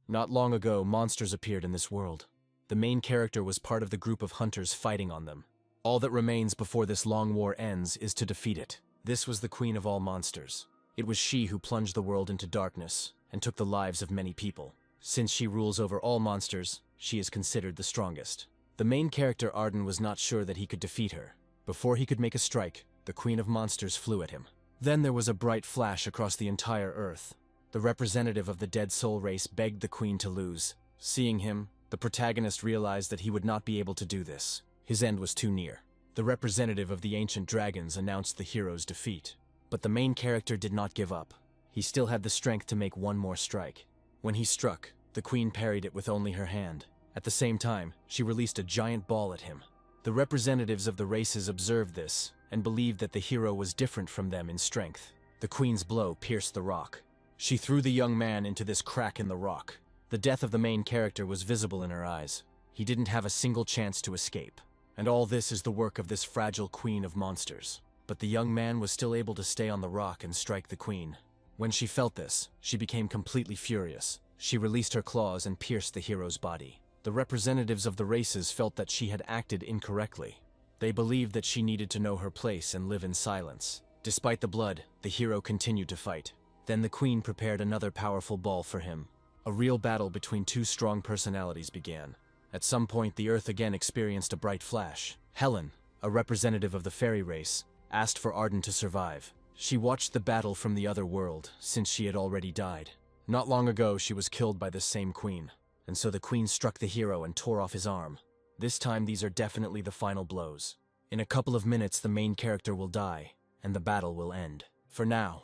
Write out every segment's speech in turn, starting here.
Not long ago, monsters appeared in this world. The main character was part of the group of hunters fighting on them. All that remains before this long war ends is to defeat it. This was the queen of all monsters. It was she who plunged the world into darkness and took the lives of many people. Since she rules over all monsters, she is considered the strongest. The main character Arden was not sure that he could defeat her. Before he could make a strike, the queen of monsters flew at him. Then there was a bright flash across the entire earth. The representative of the dead soul race begged the queen to lose. Seeing him, the protagonist realized that he would not be able to do this. His end was too near. The representative of the ancient dragons announced the hero's defeat. But the main character did not give up. He still had the strength to make one more strike. When he struck, the queen parried it with only her hand. At the same time, she released a giant ball at him. The representatives of the races observed this and believed that the hero was different from them in strength. The queen's blow pierced the rock. She threw the young man into this crack in the rock. The death of the main character was visible in her eyes. He didn't have a single chance to escape. And all this is the work of this fragile queen of monsters. But the young man was still able to stay on the rock and strike the queen. When she felt this, she became completely furious. She released her claws and pierced the hero's body. The representatives of the races felt that she had acted incorrectly. They believed that she needed to know her place and live in silence. Despite the blood, the hero continued to fight. Then the queen prepared another powerful ball for him. A real battle between two strong personalities began. At some point, the earth again experienced a bright flash. Helen, a representative of the fairy race, asked for Arden to survive. She watched the battle from the other world, since she had already died. Not long ago, she was killed by this same queen. And so the queen struck the hero and tore off his arm. This time, these are definitely the final blows. In a couple of minutes, the main character will die, and the battle will end. For now,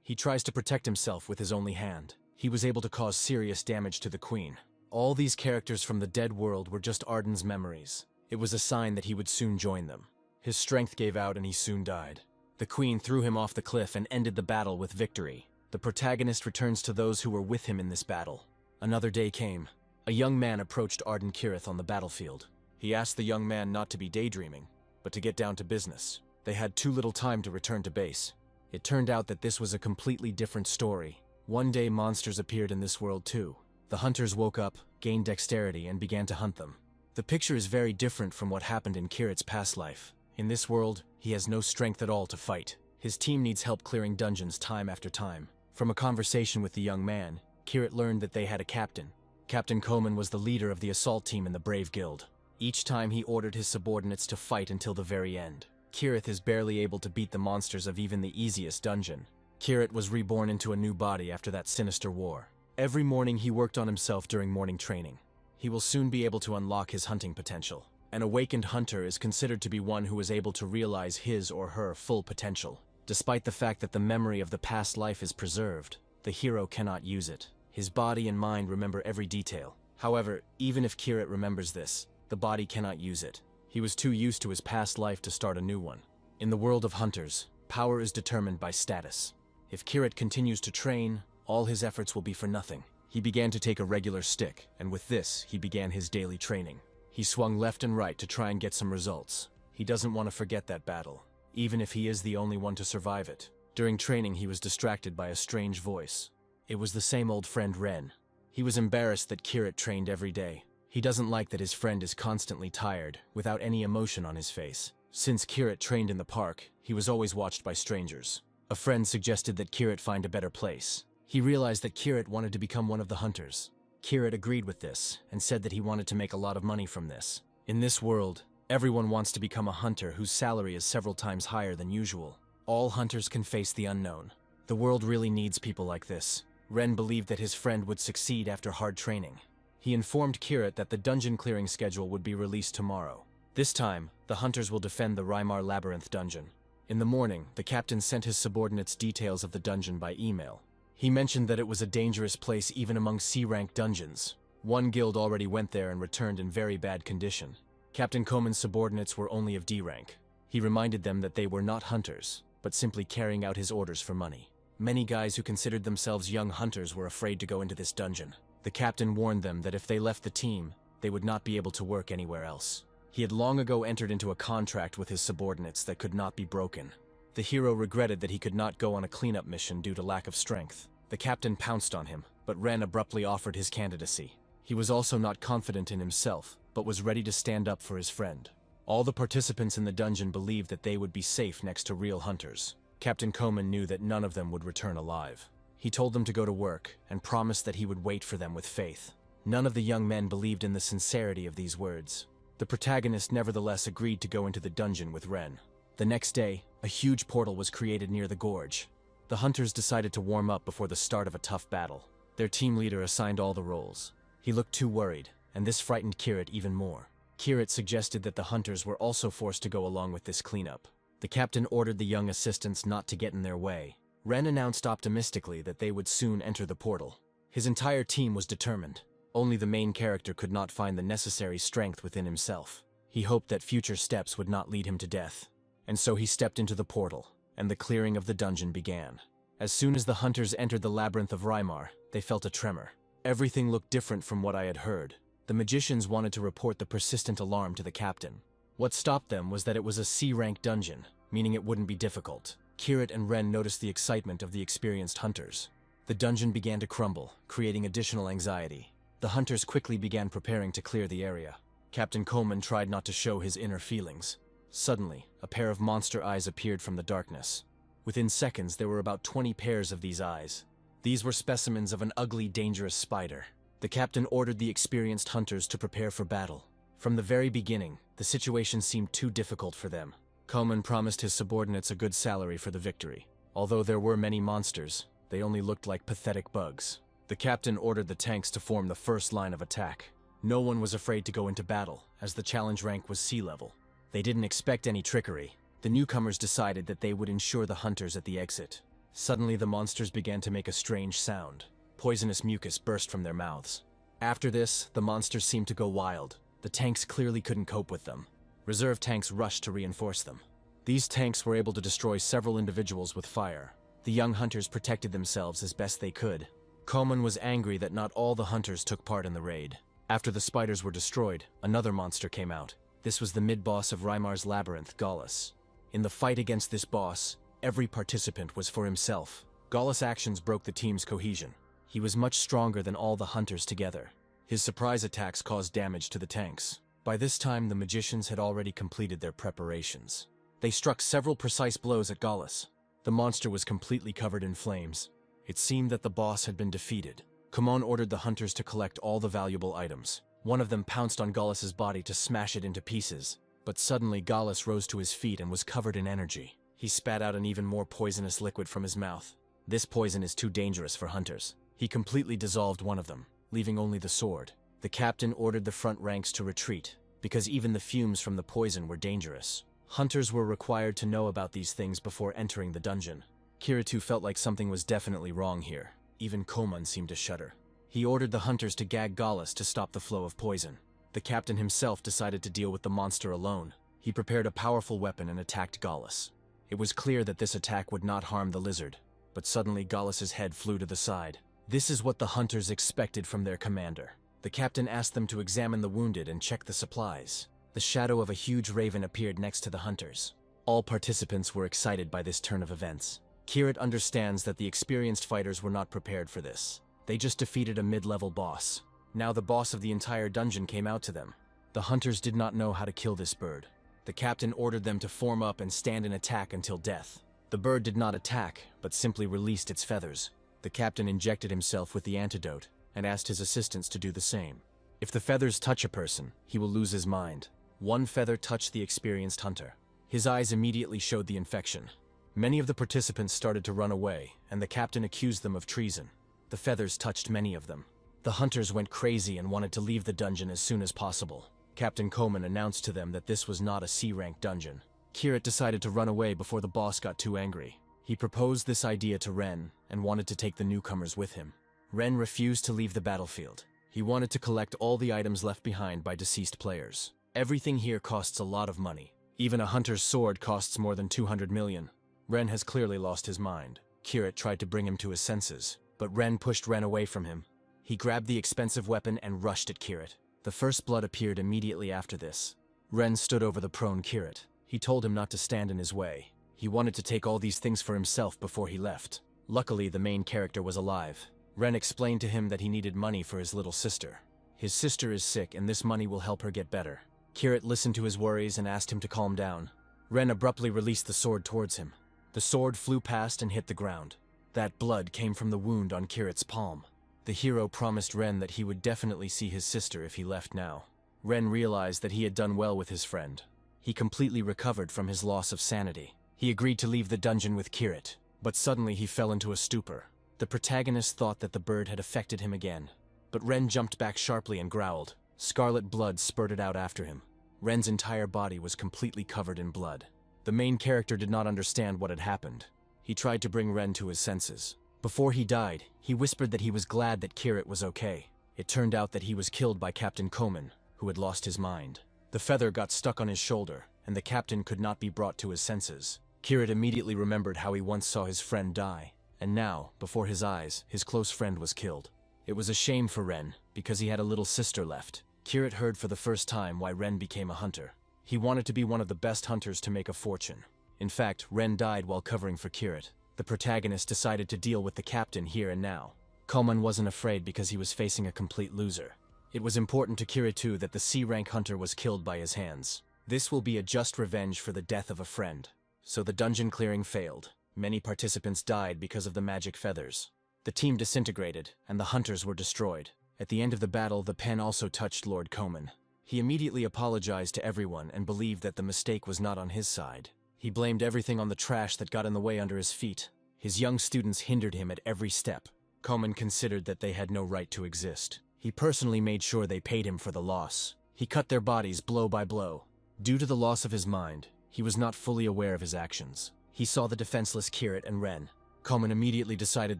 he tries to protect himself with his only hand. He was able to cause serious damage to the queen. All these characters from the dead world were just Arden's memories. It was a sign that he would soon join them. His strength gave out and he soon died. The queen threw him off the cliff and ended the battle with victory. The protagonist returns to those who were with him in this battle. Another day came. A young man approached Arden Kirith on the battlefield. He asked the young man not to be daydreaming, but to get down to business. They had too little time to return to base. It turned out that this was a completely different story. One day monsters appeared in this world too. The hunters woke up, gained dexterity, and began to hunt them. The picture is very different from what happened in Kirith's past life. In this world, he has no strength at all to fight. His team needs help clearing dungeons time after time. From a conversation with the young man, Kirith learned that they had a captain. Captain Koman was the leader of the assault team in the Brave Guild. Each time he ordered his subordinates to fight until the very end. Kirith is barely able to beat the monsters of even the easiest dungeon. Kirith was reborn into a new body after that sinister war. Every morning he worked on himself during morning training. He will soon be able to unlock his hunting potential. An awakened hunter is considered to be one who is able to realize his or her full potential. Despite the fact that the memory of the past life is preserved, the hero cannot use it. His body and mind remember every detail. However, even if Kirith remembers this, the body cannot use it. He was too used to his past life to start a new one. In the world of hunters, power is determined by status. If Kirith continues to train, all his efforts will be for nothing. He began to take a regular stick, and with this, he began his daily training. He swung left and right to try and get some results. He doesn't want to forget that battle, even if he is the only one to survive it. During training, he was distracted by a strange voice. It was the same old friend Ren. He was embarrassed that Kirith trained every day. He doesn't like that his friend is constantly tired, without any emotion on his face. Since Kirith trained in the park, he was always watched by strangers. A friend suggested that Kirith find a better place. He realized that Kirith wanted to become one of the hunters. Kirith agreed with this, and said that he wanted to make a lot of money from this. In this world, everyone wants to become a hunter whose salary is several times higher than usual. All hunters can face the unknown. The world really needs people like this. Ren believed that his friend would succeed after hard training. He informed Kirith that the dungeon clearing schedule would be released tomorrow. This time, the hunters will defend the Rymar Labyrinth dungeon. In the morning, the captain sent his subordinates details of the dungeon by email. He mentioned that it was a dangerous place even among C-rank dungeons. One guild already went there and returned in very bad condition. Captain Koman's subordinates were only of D rank. He reminded them that they were not hunters, but simply carrying out his orders for money. Many guys who considered themselves young hunters were afraid to go into this dungeon. The captain warned them that if they left the team, they would not be able to work anywhere else. He had long ago entered into a contract with his subordinates that could not be broken. The hero regretted that he could not go on a cleanup mission due to lack of strength. The captain pounced on him, but Ren abruptly offered his candidacy. He was also not confident in himself, but was ready to stand up for his friend. All the participants in the dungeon believed that they would be safe next to real hunters. Captain Koman knew that none of them would return alive. He told them to go to work and promised that he would wait for them with faith. None of the young men believed in the sincerity of these words. The protagonist nevertheless agreed to go into the dungeon with Ren. The next day, a huge portal was created near the gorge. The hunters decided to warm up before the start of a tough battle. Their team leader assigned all the roles. He looked too worried, and this frightened Kirit even more. Kirit suggested that the hunters were also forced to go along with this cleanup. The captain ordered the young assistants not to get in their way. Ren announced optimistically that they would soon enter the portal. His entire team was determined. Only the main character could not find the necessary strength within himself. He hoped that future steps would not lead him to death. And so he stepped into the portal, and the clearing of the dungeon began. As soon as the hunters entered the labyrinth of Rymar, they felt a tremor. Everything looked different from what I had heard. The magicians wanted to report the persistent alarm to the captain. What stopped them was that it was a C-rank dungeon, meaning it wouldn't be difficult. Kirit and Ren noticed the excitement of the experienced hunters. The dungeon began to crumble, creating additional anxiety. The hunters quickly began preparing to clear the area. Captain Coleman tried not to show his inner feelings. Suddenly, a pair of monster eyes appeared from the darkness. Within seconds, there were about 20 pairs of these eyes. These were specimens of an ugly, dangerous spider. The captain ordered the experienced hunters to prepare for battle. From the very beginning, the situation seemed too difficult for them. Coleman promised his subordinates a good salary for the victory. Although there were many monsters, they only looked like pathetic bugs. The captain ordered the tanks to form the first line of attack. No one was afraid to go into battle, as the challenge rank was sea level. They didn't expect any trickery. The newcomers decided that they would ensure the hunters at the exit. Suddenly, the monsters began to make a strange sound. Poisonous mucus burst from their mouths. After this, the monsters seemed to go wild. The tanks clearly couldn't cope with them. Reserve tanks rushed to reinforce them. These tanks were able to destroy several individuals with fire. The young hunters protected themselves as best they could. Coleman was angry that not all the hunters took part in the raid. After the spiders were destroyed, another monster came out. This was the mid-boss of Rymar's labyrinth, Gallus. In the fight against this boss, every participant was for himself. Gallus' actions broke the team's cohesion. He was much stronger than all the hunters together. His surprise attacks caused damage to the tanks. By this time, the magicians had already completed their preparations. They struck several precise blows at Gallus. The monster was completely covered in flames. It seemed that the boss had been defeated. Kumon ordered the hunters to collect all the valuable items. One of them pounced on Gallus's body to smash it into pieces. But suddenly Gallus rose to his feet and was covered in energy. He spat out an even more poisonous liquid from his mouth. This poison is too dangerous for hunters. He completely dissolved one of them, leaving only the sword. The captain ordered the front ranks to retreat, because even the fumes from the poison were dangerous. Hunters were required to know about these things before entering the dungeon. Kiritou felt like something was definitely wrong here. Even Koman seemed to shudder. He ordered the hunters to gag Gallus to stop the flow of poison. The captain himself decided to deal with the monster alone. He prepared a powerful weapon and attacked Gallus. It was clear that this attack would not harm the lizard, but suddenly Gallus's head flew to the side. This is what the hunters expected from their commander. The captain asked them to examine the wounded and check the supplies. The shadow of a huge raven appeared next to the hunters. All participants were excited by this turn of events. Kirit understands that the experienced fighters were not prepared for this. They just defeated a mid-level boss. Now the boss of the entire dungeon came out to them. The hunters did not know how to kill this bird. The captain ordered them to form up and stand in attack until death. The bird did not attack, but simply released its feathers. The captain injected himself with the antidote and asked his assistants to do the same. If the feathers touch a person, he will lose his mind. One feather touched the experienced hunter. His eyes immediately showed the infection. Many of the participants started to run away, and the captain accused them of treason. The feathers touched many of them. The hunters went crazy and wanted to leave the dungeon as soon as possible. Captain Koman announced to them that this was not a C-rank dungeon. Kirit decided to run away before the boss got too angry. He proposed this idea to Ren and wanted to take the newcomers with him. Ren refused to leave the battlefield. He wanted to collect all the items left behind by deceased players. Everything here costs a lot of money. Even a hunter's sword costs more than 200 million. Ren has clearly lost his mind. Kirit tried to bring him to his senses, but Ren pushed Ren away from him. He grabbed the expensive weapon and rushed at Kirit. The first blood appeared immediately after this. Ren stood over the prone Kirit. He told him not to stand in his way. He wanted to take all these things for himself before he left. Luckily, the main character was alive. Ren explained to him that he needed money for his little sister. His sister is sick and this money will help her get better. Kirit listened to his worries and asked him to calm down. Ren abruptly released the sword towards him. The sword flew past and hit the ground. That blood came from the wound on Kirit's palm. The hero promised Ren that he would definitely see his sister if he left now. Ren realized that he had done well with his friend. He completely recovered from his loss of sanity. He agreed to leave the dungeon with Kirit, but suddenly he fell into a stupor. The protagonist thought that the bird had affected him again. But Ren jumped back sharply and growled. Scarlet blood spurted out after him. Ren's entire body was completely covered in blood. The main character did not understand what had happened. He tried to bring Ren to his senses. Before he died, he whispered that he was glad that Kirit was okay. It turned out that he was killed by Captain Koman, who had lost his mind. The feather got stuck on his shoulder, and the captain could not be brought to his senses. Kirit immediately remembered how he once saw his friend die, and now, before his eyes, his close friend was killed. It was a shame for Ren, because he had a little sister left. Kirit heard for the first time why Ren became a hunter. He wanted to be one of the best hunters to make a fortune. In fact, Ren died while covering for Kirit. The protagonist decided to deal with the captain here and now. Koman wasn't afraid because he was facing a complete loser. It was important to Kirit too that the C-rank hunter was killed by his hands. This will be a just revenge for the death of a friend. So the dungeon clearing failed. Many participants died because of the magic feathers. The team disintegrated, and the hunters were destroyed. At the end of the battle, the pen also touched Lord Koman. He immediately apologized to everyone and believed that the mistake was not on his side. He blamed everything on the trash that got in the way under his feet. His young students hindered him at every step. Koman considered that they had no right to exist. He personally made sure they paid him for the loss. He cut their bodies blow by blow. Due to the loss of his mind, he was not fully aware of his actions. He saw the defenseless Kirit and Ren. Koman immediately decided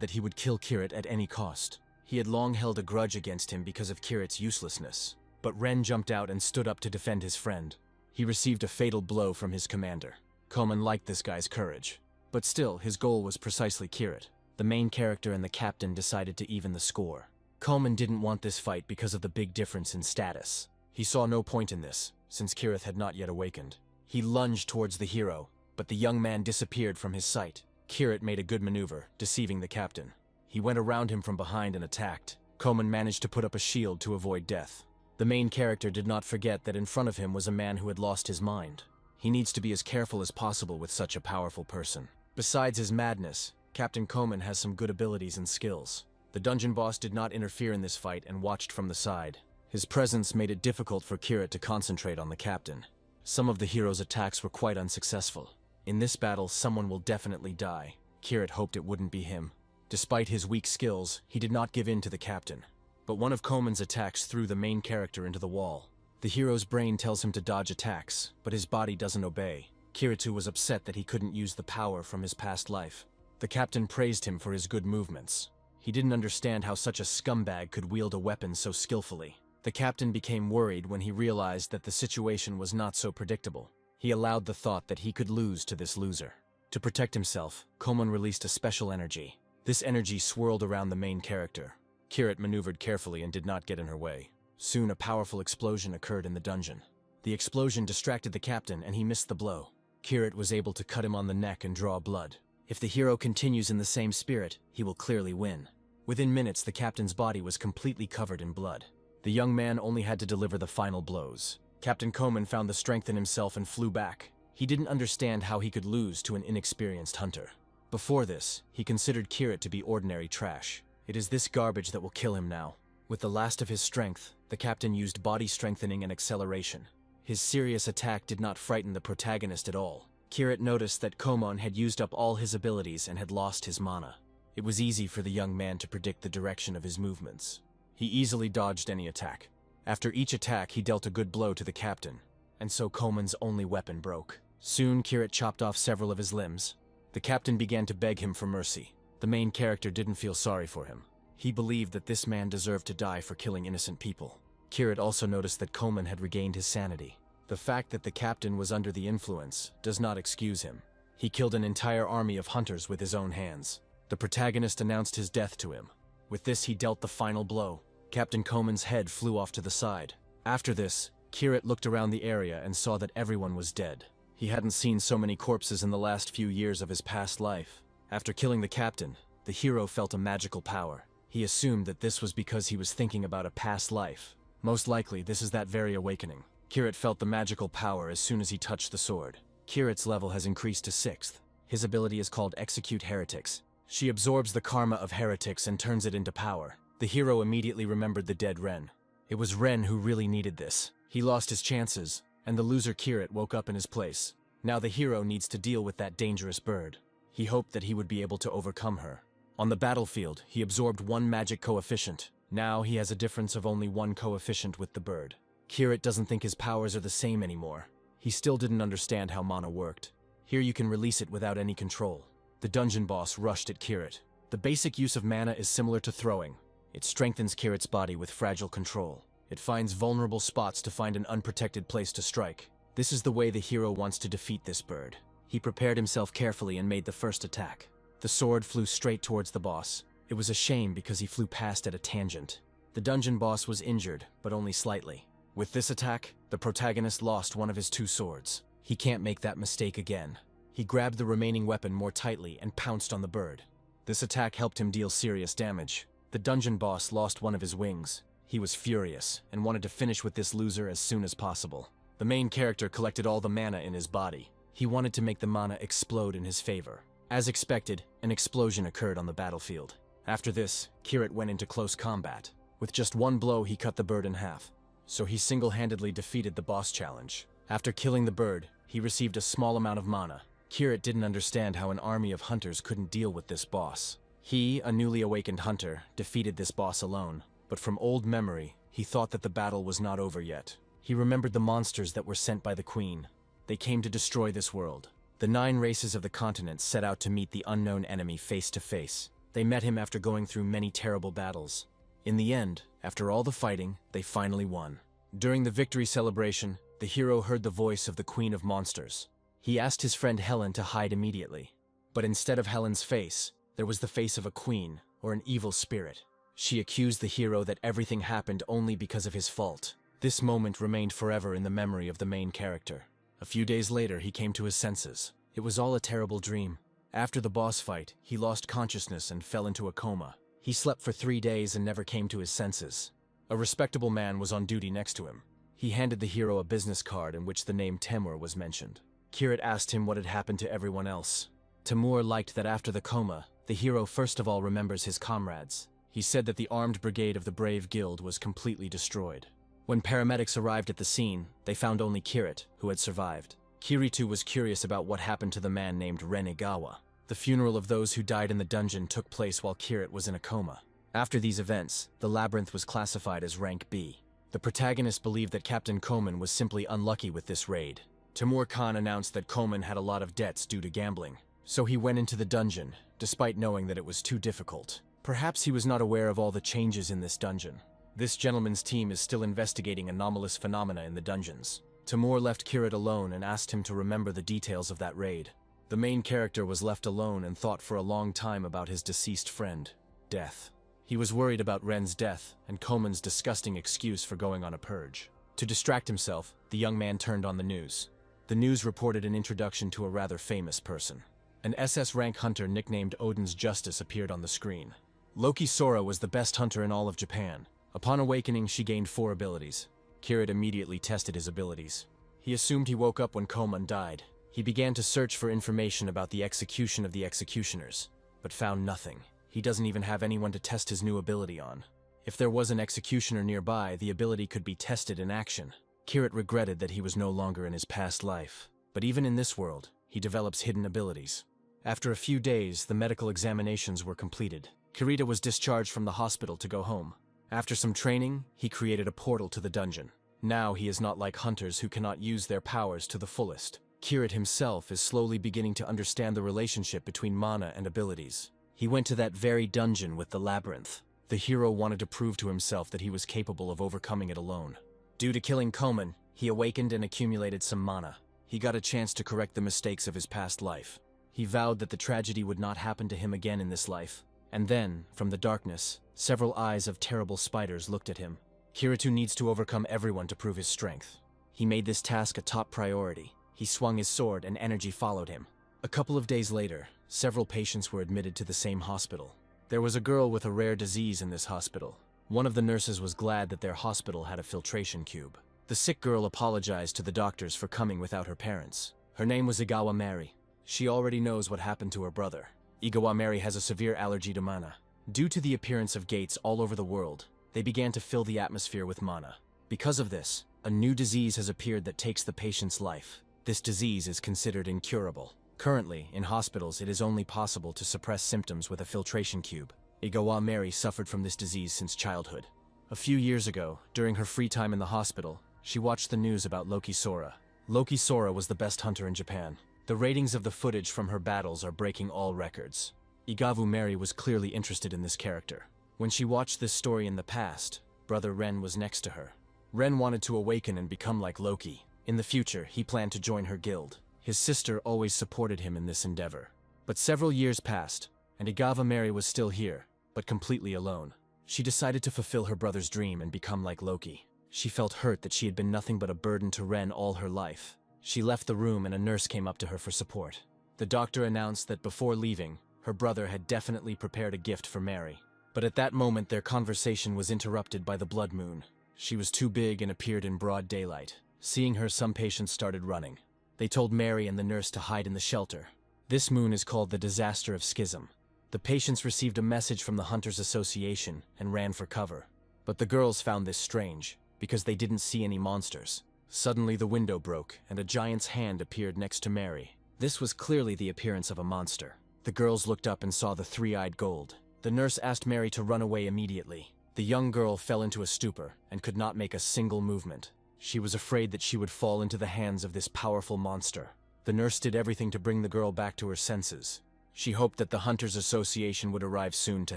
that he would kill Kirit at any cost. He had long held a grudge against him because of Kirit's uselessness. But Ren jumped out and stood up to defend his friend. He received a fatal blow from his commander. Koman liked this guy's courage. But still, his goal was precisely Kirit. The main character and the captain decided to even the score. Koman didn't want this fight because of the big difference in status. He saw no point in this, since Kirit had not yet awakened. He lunged towards the hero, but the young man disappeared from his sight. Kirit made a good maneuver, deceiving the captain. He went around him from behind and attacked. Koman managed to put up a shield to avoid death. The main character did not forget that in front of him was a man who had lost his mind. He needs to be as careful as possible with such a powerful person. Besides his madness, Captain Koman has some good abilities and skills. The dungeon boss did not interfere in this fight and watched from the side. His presence made it difficult for Kirit to concentrate on the captain. Some of the hero's attacks were quite unsuccessful. In this battle, someone will definitely die. Kirit hoped it wouldn't be him. Despite his weak skills, he did not give in to the captain. But one of Koman's attacks threw the main character into the wall. The hero's brain tells him to dodge attacks, but his body doesn't obey. Kiritsu was upset that he couldn't use the power from his past life. The captain praised him for his good movements. He didn't understand how such a scumbag could wield a weapon so skillfully. The captain became worried when he realized that the situation was not so predictable. He allowed the thought that he could lose to this loser. To protect himself, Koman released a special energy. This energy swirled around the main character. Kirit maneuvered carefully and did not get in her way. Soon a powerful explosion occurred in the dungeon. The explosion distracted the captain and he missed the blow. Kirit was able to cut him on the neck and draw blood. If the hero continues in the same spirit, he will clearly win. Within minutes, the captain's body was completely covered in blood. The young man only had to deliver the final blows. Captain Koman found the strength in himself and flew back. He didn't understand how he could lose to an inexperienced hunter. Before this, he considered Kirit to be ordinary trash. It is this garbage that will kill him now. With the last of his strength, the captain used body strengthening and acceleration. His serious attack did not frighten the protagonist at all. Kirit noticed that Koman had used up all his abilities and had lost his mana. It was easy for the young man to predict the direction of his movements. He easily dodged any attack. After each attack, he dealt a good blow to the captain, and so Koman's only weapon broke. Soon, Kirit chopped off several of his limbs. The captain began to beg him for mercy. The main character didn't feel sorry for him. He believed that this man deserved to die for killing innocent people. Kirit also noticed that Koman had regained his sanity. The fact that the captain was under the influence does not excuse him. He killed an entire army of hunters with his own hands. The protagonist announced his death to him. With this, he dealt the final blow. Captain Koman's head flew off to the side. After this, Kirit looked around the area and saw that everyone was dead. He hadn't seen so many corpses in the last few years of his past life. After killing the captain, the hero felt a magical power. He assumed that this was because he was thinking about a past life. Most likely, this is that very awakening. Kirit felt the magical power as soon as he touched the sword. Kirit's level has increased to 6th. His ability is called Execute Heretics. She absorbs the karma of heretics and turns it into power. The hero immediately remembered the dead Ren. It was Ren who really needed this. He lost his chances, and the loser Kirit woke up in his place. Now the hero needs to deal with that dangerous bird. He hoped that he would be able to overcome her. On the battlefield, he absorbed 1 magic coefficient. Now he has a difference of only 1 coefficient with the bird. Kirit doesn't think his powers are the same anymore. He still didn't understand how mana worked. Here you can release it without any control. The dungeon boss rushed at Kirit. The basic use of mana is similar to throwing. It strengthens Kirit's body with fragile control. It finds vulnerable spots to find an unprotected place to strike. This is the way the hero wants to defeat this bird. He prepared himself carefully and made the first attack. The sword flew straight towards the boss. It was a shame because he flew past at a tangent. The dungeon boss was injured, but only slightly. With this attack, the protagonist lost one of his 2 swords. He can't make that mistake again. He grabbed the remaining weapon more tightly and pounced on the bird. This attack helped him deal serious damage. The dungeon boss lost one of his wings. He was furious and wanted to finish with this loser as soon as possible. The main character collected all the mana in his body. He wanted to make the mana explode in his favor. As expected, an explosion occurred on the battlefield. After this, Kirit went into close combat. With just 1 blow, he cut the bird in half. So he single-handedly defeated the boss challenge. After killing the bird, he received a small amount of mana. Kirit didn't understand how an army of hunters couldn't deal with this boss. He, a newly awakened hunter, defeated this boss alone. But from old memory, he thought that the battle was not over yet. He remembered the monsters that were sent by the queen. They came to destroy this world. The 9 races of the continent set out to meet the unknown enemy face to face. They met him after going through many terrible battles. In the end, after all the fighting, they finally won. During the victory celebration, the hero heard the voice of the Queen of Monsters. He asked his friend Helen to hide immediately. But instead of Helen's face, there was the face of a queen, or an evil spirit. She accused the hero that everything happened only because of his fault. This moment remained forever in the memory of the main character. A few days later, he came to his senses. It was all a terrible dream. After the boss fight, he lost consciousness and fell into a coma. He slept for 3 days and never came to his senses. A respectable man was on duty next to him. He handed the hero a business card in which the name Temur was mentioned. Kirit asked him what had happened to everyone else. Temur liked that after the coma, the hero first of all remembers his comrades. He said that the armed brigade of the Brave Guild was completely destroyed. When paramedics arrived at the scene, they found only Kirit, who had survived. Kiritu was curious about what happened to the man named Renegawa. The funeral of those who died in the dungeon took place while Kirit was in a coma. After these events, the labyrinth was classified as rank B. The protagonist believed that Captain Koman was simply unlucky with this raid. Timur Khan announced that Koman had a lot of debts due to gambling. So he went into the dungeon, despite knowing that it was too difficult. Perhaps he was not aware of all the changes in this dungeon. This gentleman's team is still investigating anomalous phenomena in the dungeons. Timur left Kirit alone and asked him to remember the details of that raid. The main character was left alone and thought for a long time about his deceased friend, Death. He was worried about Ren's death and Koman's disgusting excuse for going on a purge. To distract himself, the young man turned on the news. The news reported an introduction to a rather famous person. An SS rank hunter nicknamed Odin's Justice appeared on the screen. Loki Sora was the best hunter in all of Japan. Upon awakening, she gained 4 abilities. Kirit immediately tested his abilities. He assumed he woke up when Koman died. He began to search for information about the execution of the executioners, but found nothing. He doesn't even have anyone to test his new ability on. If there was an executioner nearby, the ability could be tested in action. Kirit regretted that he was no longer in his past life. But even in this world, he develops hidden abilities. After a few days, the medical examinations were completed. Kirita was discharged from the hospital to go home. After some training, he created a portal to the dungeon. Now he is not like hunters who cannot use their powers to the fullest. Kirit himself is slowly beginning to understand the relationship between mana and abilities. He went to that very dungeon with the labyrinth. The hero wanted to prove to himself that he was capable of overcoming it alone. Due to killing Koman, he awakened and accumulated some mana. He got a chance to correct the mistakes of his past life. He vowed that the tragedy would not happen to him again in this life. And then, from the darkness, several eyes of terrible spiders looked at him. Kiritu needs to overcome everyone to prove his strength. He made this task a top priority. He swung his sword and energy followed him. A couple of days later, several patients were admitted to the same hospital. There was a girl with a rare disease in this hospital. One of the nurses was glad that their hospital had a filtration cube. The sick girl apologized to the doctors for coming without her parents. Her name was Igawa Mary. She already knows what happened to her brother. Igawa Mary has a severe allergy to mana. Due to the appearance of gates all over the world, they began to fill the atmosphere with mana. Because of this, a new disease has appeared that takes the patient's life. This disease is considered incurable. Currently, in hospitals, it is only possible to suppress symptoms with a filtration cube. Igawa Mary suffered from this disease since childhood. A few years ago, during her free time in the hospital, she watched the news about Loki Sora. Loki Sora was the best hunter in Japan. The ratings of the footage from her battles are breaking all records. Igawa Mary was clearly interested in this character. When she watched this story in the past, brother Ren was next to her. Ren wanted to awaken and become like Loki. In the future, he planned to join her guild. His sister always supported him in this endeavor. But several years passed, and Igawa Mary was still here, but completely alone. She decided to fulfill her brother's dream and become like Loki. She felt hurt that she had been nothing but a burden to Ren all her life. She left the room and a nurse came up to her for support. The doctor announced that before leaving, her brother had definitely prepared a gift for Mary. But at that moment their conversation was interrupted by the blood moon. She was too big and appeared in broad daylight. Seeing her, some patients started running. They told Mary and the nurse to hide in the shelter. This moon is called the Disaster of Schism. The patients received a message from the Hunters Association and ran for cover. But the girls found this strange, because they didn't see any monsters. Suddenly the window broke, and a giant's hand appeared next to Mary. This was clearly the appearance of a monster. The girls looked up and saw the three-eyed gold. The nurse asked Mary to run away immediately. The young girl fell into a stupor and could not make a single movement. She was afraid that she would fall into the hands of this powerful monster. The nurse did everything to bring the girl back to her senses. She hoped that the Hunters Association would arrive soon to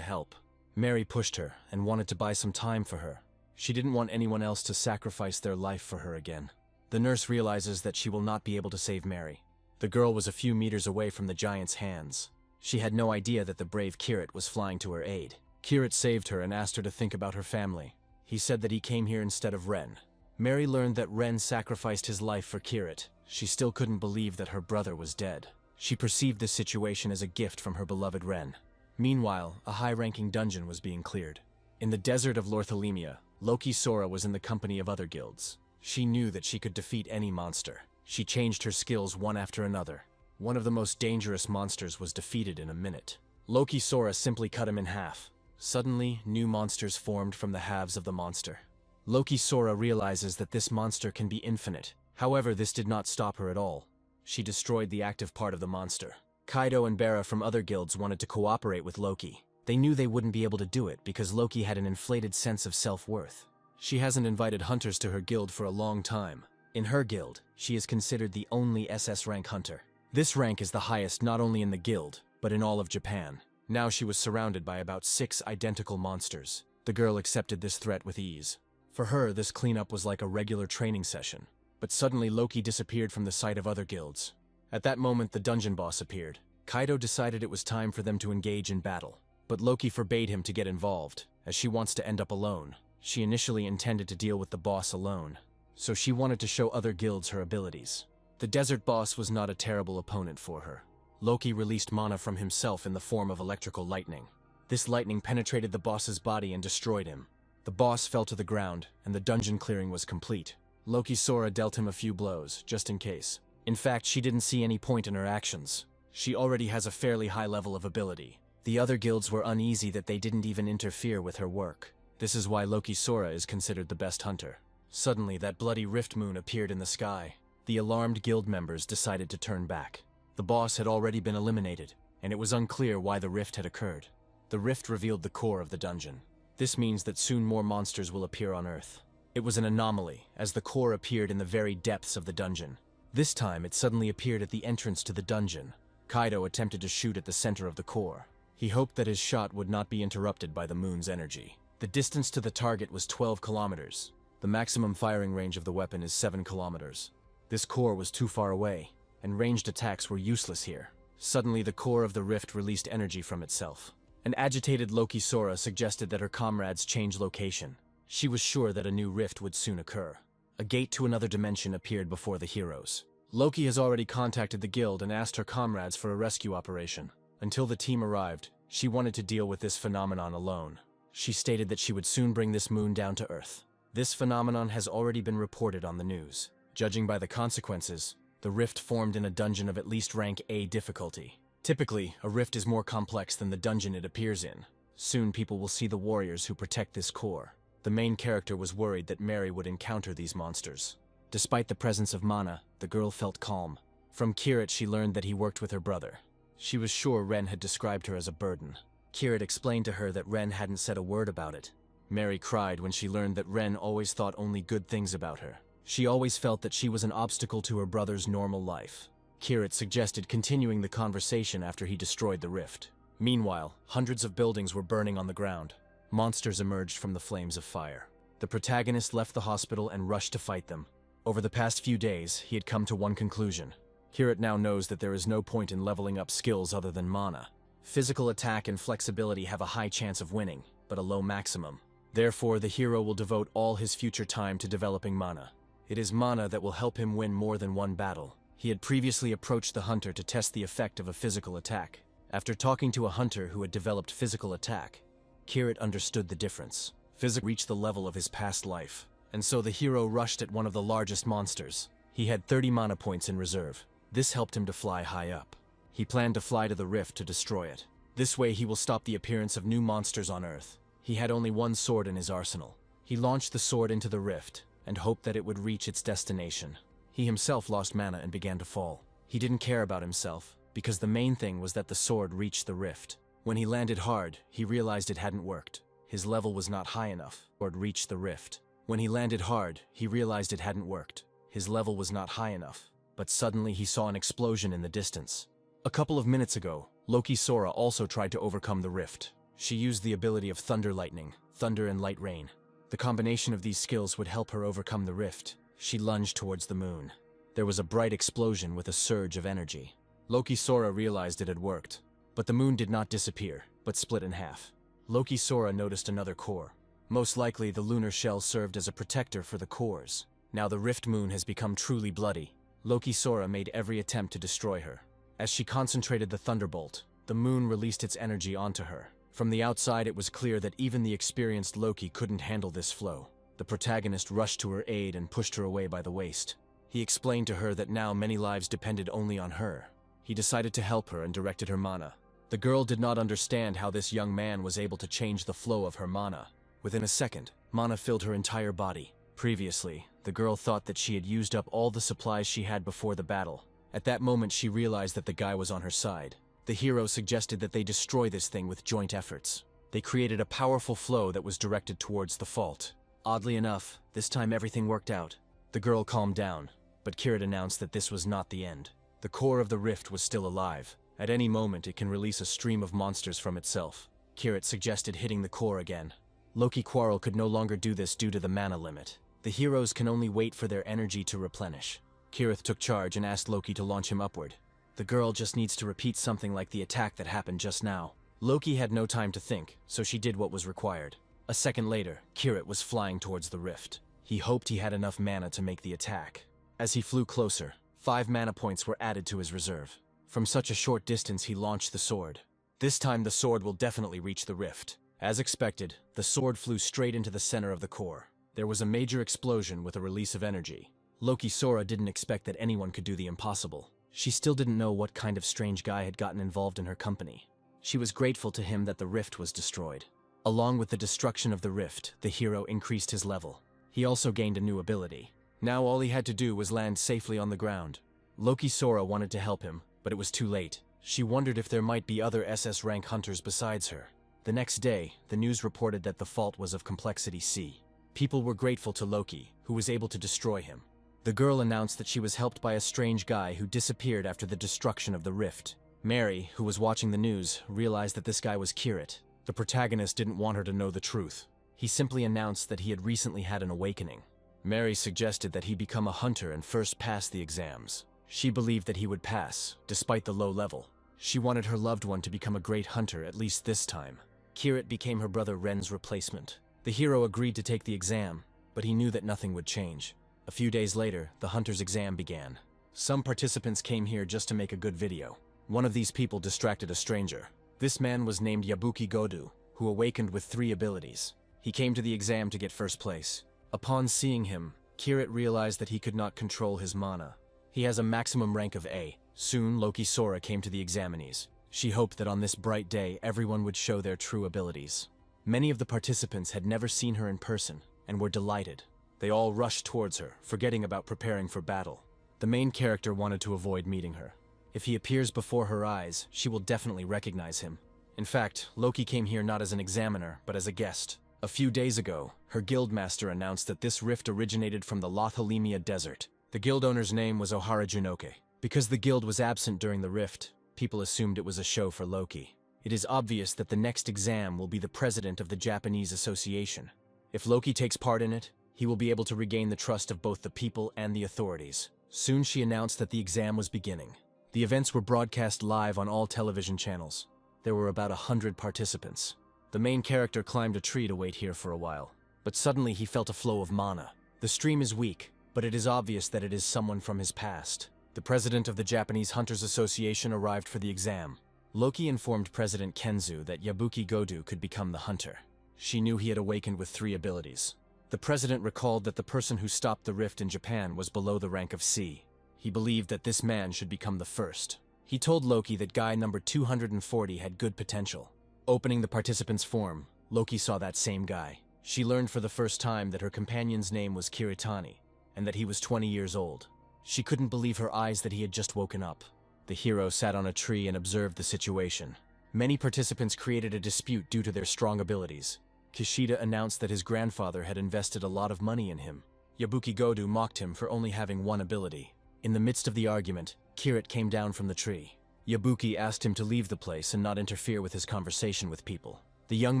help. Mary pushed her and wanted to buy some time for her. She didn't want anyone else to sacrifice their life for her again. The nurse realizes that she will not be able to save Mary. The girl was a few meters away from the giant's hands. She had no idea that the brave Kirit was flying to her aid. Kirit saved her and asked her to think about her family. He said that he came here instead of Ren. Mary learned that Ren sacrificed his life for Kirit. She still couldn't believe that her brother was dead. She perceived this situation as a gift from her beloved Ren. Meanwhile, a high-ranking dungeon was being cleared. In the desert of Lorthalemia, Loki Sora was in the company of other guilds. She knew that she could defeat any monster. She changed her skills one after another. One of the most dangerous monsters was defeated in a minute. Loki Sora simply cut him in half. Suddenly, new monsters formed from the halves of the monster. Loki Sora realizes that this monster can be infinite. However, this did not stop her at all. She destroyed the active part of the monster. Kaido and Bara from other guilds wanted to cooperate with Loki. They knew they wouldn't be able to do it because Loki had an inflated sense of self-worth. She hasn't invited hunters to her guild for a long time. In her guild, she is considered the only SS rank hunter. This rank is the highest not only in the guild, but in all of Japan. Now she was surrounded by about 6 identical monsters. The girl accepted this threat with ease. For her, this cleanup was like a regular training session. But suddenly Loki disappeared from the sight of other guilds. At that moment, the dungeon boss appeared. Kaido decided it was time for them to engage in battle. But Loki forbade him to get involved, as she wants to end up alone. She initially intended to deal with the boss alone, so she wanted to show other guilds her abilities. The desert boss was not a terrible opponent for her. Loki released mana from himself in the form of electrical lightning. This lightning penetrated the boss's body and destroyed him. The boss fell to the ground, and the dungeon clearing was complete. Loki Sora dealt him a few blows, just in case. In fact, she didn't see any point in her actions. She already has a fairly high level of ability. The other guilds were uneasy that they didn't even interfere with her work. This is why Loki Sora is considered the best hunter. Suddenly, that bloody rift moon appeared in the sky. The alarmed guild members decided to turn back. The boss had already been eliminated, and it was unclear why the rift had occurred. The rift revealed the core of the dungeon. This means that soon more monsters will appear on Earth. It was an anomaly, as the core appeared in the very depths of the dungeon. This time, it suddenly appeared at the entrance to the dungeon. Kaido attempted to shoot at the center of the core. He hoped that his shot would not be interrupted by the moon's energy. The distance to the target was 12 kilometers. The maximum firing range of the weapon is 7 kilometers. This core was too far away, and ranged attacks were useless here. Suddenly, the core of the rift released energy from itself. An agitated Loki Sora suggested that her comrades change location. She was sure that a new rift would soon occur. A gate to another dimension appeared before the heroes. Loki has already contacted the guild and asked her comrades for a rescue operation. Until the team arrived, she wanted to deal with this phenomenon alone. She stated that she would soon bring this moon down to Earth. This phenomenon has already been reported on the news. Judging by the consequences, the rift formed in a dungeon of at least rank A difficulty. Typically, a rift is more complex than the dungeon it appears in. Soon people will see the warriors who protect this core. The main character was worried that Mary would encounter these monsters. Despite the presence of Mana, the girl felt calm. From Kirit she learned that he worked with her brother. She was sure Ren had described her as a burden. Kirit explained to her that Ren hadn't said a word about it. Mary cried when she learned that Ren always thought only good things about her. She always felt that she was an obstacle to her brother's normal life. Kirit suggested continuing the conversation after he destroyed the rift. Meanwhile, hundreds of buildings were burning on the ground. Monsters emerged from the flames of fire. The protagonist left the hospital and rushed to fight them. Over the past few days, he had come to one conclusion. Kirit now knows that there is no point in leveling up skills other than mana. Physical attack and flexibility have a high chance of winning, but a low maximum. Therefore, the hero will devote all his future time to developing mana. It is mana that will help him win more than one battle. He had previously approached the hunter to test the effect of a physical attack. After talking to a hunter who had developed physical attack, Kirit understood the difference. Physical reached the level of his past life, and so the hero rushed at one of the largest monsters. He had 30 mana points in reserve. This helped him to fly high up. He planned to fly to the rift to destroy it. This way he will stop the appearance of new monsters on Earth. He had only one sword in his arsenal. He launched the sword into the rift and hoped that it would reach its destination. He himself lost mana and began to fall. He didn't care about himself, because the main thing was that the sword reached the rift. When he landed hard, he realized it hadn't worked. His level was not high enough, or it reached the rift. When he landed hard, he realized it hadn't worked. His level was not high enough, but suddenly he saw an explosion in the distance. A couple of minutes ago, Loki Sora also tried to overcome the rift. She used the ability of Thunder Lightning, Thunder and Light Rain. The combination of these skills would help her overcome the rift. She lunged towards the moon. There was a bright explosion with a surge of energy. Loki Sora realized it had worked, but the moon did not disappear, but split in half. Loki Sora noticed another core. Most likely the lunar shell served as a protector for the cores. Now the rift moon has become truly bloody. Loki Sora made every attempt to destroy her. As she concentrated the thunderbolt, the moon released its energy onto her. From the outside it was clear that even the experienced Loki couldn't handle this flow. The protagonist rushed to her aid and pushed her away by the waist. He explained to her that now many lives depended only on her. He decided to help her and directed her mana. The girl did not understand how this young man was able to change the flow of her mana. Within a second, mana filled her entire body. Previously, the girl thought that she had used up all the supplies she had before the battle. At that moment she realized that the guy was on her side. The hero suggested that they destroy this thing with joint efforts. They created a powerful flow that was directed towards the fault. Oddly enough, this time everything worked out. The girl calmed down, but Kirit announced that this was not the end. The core of the rift was still alive. At any moment it can release a stream of monsters from itself. Kirit suggested hitting the core again. Loki Quarrel could no longer do this due to the mana limit. The heroes can only wait for their energy to replenish. Kirit took charge and asked Loki to launch him upward. The girl just needs to repeat something like the attack that happened just now. Loki had no time to think, so she did what was required. A second later, Kirit was flying towards the rift. He hoped he had enough mana to make the attack. As he flew closer, 5 mana points were added to his reserve. From such a short distance he launched the sword. This time the sword will definitely reach the rift. As expected, the sword flew straight into the center of the core. There was a major explosion with a release of energy. Loki Sora didn't expect that anyone could do the impossible. She still didn't know what kind of strange guy had gotten involved in her company. She was grateful to him that the rift was destroyed. Along with the destruction of the rift, the hero increased his level. He also gained a new ability. Now all he had to do was land safely on the ground. Loki Sora wanted to help him, but it was too late. She wondered if there might be other SS rank hunters besides her. The next day, the news reported that the fault was of complexity C. People were grateful to Loki, who was able to destroy him. The girl announced that she was helped by a strange guy who disappeared after the destruction of the rift. Mary, who was watching the news, realized that this guy was Kirit. The protagonist didn't want her to know the truth. He simply announced that he had recently had an awakening. Mary suggested that he become a hunter and first pass the exams. She believed that he would pass, despite the low level. She wanted her loved one to become a great hunter, at least this time. Kirit became her brother Ren's replacement. The hero agreed to take the exam, but he knew that nothing would change. A few days later, the hunter's exam began. Some participants came here just to make a good video. One of these people distracted a stranger. This man was named Yabuki Godu, who awakened with 3 abilities. He came to the exam to get first place. Upon seeing him, Kirit realized that he could not control his mana. He has a maximum rank of A. Soon, Loki Sora came to the examinees. She hoped that on this bright day, everyone would show their true abilities. Many of the participants had never seen her in person, and were delighted. They all rushed towards her, forgetting about preparing for battle. The main character wanted to avoid meeting her. If he appears before her eyes, she will definitely recognize him. In fact, Loki came here not as an examiner, but as a guest. A few days ago, her guildmaster announced that this rift originated from the Lothalemia desert. The guild owner's name was Ohara Junoke. Because the guild was absent during the rift, people assumed it was a show for Loki. It is obvious that the next exam will be the president of the Japanese Association. If Loki takes part in it, he will be able to regain the trust of both the people and the authorities. Soon she announced that the exam was beginning. The events were broadcast live on all television channels. There were about 100 participants. The main character climbed a tree to wait here for a while, but suddenly he felt a flow of mana. The stream is weak, but it is obvious that it is someone from his past. The president of the Japanese Hunters Association arrived for the exam. Loki informed President Kenzu that Yabuki Godu could become the hunter. She knew he had awakened with 3 abilities. The president recalled that the person who stopped the rift in Japan was below the rank of C. He believed that this man should become the first. He told Loki that guy number 240 had good potential. Opening the participant's form, Loki saw that same guy. She learned for the first time that her companion's name was Kiritani, and that he was 20 years old. She couldn't believe her eyes that he had just woken up. The hero sat on a tree and observed the situation. Many participants created a dispute due to their strong abilities. Kishida announced that his grandfather had invested a lot of money in him. Yabuki Godu mocked him for only having 1 ability. In the midst of the argument, Kirit came down from the tree. Yabuki asked him to leave the place and not interfere with his conversation with people. The young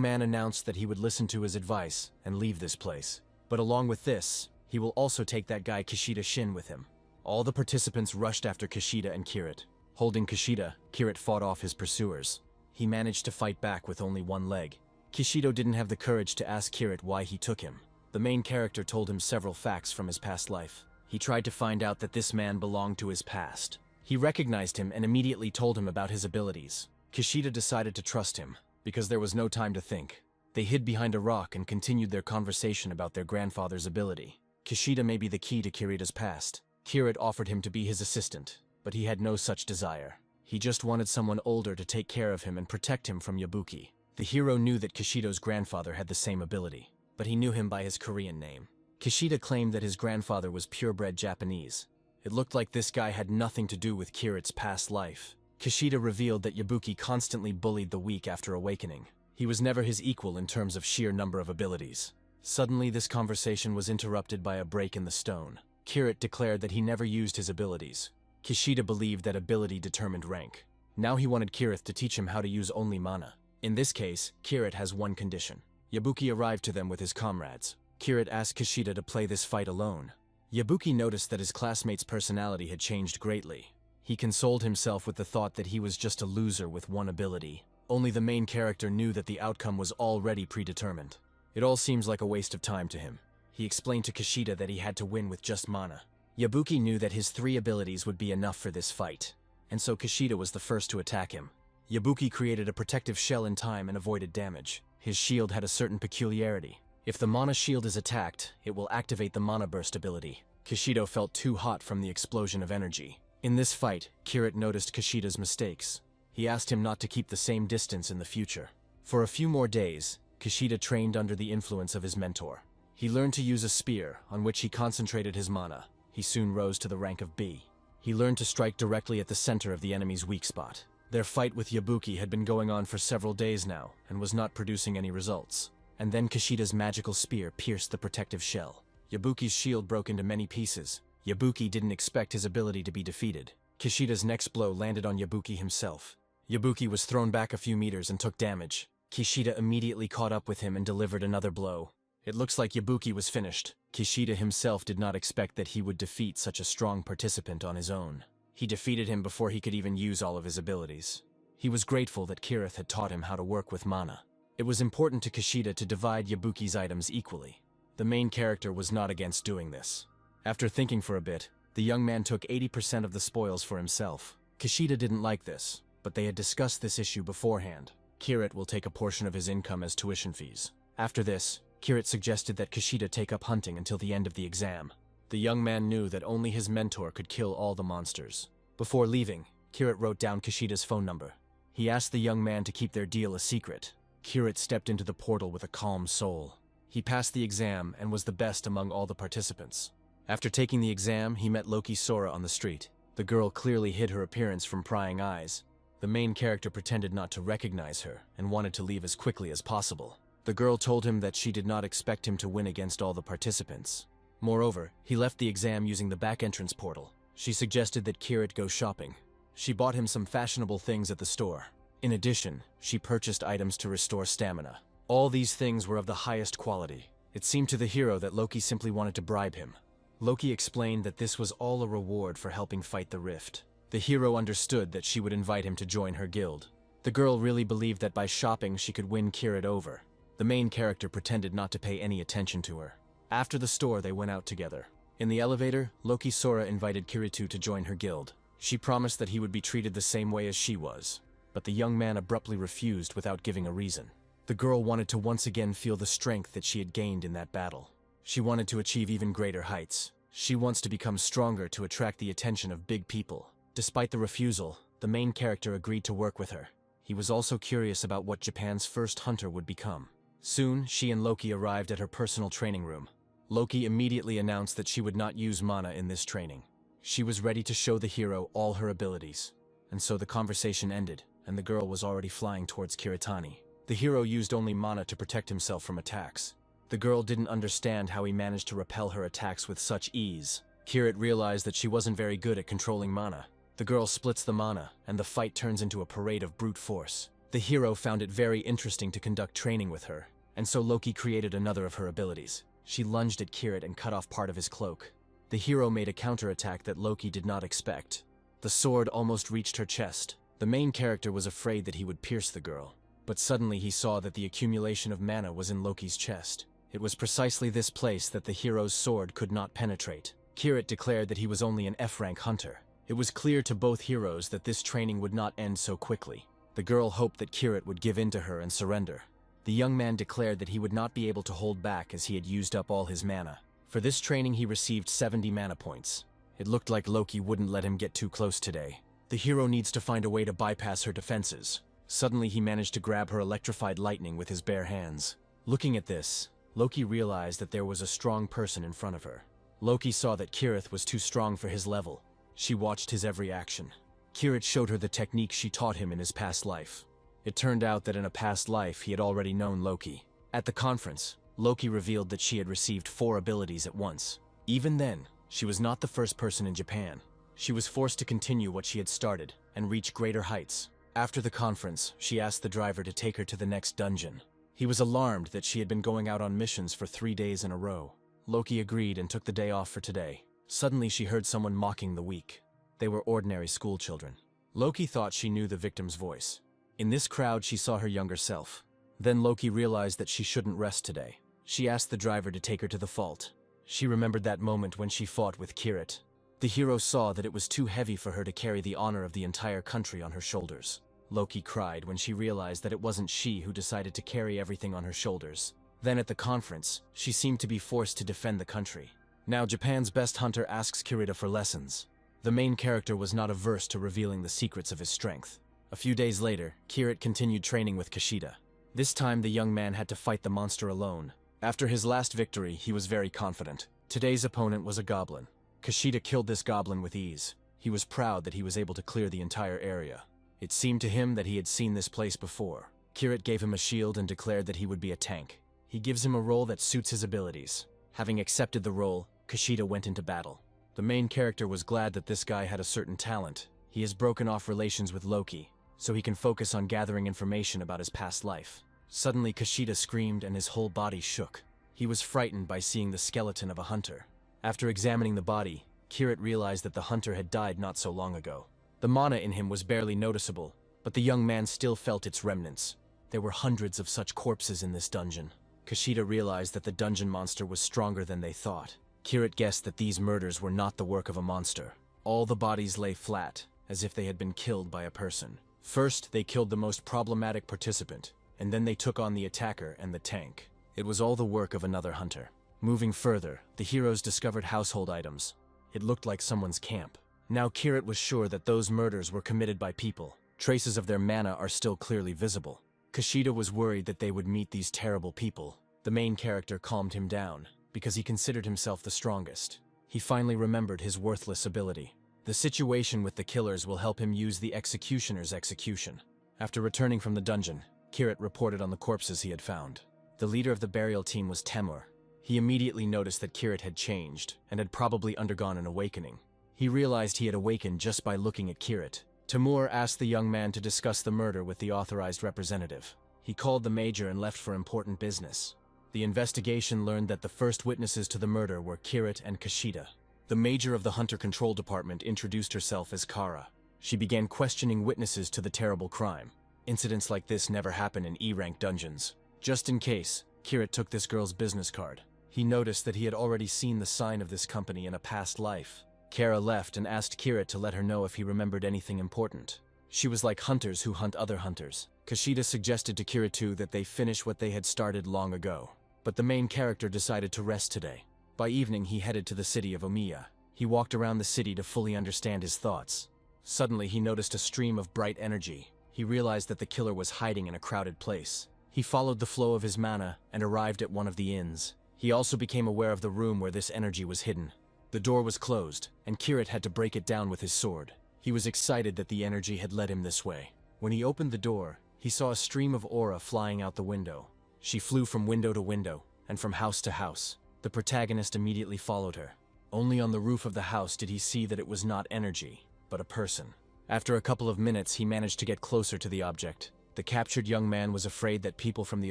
man announced that he would listen to his advice and leave this place. But along with this, he will also take that guy Kishida Shin with him. All the participants rushed after Kishida and Kirit. Holding Kishida, Kirit fought off his pursuers. He managed to fight back with only 1 leg. Kishido didn't have the courage to ask Kirit why he took him. The main character told him several facts from his past life. He tried to find out that this man belonged to his past. He recognized him and immediately told him about his abilities. Kishida decided to trust him, because there was no time to think. They hid behind a rock and continued their conversation about their grandfather's ability. Kishida may be the key to Kirita's past. Kirit offered him to be his assistant, but he had no such desire. He just wanted someone older to take care of him and protect him from Yabuki. The hero knew that Kishido's grandfather had the same ability, but he knew him by his Korean name. Kishida claimed that his grandfather was purebred Japanese. It looked like this guy had nothing to do with Kirit's past life. Kishida revealed that Yabuki constantly bullied the weak after awakening. He was never his equal in terms of sheer number of abilities. Suddenly, this conversation was interrupted by a break in the stone. Kirit declared that he never used his abilities. Kishida believed that ability determined rank. Now he wanted Kirit to teach him how to use only mana. In this case, Kirit has 1 condition. Yabuki arrived to them with his comrades. Kirit asked Kishida to play this fight alone. Yabuki noticed that his classmate's personality had changed greatly. He consoled himself with the thought that he was just a loser with 1 ability. Only the main character knew that the outcome was already predetermined. It all seems like a waste of time to him. He explained to Kishida that he had to win with just mana. Yabuki knew that his 3 abilities would be enough for this fight, and so Kishida was the first to attack him. Yabuki created a protective shell in time and avoided damage. His shield had a certain peculiarity. If the mana shield is attacked, it will activate the mana burst ability. Kishido felt too hot from the explosion of energy. In this fight, Kirit noticed Kishida's mistakes. He asked him not to keep the same distance in the future. For a few more days, Kishida trained under the influence of his mentor. He learned to use a spear, on which he concentrated his mana. He soon rose to the rank of B. He learned to strike directly at the center of the enemy's weak spot. Their fight with Yabuki had been going on for several days now, and was not producing any results. And then Kishida's magical spear pierced the protective shell. Yabuki's shield broke into many pieces. Yabuki didn't expect his ability to be defeated. Kishida's next blow landed on Yabuki himself. Yabuki was thrown back a few meters and took damage. Kishida immediately caught up with him and delivered another blow. It looks like Yabuki was finished. Kishida himself did not expect that he would defeat such a strong participant on his own. He defeated him before he could even use all of his abilities. He was grateful that Kirith had taught him how to work with mana. It was important to Kishida to divide Yabuki's items equally. The main character was not against doing this. After thinking for a bit, The young man took 80% of the spoils for himself. Kushida didn't like this, but they had discussed this issue beforehand. Kirit will take a portion of his income as tuition fees. After this, Kirit suggested that Kushida take up hunting until the end of the exam. The young man knew that only his mentor could kill all the monsters. Before leaving, Kirit wrote down Kushida's phone number. He asked the young man to keep their deal a secret. Kirit stepped into the portal with a calm soul. He passed the exam and was the best among all the participants. After taking the exam, he met Loki Sora on the street. The girl clearly hid her appearance from prying eyes. The main character pretended not to recognize her and wanted to leave as quickly as possible. The girl told him that she did not expect him to win against all the participants. Moreover, he left the exam using the back entrance portal. She suggested that Kirit go shopping. She bought him some fashionable things at the store. In addition, she purchased items to restore stamina. All these things were of the highest quality. It seemed to the hero that Loki simply wanted to bribe him. Loki explained that this was all a reward for helping fight the rift. The hero understood that she would invite him to join her guild. The girl really believed that by shopping she could win Kirit over. The main character pretended not to pay any attention to her. After the store, they went out together. In the elevator, Loki Sora invited Kiritou to join her guild. She promised that he would be treated the same way as she was, but the young man abruptly refused without giving a reason. The girl wanted to once again feel the strength that she had gained in that battle. She wanted to achieve even greater heights. She wants to become stronger to attract the attention of big people. Despite the refusal, the main character agreed to work with her. He was also curious about what Japan's first hunter would become. Soon, she and Loki arrived at her personal training room. Loki immediately announced that she would not use mana in this training. She was ready to show the hero all her abilities. And so the conversation ended, and the girl was already flying towards Kiritani. The hero used only mana to protect himself from attacks. The girl didn't understand how he managed to repel her attacks with such ease. Kirit realized that she wasn't very good at controlling mana. The girl splits the mana, and the fight turns into a parade of brute force. The hero found it very interesting to conduct training with her, and so Loki created another of her abilities. She lunged at Kirit and cut off part of his cloak. The hero made a counterattack that Loki did not expect. The sword almost reached her chest. The main character was afraid that he would pierce the girl, but suddenly he saw that the accumulation of mana was in Loki's chest. It was precisely this place that the hero's sword could not penetrate. Kirit declared that he was only an F-rank hunter. It was clear to both heroes that this training would not end so quickly. The girl hoped that Kirit would give in to her and surrender. The young man declared that he would not be able to hold back as he had used up all his mana. For this training he received 70 mana points. It looked like Loki wouldn't let him get too close today. The hero needs to find a way to bypass her defenses. Suddenly he managed to grab her electrified lightning with his bare hands. Looking at this, Loki realized that there was a strong person in front of her. Loki saw that Kirit was too strong for his level. She watched his every action. Kirit showed her the technique she taught him in his past life. It turned out that in a past life he had already known Loki. At the conference, Loki revealed that she had received 4 abilities at once. Even then, she was not the first person in Japan. She was forced to continue what she had started and reach greater heights. After the conference, she asked the driver to take her to the next dungeon. He was alarmed that she had been going out on missions for 3 days in a row. Loki agreed and took the day off for today. Suddenly she heard someone mocking the weak. They were ordinary school children. Loki thought she knew the victim's voice. In this crowd she saw her younger self. Then Loki realized that she shouldn't rest today. She asked the driver to take her to the fault. She remembered that moment when she fought with Kirit. The hero saw that it was too heavy for her to carry the honor of the entire country on her shoulders. Loki cried when she realized that it wasn't she who decided to carry everything on her shoulders. Then at the conference, she seemed to be forced to defend the country. Now Japan's best hunter asks Kirita for lessons. The main character was not averse to revealing the secrets of his strength. A few days later, Kirit continued training with Kushida. This time the young man had to fight the monster alone. After his last victory, he was very confident. Today's opponent was a goblin. Kushida killed this goblin with ease. He was proud that he was able to clear the entire area. It seemed to him that he had seen this place before. Kirit gave him a shield and declared that he would be a tank. He gives him a role that suits his abilities. Having accepted the role, Kushida went into battle. The main character was glad that this guy had a certain talent. He has broken off relations with Loki, so he can focus on gathering information about his past life. Suddenly Kushida screamed and his whole body shook. He was frightened by seeing the skeleton of a hunter. After examining the body, Kirit realized that the hunter had died not so long ago. The mana in him was barely noticeable, but the young man still felt its remnants. There were hundreds of such corpses in this dungeon. Kushida realized that the dungeon monster was stronger than they thought. Kirit guessed that these murders were not the work of a monster. All the bodies lay flat, as if they had been killed by a person. First, they killed the most problematic participant, and then they took on the attacker and the tank. It was all the work of another hunter. Moving further, the heroes discovered household items. It looked like someone's camp. Now Kirit was sure that those murders were committed by people. Traces of their mana are still clearly visible. Kushida was worried that they would meet these terrible people. The main character calmed him down, because he considered himself the strongest. He finally remembered his worthless ability. The situation with the killers will help him use the executioner's execution. After returning from the dungeon, Kirit reported on the corpses he had found. The leader of the burial team was Temur. He immediately noticed that Kirit had changed, and had probably undergone an awakening. He realized he had awakened just by looking at Kirit. Temur asked the young man to discuss the murder with the authorized representative. He called the major and left for important business. The investigation learned that the first witnesses to the murder were Kirit and Kushida. The major of the Hunter Control Department introduced herself as Kara. She began questioning witnesses to the terrible crime. Incidents like this never happen in E-rank dungeons. Just in case, Kirit took this girl's business card. He noticed that he had already seen the sign of this company in a past life. Kara left and asked Kirit to let her know if he remembered anything important. She was like hunters who hunt other hunters. Kushida suggested to Kirit too that they finish what they had started long ago. But the main character decided to rest today. By evening, he headed to the city of Omiya. He walked around the city to fully understand his thoughts. Suddenly, he noticed a stream of bright energy. He realized that the killer was hiding in a crowded place. He followed the flow of his mana and arrived at one of the inns. He also became aware of the room where this energy was hidden. The door was closed, and Kirit had to break it down with his sword. He was excited that the energy had led him this way. When he opened the door, he saw a stream of aura flying out the window. She flew from window to window, and from house to house. The protagonist immediately followed her. Only on the roof of the house did he see that it was not energy, but a person. After a couple of minutes, he managed to get closer to the object. The captured young man was afraid that people from the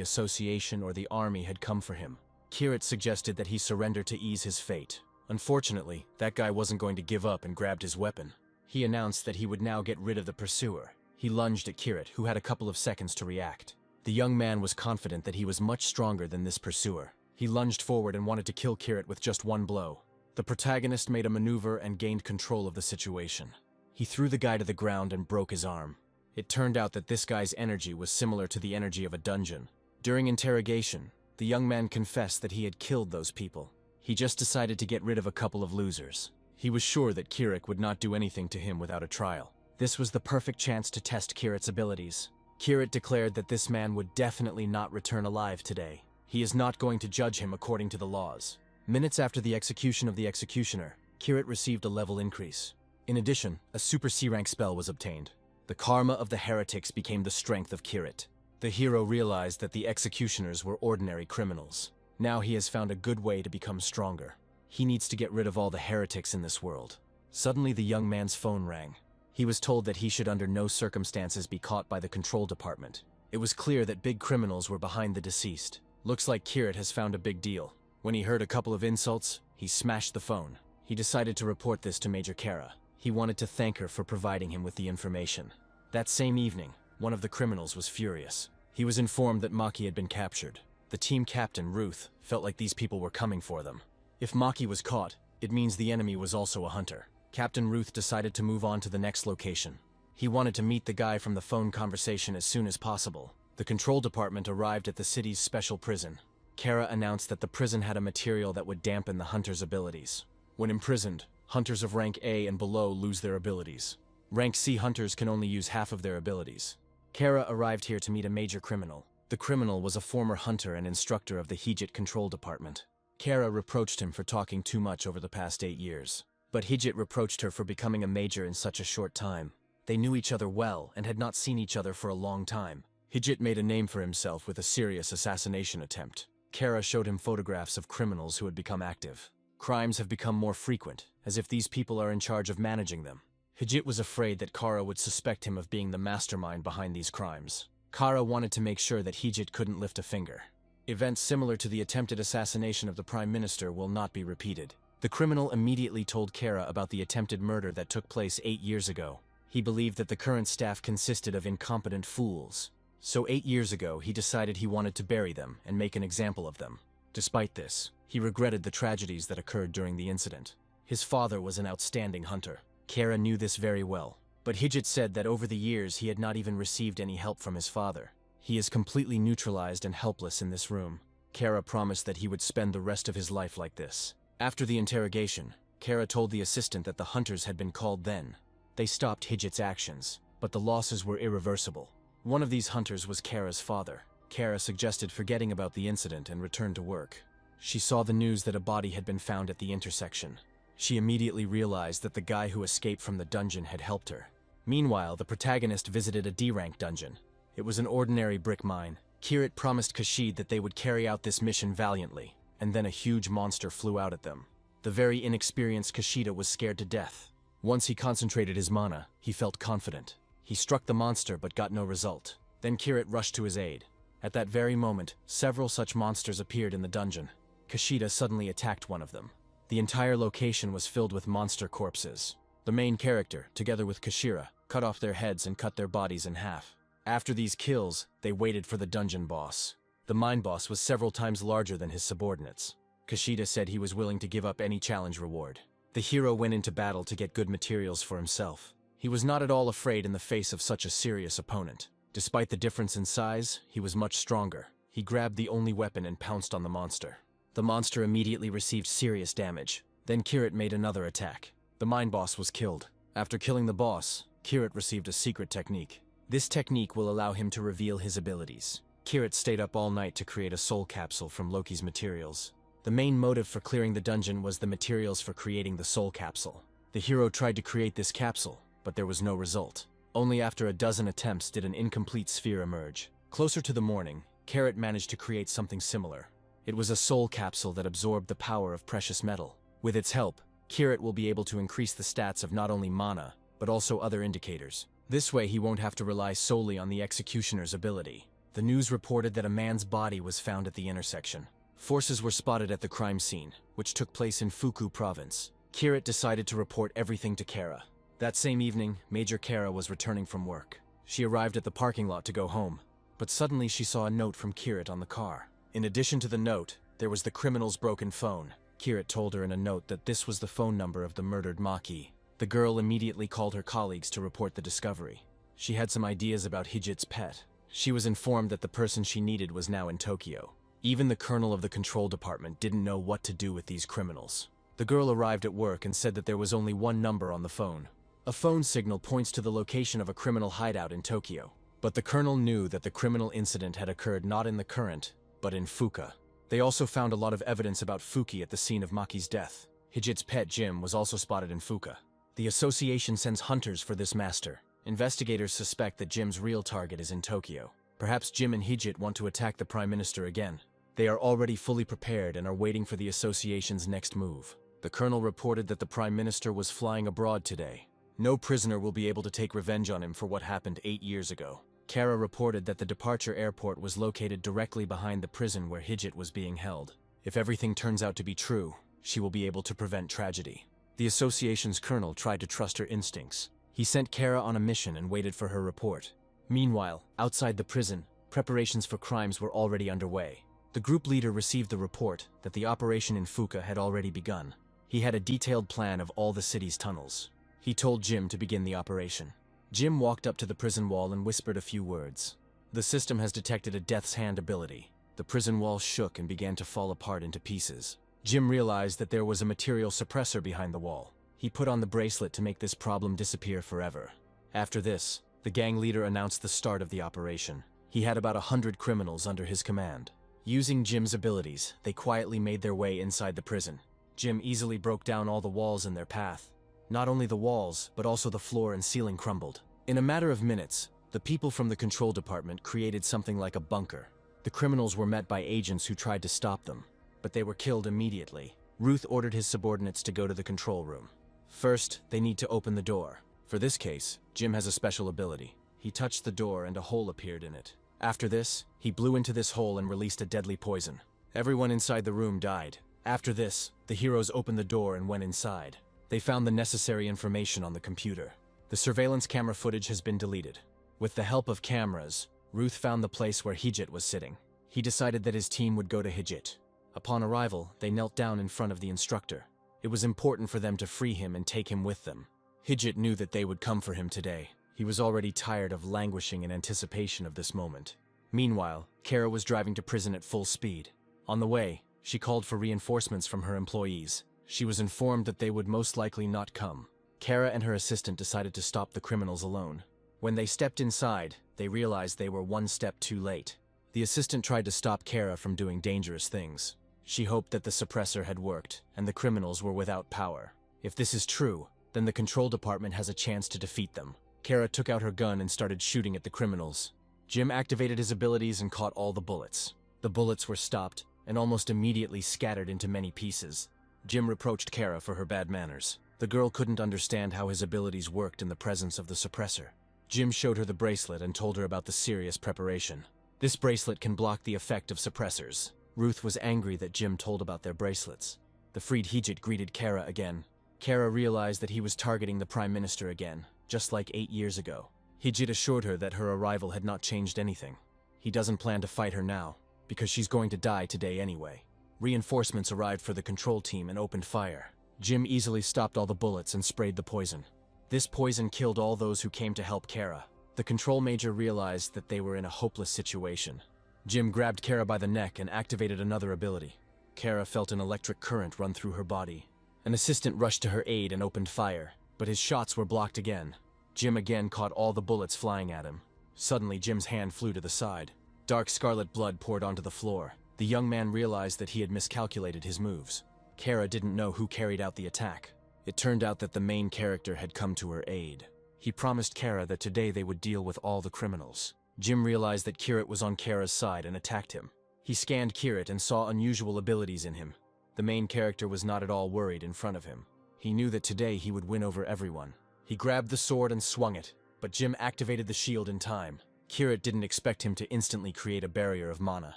association or the army had come for him. Kirit suggested that he surrender to ease his fate. Unfortunately, that guy wasn't going to give up and grabbed his weapon. He announced that he would now get rid of the pursuer. He lunged at Kirit, who had a couple of seconds to react. The young man was confident that he was much stronger than this pursuer. He lunged forward and wanted to kill Kirit with just one blow. The protagonist made a maneuver and gained control of the situation. He threw the guy to the ground and broke his arm. It turned out that this guy's energy was similar to the energy of a dungeon. During interrogation, the young man confessed that he had killed those people. He just decided to get rid of a couple of losers. He was sure that Kirit would not do anything to him without a trial. This was the perfect chance to test Kirit's abilities. Kirit declared that this man would definitely not return alive today. He is not going to judge him according to the laws. Minutes after the execution of the executioner, Kirit received a level increase. In addition, a super C-rank spell was obtained. The karma of the heretics became the strength of Kirit. The hero realized that the executioners were ordinary criminals. Now he has found a good way to become stronger. He needs to get rid of all the heretics in this world. Suddenly the young man's phone rang. He was told that he should under no circumstances be caught by the control department. It was clear that big criminals were behind the deceased. Looks like Kirit has found a big deal. When he heard a couple of insults, he smashed the phone. He decided to report this to Major Kara. He wanted to thank her for providing him with the information. That same evening, one of the criminals was furious. He was informed that Maki had been captured. The team captain, Ruth, felt like these people were coming for them. If Maki was caught, it means the enemy was also a hunter. Captain Ruth decided to move on to the next location. He wanted to meet the guy from the phone conversation as soon as possible. The control department arrived at the city's special prison. Kara announced that the prison had a material that would dampen the hunter's abilities. When imprisoned, hunters of rank A and below lose their abilities. Rank C hunters can only use half of their abilities. Kara arrived here to meet a major criminal. The criminal was a former hunter and instructor of the Hijit control department. Kara reproached him for talking too much over the past 8 years. But Hijit reproached her for becoming a major in such a short time. They knew each other well and had not seen each other for a long time. Hijit made a name for himself with a serious assassination attempt. Kara showed him photographs of criminals who had become active. Crimes have become more frequent, as if these people are in charge of managing them. Hijit was afraid that Kara would suspect him of being the mastermind behind these crimes. Kara wanted to make sure that Hijit couldn't lift a finger. Events similar to the attempted assassination of the Prime Minister will not be repeated. The criminal immediately told Kara about the attempted murder that took place 8 years ago. He believed that the current staff consisted of incompetent fools. So 8 years ago, he decided he wanted to bury them and make an example of them. Despite this, he regretted the tragedies that occurred during the incident. His father was an outstanding hunter. Kara knew this very well, but Hijit said that over the years he had not even received any help from his father. He is completely neutralized and helpless in this room. Kara promised that he would spend the rest of his life like this. After the interrogation, Kara told the assistant that the hunters had been called then. They stopped Hijit's actions, but the losses were irreversible. One of these hunters was Kara's father. Kara suggested forgetting about the incident and return to work. She saw the news that a body had been found at the intersection. She immediately realized that the guy who escaped from the dungeon had helped her. Meanwhile, the protagonist visited a D-rank dungeon. It was an ordinary brick mine. Kirit promised Kashid that they would carry out this mission valiantly, and then a huge monster flew out at them. The very inexperienced Kashida was scared to death. Once he concentrated his mana, he felt confident. He struck the monster but got no result. Then Kirit rushed to his aid. At that very moment, several such monsters appeared in the dungeon. Kashida suddenly attacked one of them. The entire location was filled with monster corpses. The main character, together with Kashira, cut off their heads and cut their bodies in half. After these kills, they waited for the dungeon boss. The mine boss was several times larger than his subordinates. Kashida said he was willing to give up any challenge reward. The hero went into battle to get good materials for himself. He was not at all afraid in the face of such a serious opponent. Despite the difference in size, he was much stronger. He grabbed the only weapon and pounced on the monster. The monster immediately received serious damage. Then Kirit made another attack. The mine boss was killed. After killing the boss, Kirit received a secret technique. This technique will allow him to reveal his abilities. Kirit stayed up all night to create a soul capsule from Loki's materials. The main motive for clearing the dungeon was the materials for creating the soul capsule. The hero tried to create this capsule, but there was no result. Only after a dozen attempts did an incomplete sphere emerge. Closer to the morning, Kirit managed to create something similar. It was a soul capsule that absorbed the power of precious metal. With its help, Kirit will be able to increase the stats of not only mana, but also other indicators. This way he won't have to rely solely on the executioner's ability. The news reported that a man's body was found at the intersection. Forces were spotted at the crime scene, which took place in Fuku province. Kirit decided to report everything to Kara. That same evening, Major Kara was returning from work. She arrived at the parking lot to go home, but suddenly she saw a note from Kirit on the car. In addition to the note, there was the criminal's broken phone. Kirit told her in a note that this was the phone number of the murdered Maki. The girl immediately called her colleagues to report the discovery. She had some ideas about Hijit's pet. She was informed that the person she needed was now in Tokyo. Even the colonel of the control department didn't know what to do with these criminals. The girl arrived at work and said that there was only one number on the phone. A phone signal points to the location of a criminal hideout in Tokyo. But the colonel knew that the criminal incident had occurred not in the current, but in Fuka. They also found a lot of evidence about Fuki at the scene of Maki's death. Hijit's pet Jim was also spotted in Fuka. The association sends hunters for this master. Investigators suspect that Jim's real target is in Tokyo. Perhaps Jim and Hijit want to attack the Prime Minister again. They are already fully prepared and are waiting for the association's next move. The colonel reported that the Prime Minister was flying abroad today. No prisoner will be able to take revenge on him for what happened 8 years ago. Kara reported that the departure airport was located directly behind the prison where Hijit was being held. If everything turns out to be true, she will be able to prevent tragedy. The association's colonel tried to trust her instincts. He sent Kara on a mission and waited for her report. Meanwhile, outside the prison, preparations for crimes were already underway. The group leader received the report that the operation in Fuka had already begun. He had a detailed plan of all the city's tunnels. He told Jim to begin the operation. Jim walked up to the prison wall and whispered a few words. The system has detected a Death's Hand ability. The prison wall shook and began to fall apart into pieces. Jim realized that there was a material suppressor behind the wall. He put on the bracelet to make this problem disappear forever. After this, the gang leader announced the start of the operation. He had about 100 criminals under his command. Using Jim's abilities, they quietly made their way inside the prison. Jim easily broke down all the walls in their path. Not only the walls, but also the floor and ceiling crumbled. In a matter of minutes, the people from the control department created something like a bunker. The criminals were met by agents who tried to stop them, but they were killed immediately. Ruth ordered his subordinates to go to the control room. First, they need to open the door. For this case, Jim has a special ability. He touched the door and a hole appeared in it. After this, he blew into this hole and released a deadly poison. Everyone inside the room died. After this, the heroes opened the door and went inside. They found the necessary information on the computer. The surveillance camera footage has been deleted. With the help of cameras, Ruth found the place where Hijit was sitting. He decided that his team would go to Hijit. Upon arrival, they knelt down in front of the instructor. It was important for them to free him and take him with them. Hijit knew that they would come for him today. He was already tired of languishing in anticipation of this moment. Meanwhile, Kara was driving to prison at full speed. On the way, she called for reinforcements from her employees. She was informed that they would most likely not come. Kara and her assistant decided to stop the criminals alone. When they stepped inside, they realized they were one step too late. The assistant tried to stop Kara from doing dangerous things. She hoped that the suppressor had worked, and the criminals were without power. If this is true, then the control department has a chance to defeat them. Kara took out her gun and started shooting at the criminals. Jim activated his abilities and caught all the bullets. The bullets were stopped, and almost immediately scattered into many pieces. Jim reproached Kara for her bad manners. The girl couldn't understand how his abilities worked in the presence of the suppressor. Jim showed her the bracelet and told her about the serious preparation. This bracelet can block the effect of suppressors. Ruth was angry that Jim told about their bracelets. The freed Hijit greeted Kara again. Kara realized that he was targeting the Prime Minister again, just like 8 years ago. Hijit assured her that her arrival had not changed anything. He doesn't plan to fight her now, because she's going to die today anyway. Reinforcements arrived for the control team and opened fire. Jim easily stopped all the bullets and sprayed the poison. This poison killed all those who came to help Kara. The control major realized that they were in a hopeless situation. Jim grabbed Kara by the neck and activated another ability. Kara felt an electric current run through her body. An assistant rushed to her aid and opened fire, but his shots were blocked again. Jim again caught all the bullets flying at him. Suddenly, Jim's hand flew to the side. Dark scarlet blood poured onto the floor. The young man realized that he had miscalculated his moves. Kara didn't know who carried out the attack. It turned out that the main character had come to her aid. He promised Kara that today they would deal with all the criminals. Jim realized that Kirit was on Kara's side and attacked him. He scanned Kirit and saw unusual abilities in him. The main character was not at all worried in front of him. He knew that today he would win over everyone. He grabbed the sword and swung it, but Jim activated the shield in time. Kirit didn't expect him to instantly create a barrier of mana.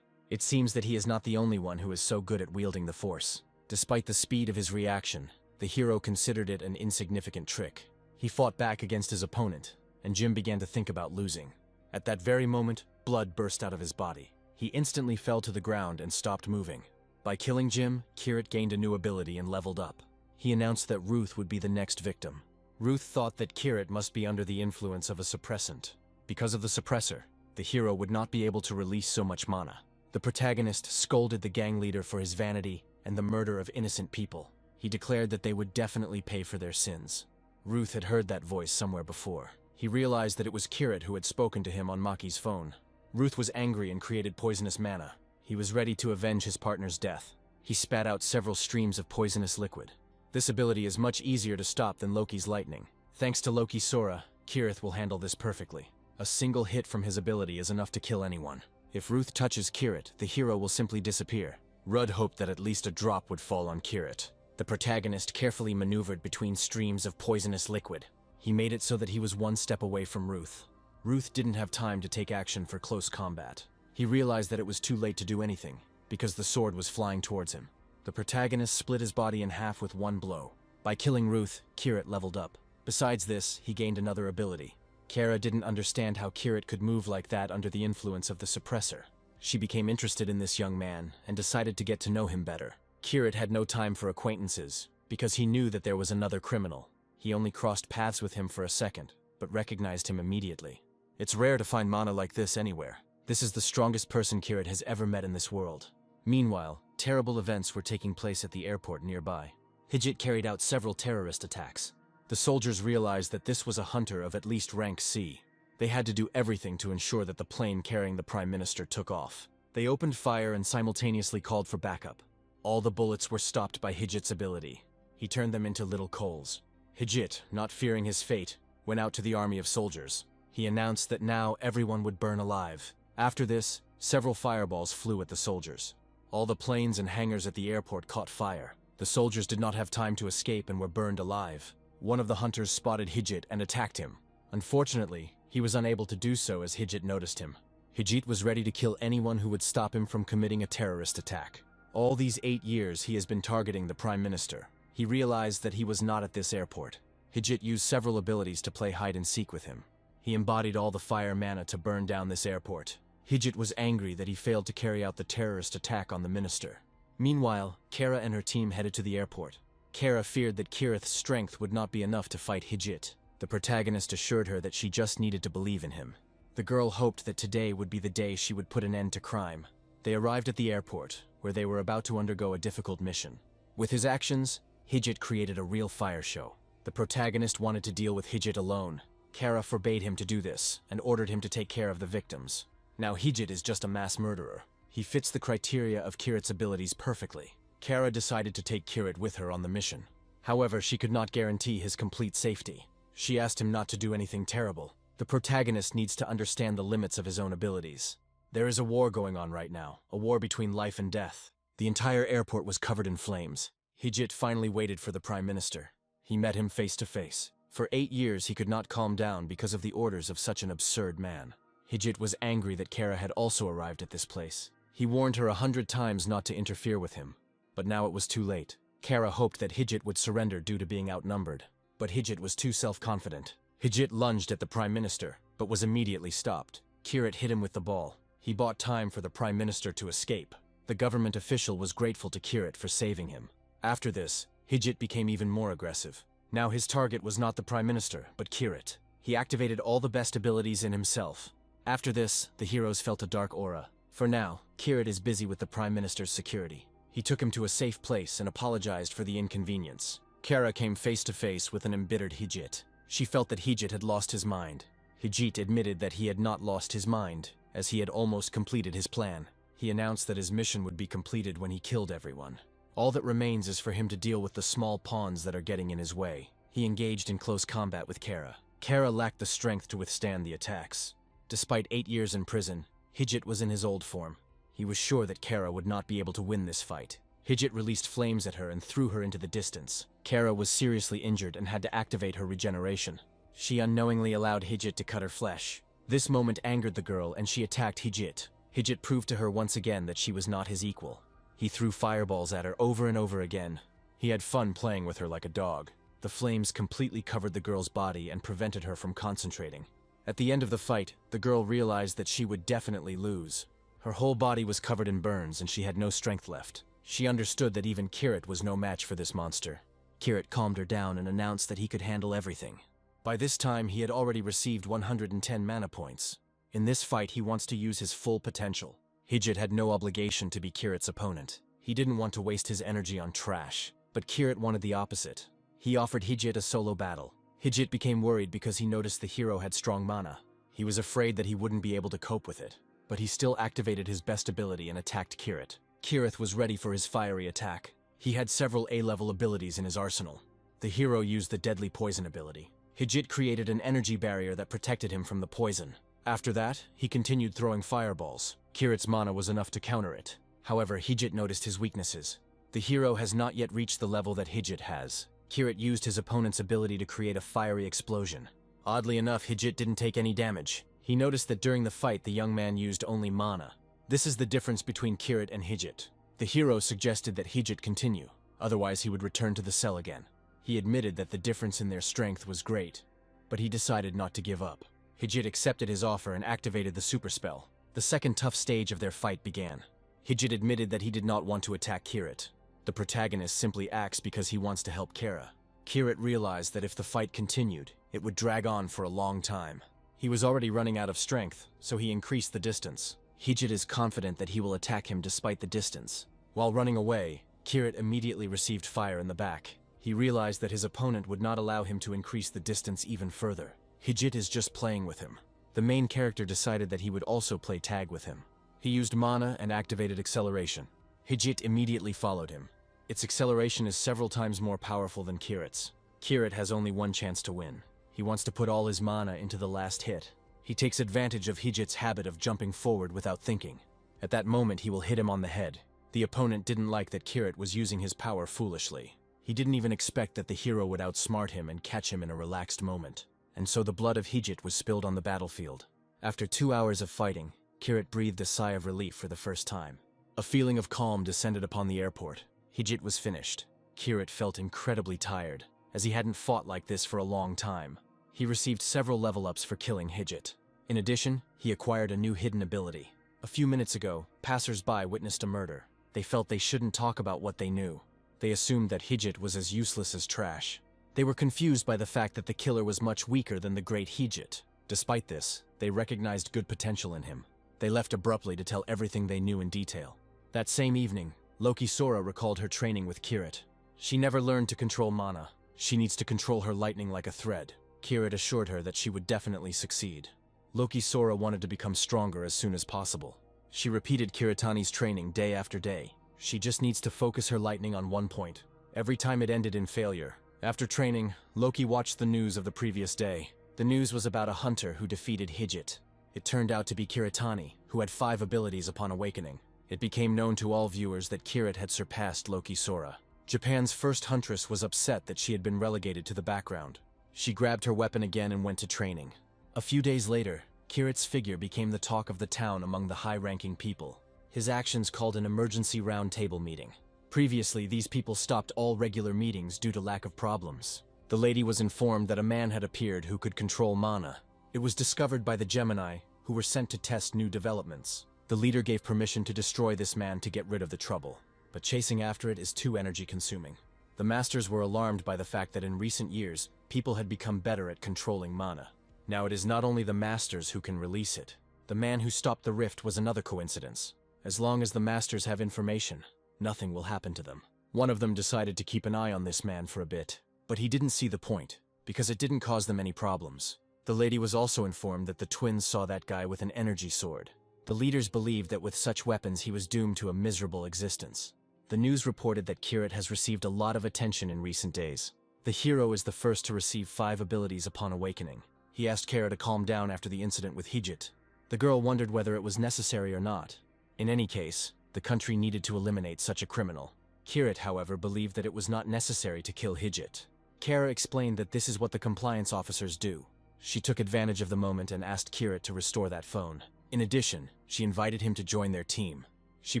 It seems that he is not the only one who is so good at wielding the Force. Despite the speed of his reaction, the hero considered it an insignificant trick. He fought back against his opponent, and Jim began to think about losing. At that very moment, blood burst out of his body. He instantly fell to the ground and stopped moving. By killing Jim, Kirit gained a new ability and leveled up. He announced that Ruth would be the next victim. Ruth thought that Kirit must be under the influence of a suppressant. Because of the suppressor, the hero would not be able to release so much mana. The protagonist scolded the gang leader for his vanity and the murder of innocent people. He declared that they would definitely pay for their sins. Ruth had heard that voice somewhere before. He realized that it was Kirit who had spoken to him on Maki's phone. Ruth was angry and created poisonous mana. He was ready to avenge his partner's death. He spat out several streams of poisonous liquid. This ability is much easier to stop than Loki's lightning. Thanks to Loki's Sora, Kirit will handle this perfectly. A single hit from his ability is enough to kill anyone. If Ruth touches Kirit, the hero will simply disappear. Rudd hoped that at least a drop would fall on Kirit. The protagonist carefully maneuvered between streams of poisonous liquid. He made it so that he was one step away from Ruth. Ruth didn't have time to take action for close combat. He realized that it was too late to do anything, because the sword was flying towards him. The protagonist split his body in half with one blow. By killing Ruth, Kirit leveled up. Besides this, he gained another ability. Kara didn't understand how Kirit could move like that under the influence of the suppressor. She became interested in this young man and decided to get to know him better. Kirit had no time for acquaintances, because he knew that there was another criminal. He only crossed paths with him for a second, but recognized him immediately. It's rare to find mana like this anywhere. This is the strongest person Kirit has ever met in this world. Meanwhile, terrible events were taking place at the airport nearby. Hijit carried out several terrorist attacks. The soldiers realized that this was a hunter of at least rank C. They had to do everything to ensure that the plane carrying the Prime Minister took off. They opened fire and simultaneously called for backup. All the bullets were stopped by Hijit's ability. He turned them into little coals. Hijit, not fearing his fate, went out to the army of soldiers. He announced that now everyone would burn alive. After this, several fireballs flew at the soldiers. All the planes and hangars at the airport caught fire. The soldiers did not have time to escape and were burned alive. One of the hunters spotted Hijit and attacked him. Unfortunately, he was unable to do so as Hijit noticed him. Hijit was ready to kill anyone who would stop him from committing a terrorist attack. All these 8 years he has been targeting the Prime Minister. He realized that he was not at this airport. Hijit used several abilities to play hide-and-seek with him. He embodied all the fire mana to burn down this airport. Hijit was angry that he failed to carry out the terrorist attack on the minister. Meanwhile, Kara and her team headed to the airport. Kara feared that Kirith's strength would not be enough to fight Hijit. The protagonist assured her that she just needed to believe in him. The girl hoped that today would be the day she would put an end to crime. They arrived at the airport, where they were about to undergo a difficult mission. With his actions, Hijit created a real fire show. The protagonist wanted to deal with Hijit alone. Kara forbade him to do this, and ordered him to take care of the victims. Now Hijit is just a mass murderer. He fits the criteria of Kirit's abilities perfectly. Kara decided to take Kirit with her on the mission. However, she could not guarantee his complete safety. She asked him not to do anything terrible. The protagonist needs to understand the limits of his own abilities. There is a war going on right now, a war between life and death. The entire airport was covered in flames. Hijit finally waited for the Prime Minister. He met him face to face. For 8 years he could not calm down because of the orders of such an absurd man. Hijit was angry that Kara had also arrived at this place. He warned her 100 times not to interfere with him. But now it was too late. Kara hoped that Hijit would surrender due to being outnumbered. But Hijit was too self-confident. Hijit lunged at the Prime Minister, but was immediately stopped. Kirit hit him with the ball. He bought time for the Prime Minister to escape. The government official was grateful to Kirit for saving him. After this, Hijit became even more aggressive. Now his target was not the Prime Minister, but Kirit. He activated all the best abilities in himself. After this, the heroes felt a dark aura. For now, Kirit is busy with the Prime Minister's security. He took him to a safe place and apologized for the inconvenience. Kara came face to face with an embittered Hijit. She felt that Hijit had lost his mind. Hijit admitted that he had not lost his mind, as he had almost completed his plan. He announced that his mission would be completed when he killed everyone. All that remains is for him to deal with the small pawns that are getting in his way. He engaged in close combat with Kara. Kara lacked the strength to withstand the attacks. Despite 8 years in prison, Hijit was in his old form. He was sure that Kara would not be able to win this fight. Hijit released flames at her and threw her into the distance. Kara was seriously injured and had to activate her regeneration. She unknowingly allowed Hijit to cut her flesh. This moment angered the girl and she attacked Hijit. Hijit proved to her once again that she was not his equal. He threw fireballs at her over and over again. He had fun playing with her like a dog. The flames completely covered the girl's body and prevented her from concentrating. At the end of the fight, the girl realized that she would definitely lose. Her whole body was covered in burns and she had no strength left. She understood that even Kirit was no match for this monster. Kirit calmed her down and announced that he could handle everything. By this time, he had already received 110 mana points. In this fight, he wants to use his full potential. Hijit had no obligation to be Kirit's opponent. He didn't want to waste his energy on trash, but Kirit wanted the opposite. He offered Hijit a solo battle. Hijit became worried because he noticed the hero had strong mana. He was afraid that he wouldn't be able to cope with it, but he still activated his best ability and attacked Kirit. Kirith was ready for his fiery attack. He had several A-level abilities in his arsenal. The hero used the deadly poison ability. Hijit created an energy barrier that protected him from the poison. After that, he continued throwing fireballs. Kirit's mana was enough to counter it. However, Hijit noticed his weaknesses. The hero has not yet reached the level that Hijit has. Kirit used his opponent's ability to create a fiery explosion. Oddly enough, Hijit didn't take any damage. He noticed that during the fight, the young man used only mana. This is the difference between Kirit and Hijit. The hero suggested that Hijit continue, otherwise he would return to the cell again. He admitted that the difference in their strength was great, but he decided not to give up. Hijit accepted his offer and activated the super spell. The second tough stage of their fight began. Hijit admitted that he did not want to attack Kirit. The protagonist simply acts because he wants to help Kara. Kirit realized that if the fight continued, it would drag on for a long time. He was already running out of strength, so he increased the distance. Hijit is confident that he will attack him despite the distance. While running away, Kirit immediately received fire in the back. He realized that his opponent would not allow him to increase the distance even further. Hijit is just playing with him. The main character decided that he would also play tag with him. He used mana and activated acceleration. Hijit immediately followed him. Its acceleration is several times more powerful than Kirit's. Kirit has only one chance to win. He wants to put all his mana into the last hit. He takes advantage of Hijit's habit of jumping forward without thinking. At that moment, he will hit him on the head. The opponent didn't like that Kirit was using his power foolishly. He didn't even expect that the hero would outsmart him and catch him in a relaxed moment. And so the blood of Hijit was spilled on the battlefield. After 2 hours of fighting, Kirit breathed a sigh of relief for the first time. A feeling of calm descended upon the airport. Hijit was finished. Kirit felt incredibly tired, as he hadn't fought like this for a long time. He received several level-ups for killing Hijit. In addition, he acquired a new hidden ability. A few minutes ago, passers-by witnessed a murder. They felt they shouldn't talk about what they knew. They assumed that Hijit was as useless as trash. They were confused by the fact that the killer was much weaker than the great Hijit. Despite this, they recognized good potential in him. They left abruptly to tell everything they knew in detail. That same evening, Loki Sora recalled her training with Kirit. She never learned to control mana. She needs to control her lightning like a thread. Kirit assured her that she would definitely succeed. Loki Sora wanted to become stronger as soon as possible. She repeated Kiritani's training day after day. She just needs to focus her lightning on one point. Every time it ended in failure. After training, Loki watched the news of the previous day. The news was about a hunter who defeated Hijit. It turned out to be Kiritani, who had 5 abilities upon awakening. It became known to all viewers that Kirit had surpassed Loki Sora. Japan's first huntress was upset that she had been relegated to the background. She grabbed her weapon again and went to training. A few days later, Kirit's figure became the talk of the town among the high-ranking people. His actions called an emergency round-table meeting. Previously, these people stopped all regular meetings due to lack of problems. The lady was informed that a man had appeared who could control mana. It was discovered by the Gemini, who were sent to test new developments. The leader gave permission to destroy this man to get rid of the trouble, but chasing after it is too energy-consuming. The masters were alarmed by the fact that in recent years, people had become better at controlling mana. Now it is not only the masters who can release it. The man who stopped the rift was another coincidence. As long as the masters have information, nothing will happen to them. One of them decided to keep an eye on this man for a bit, but he didn't see the point, because it didn't cause them any problems. The lady was also informed that the twins saw that guy with an energy sword. The leaders believed that with such weapons he was doomed to a miserable existence. The news reported that Kirit has received a lot of attention in recent days. The hero is the first to receive 5 abilities upon awakening. He asked Kara to calm down after the incident with Hijit. The girl wondered whether it was necessary or not. In any case, the country needed to eliminate such a criminal. Kirit, however, believed that it was not necessary to kill Hijit. Kara explained that this is what the compliance officers do. She took advantage of the moment and asked Kirit to restore that phone. In addition, she invited him to join their team. She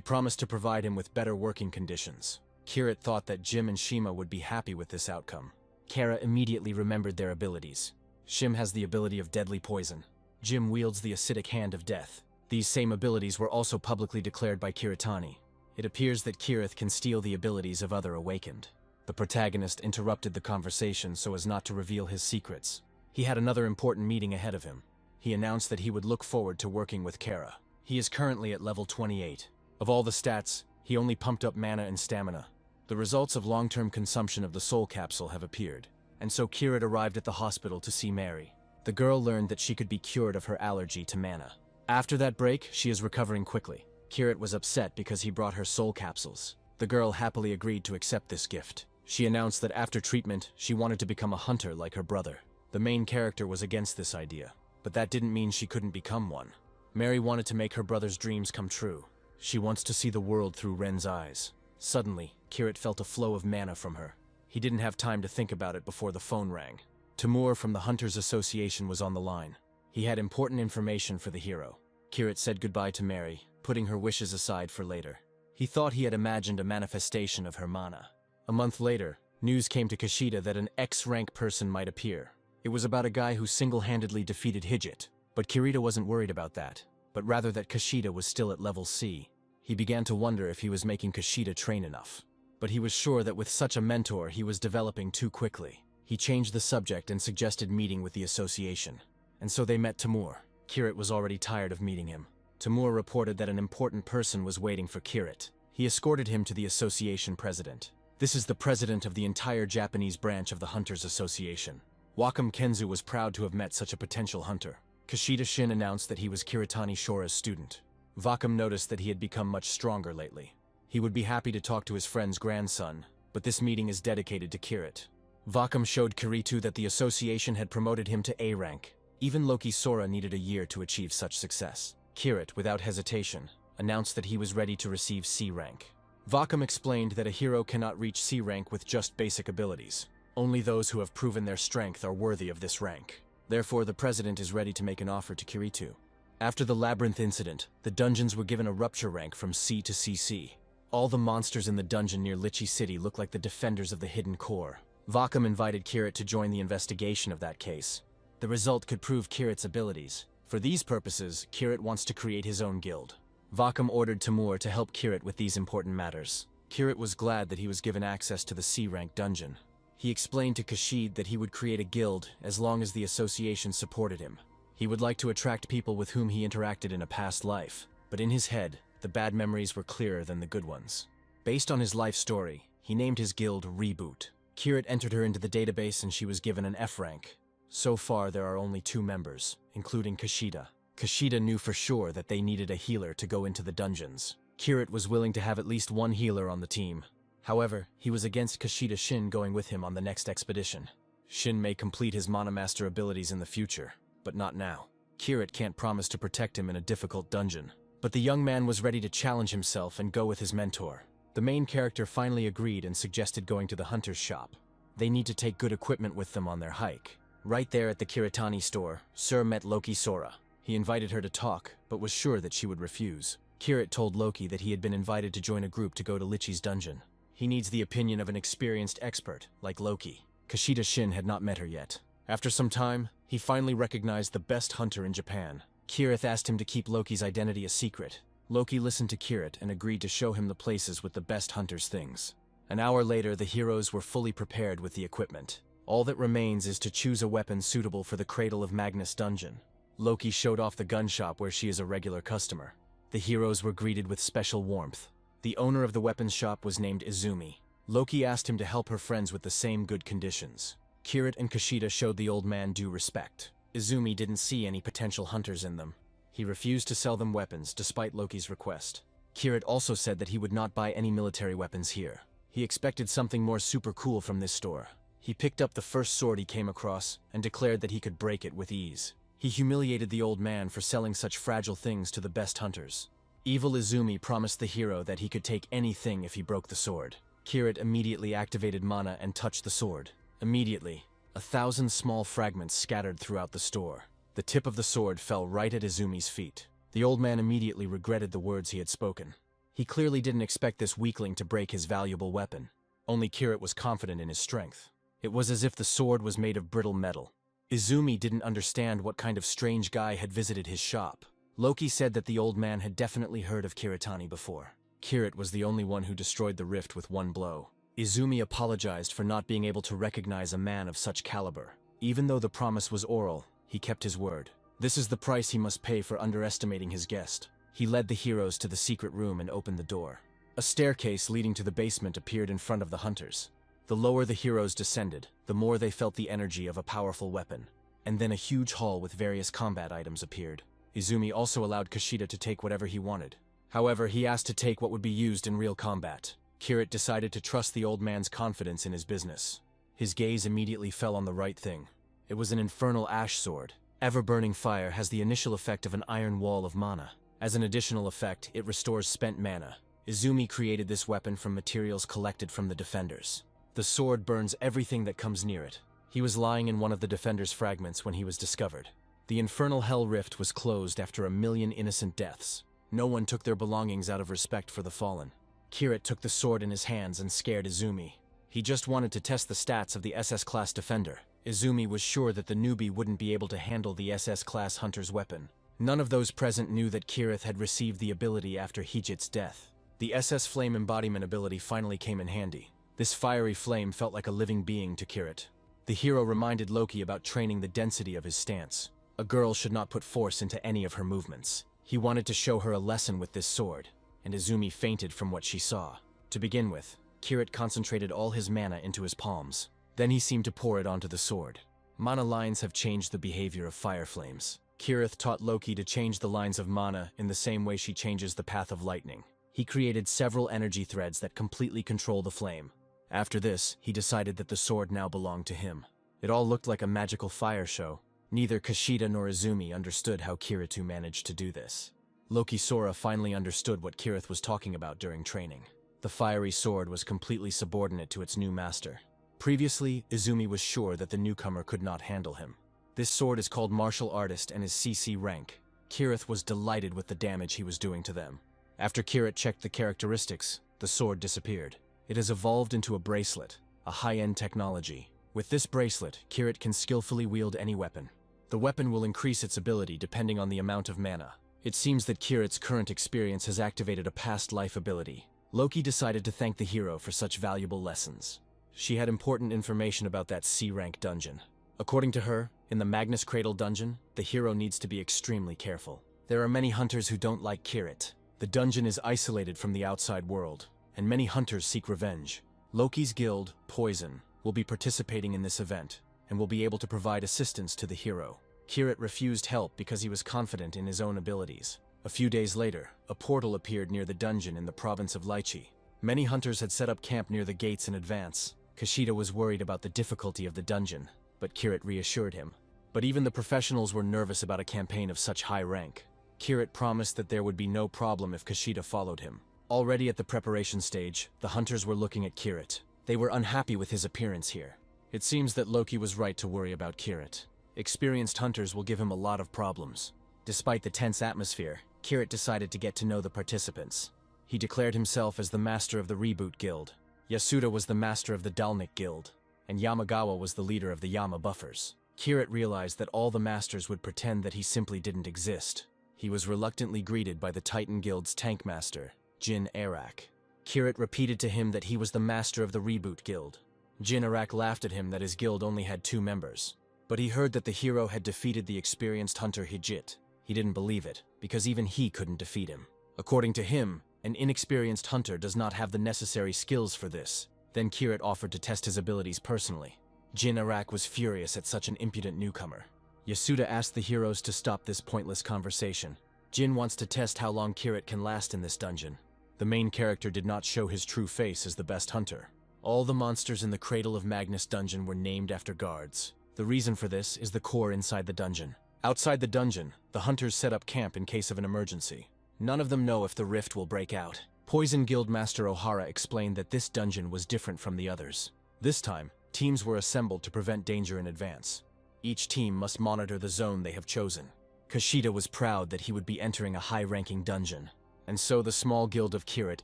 promised to provide him with better working conditions. Kirit thought that Jim and Shima would be happy with this outcome. Kara immediately remembered their abilities. Shim has the ability of deadly poison. Jim wields the acidic hand of death. These same abilities were also publicly declared by Kiritani. It appears that Kirith can steal the abilities of other awakened. The protagonist interrupted the conversation so as not to reveal his secrets. He had another important meeting ahead of him. He announced that he would look forward to working with Kara. He is currently at level 28. Of all the stats, he only pumped up mana and stamina. The results of long-term consumption of the soul capsule have appeared, and so Kirit arrived at the hospital to see Mary. The girl learned that she could be cured of her allergy to mana. After that break, she is recovering quickly. Kirit was upset because he brought her soul capsules. The girl happily agreed to accept this gift. She announced that after treatment, she wanted to become a hunter like her brother. The main character was against this idea, but that didn't mean she couldn't become one. Mary wanted to make her brother's dreams come true. She wants to see the world through Ren's eyes. Suddenly, Kirit felt a flow of mana from her. He didn't have time to think about it before the phone rang. Timur from the Hunters Association was on the line. He had important information for the hero. Kirit said goodbye to Mary, putting her wishes aside for later. He thought he had imagined a manifestation of her mana. A month later, news came to Kushida that an X-rank person might appear. It was about a guy who single-handedly defeated Hijit, but Kirita wasn't worried about that, but rather that Kushida was still at level C. He began to wonder if he was making Kushida train enough. But he was sure that with such a mentor, he was developing too quickly. He changed the subject and suggested meeting with the association. And so they met Timur. Kirit was already tired of meeting him. Timur reported that an important person was waiting for Kirit. He escorted him to the association president. This is the president of the entire Japanese branch of the Hunters Association. Wakam Kenzu was proud to have met such a potential hunter. Kushida Shin announced that he was Kiritani Shora's student. Wakam noticed that he had become much stronger lately. He would be happy to talk to his friend's grandson, but this meeting is dedicated to Kirit. Wakam showed Kiritu that the association had promoted him to A rank. Even Loki Sora needed a year to achieve such success. Kirit, without hesitation, announced that he was ready to receive C rank. Wakam explained that a hero cannot reach C rank with just basic abilities. Only those who have proven their strength are worthy of this rank. Therefore, the president is ready to make an offer to Kiritu. After the Labyrinth incident, the dungeons were given a rupture rank from C to CC. All the monsters in the dungeon near Lichi City look like the defenders of the hidden core. Wakam invited Kirit to join the investigation of that case. The result could prove Kirit's abilities. For these purposes, Kirit wants to create his own guild. Vakam ordered Timur to help Kirit with these important matters. Kirit was glad that he was given access to the C-rank dungeon. He explained to Kashid that he would create a guild as long as the association supported him. He would like to attract people with whom he interacted in a past life, but in his head, the bad memories were clearer than the good ones. Based on his life story, he named his guild Reboot. Kirit entered her into the database and she was given an F rank. So far, there are only 2 members, including Kashida. Kashida knew for sure that they needed a healer to go into the dungeons. Kirit was willing to have at least 1 healer on the team. However, he was against Kashida Shin going with him on the next expedition. Shin may complete his Mana Master abilities in the future, but not now. Kirit can't promise to protect him in a difficult dungeon. But the young man was ready to challenge himself and go with his mentor. The main character finally agreed and suggested going to the hunter's shop. They need to take good equipment with them on their hike. Right there at the Kiritani store, Sir met Loki Sora. He invited her to talk, but was sure that she would refuse. Kirit told Loki that he had been invited to join a group to go to Lichi's dungeon. He needs the opinion of an experienced expert, like Loki. Kashida Shin had not met her yet. After some time, he finally recognized the best hunter in Japan. Kirit asked him to keep Loki's identity a secret. Loki listened to Kirit and agreed to show him the places with the best hunter's things. An hour later, the heroes were fully prepared with the equipment. All that remains is to choose a weapon suitable for the Cradle of Magnus dungeon. Loki showed off the gun shop where she is a regular customer. The heroes were greeted with special warmth. The owner of the weapons shop was named Izumi. Loki asked him to help her friends with the same good conditions. Kirit and Kashida showed the old man due respect. Izumi didn't see any potential hunters in them. He refused to sell them weapons despite Loki's request. Kirit also said that he would not buy any military weapons here. He expected something more super cool from this store. He picked up the first sword he came across and declared that he could break it with ease. He humiliated the old man for selling such fragile things to the best hunters. Evil Izumi promised the hero that he could take anything if he broke the sword. Kirit immediately activated mana and touched the sword. Immediately, 1,000 small fragments scattered throughout the store. The tip of the sword fell right at Izumi's feet. The old man immediately regretted the words he had spoken. He clearly didn't expect this weakling to break his valuable weapon. Only Kirit was confident in his strength. It was as if the sword was made of brittle metal. Izumi didn't understand what kind of strange guy had visited his shop. Loki said that the old man had definitely heard of Kiritani before. Kirit was the only one who destroyed the rift with one blow. Izumi apologized for not being able to recognize a man of such caliber. Even though the promise was oral, he kept his word. This is the price he must pay for underestimating his guest. He led the heroes to the secret room and opened the door. A staircase leading to the basement appeared in front of the hunters. The lower the heroes descended, the more they felt the energy of a powerful weapon. And then a huge hall with various combat items appeared. Izumi also allowed Kashida to take whatever he wanted. However, he asked to take what would be used in real combat. Kirit decided to trust the old man's confidence in his business. His gaze immediately fell on the right thing. It was an infernal ash sword. Ever-burning fire has the initial effect of an iron wall of mana. As an additional effect, it restores spent mana. Izumi created this weapon from materials collected from the defenders. The sword burns everything that comes near it. He was lying in one of the defenders' fragments when he was discovered. The infernal hell rift was closed after 1,000,000 innocent deaths. No one took their belongings out of respect for the fallen. Kirit took the sword in his hands and scared Izumi. He just wanted to test the stats of the SS-class defender. Izumi was sure that the newbie wouldn't be able to handle the SS-class hunter's weapon. None of those present knew that Kirit had received the ability after Hijit's death. The SS Flame embodiment ability finally came in handy. This fiery flame felt like a living being to Kirit. The hero reminded Loki about training the density of his stance. A girl should not put force into any of her movements. He wanted to show her a lesson with this sword, and Izumi fainted from what she saw. To begin with, Kirit concentrated all his mana into his palms. Then he seemed to pour it onto the sword. Mana lines have changed the behavior of fire flames. Kirit taught Loki to change the lines of mana in the same way she changes the path of lightning. He created several energy threads that completely control the flame. After this, he decided that the sword now belonged to him. It all looked like a magical fire show. Neither Kashida nor Izumi understood how Kiritu managed to do this. Loki Sora finally understood what Kirith was talking about during training. The fiery sword was completely subordinate to its new master. Previously, Izumi was sure that the newcomer could not handle him. This sword is called Martial Artist and is CC rank. Kirith was delighted with the damage he was doing to them. After Kirit checked the characteristics, the sword disappeared. It has evolved into a bracelet, a high-end technology. With this bracelet, Kirit can skillfully wield any weapon. The weapon will increase its ability depending on the amount of mana. It seems that Kirit's current experience has activated a past life ability. Loki decided to thank the hero for such valuable lessons. She had important information about that C-rank dungeon. According to her, in the Magnus Cradle dungeon, the hero needs to be extremely careful. There are many hunters who don't like Kirit. The dungeon is isolated from the outside world, and many hunters seek revenge. Loki's guild, Poison, will be participating in this event, and will be able to provide assistance to the hero. Kirit refused help because he was confident in his own abilities. A few days later, a portal appeared near the dungeon in the province of Lychee. Many hunters had set up camp near the gates in advance. Kushida was worried about the difficulty of the dungeon, but Kirit reassured him. But even the professionals were nervous about a campaign of such high rank. Kirit promised that there would be no problem if Kushida followed him. Already at the preparation stage, the hunters were looking at Kirit. They were unhappy with his appearance here. It seems that Loki was right to worry about Kirit. Experienced hunters will give him a lot of problems. Despite the tense atmosphere, Kirit decided to get to know the participants. He declared himself as the master of the Reboot Guild. Yasuda was the master of the Dalnik Guild, and Yamagawa was the leader of the Yama Buffers. Kirit realized that all the masters would pretend that he simply didn't exist. He was reluctantly greeted by the Titan Guild's tank master, Jin Arak. Kirit repeated to him that he was the master of the Reboot Guild. Jin Arak laughed at him that his guild only had 2 members. But he heard that the hero had defeated the experienced hunter Hijit. He didn't believe it, because even he couldn't defeat him. According to him, an inexperienced hunter does not have the necessary skills for this. Then Kirit offered to test his abilities personally. Jin Arak was furious at such an impudent newcomer. Yasuda asked the heroes to stop this pointless conversation. Jin wants to test how long Kirit can last in this dungeon. The main character did not show his true face as the best hunter. All the monsters in the Cradle of Magnus dungeon were named after guards. The reason for this is the core inside the dungeon. Outside the dungeon, the hunters set up camp in case of an emergency. None of them know if the rift will break out. Poison Guild Master Ohara explained that this dungeon was different from the others. This time, teams were assembled to prevent danger in advance. Each team must monitor the zone they have chosen. Kushida was proud that he would be entering a high-ranking dungeon. And so the small guild of Kirit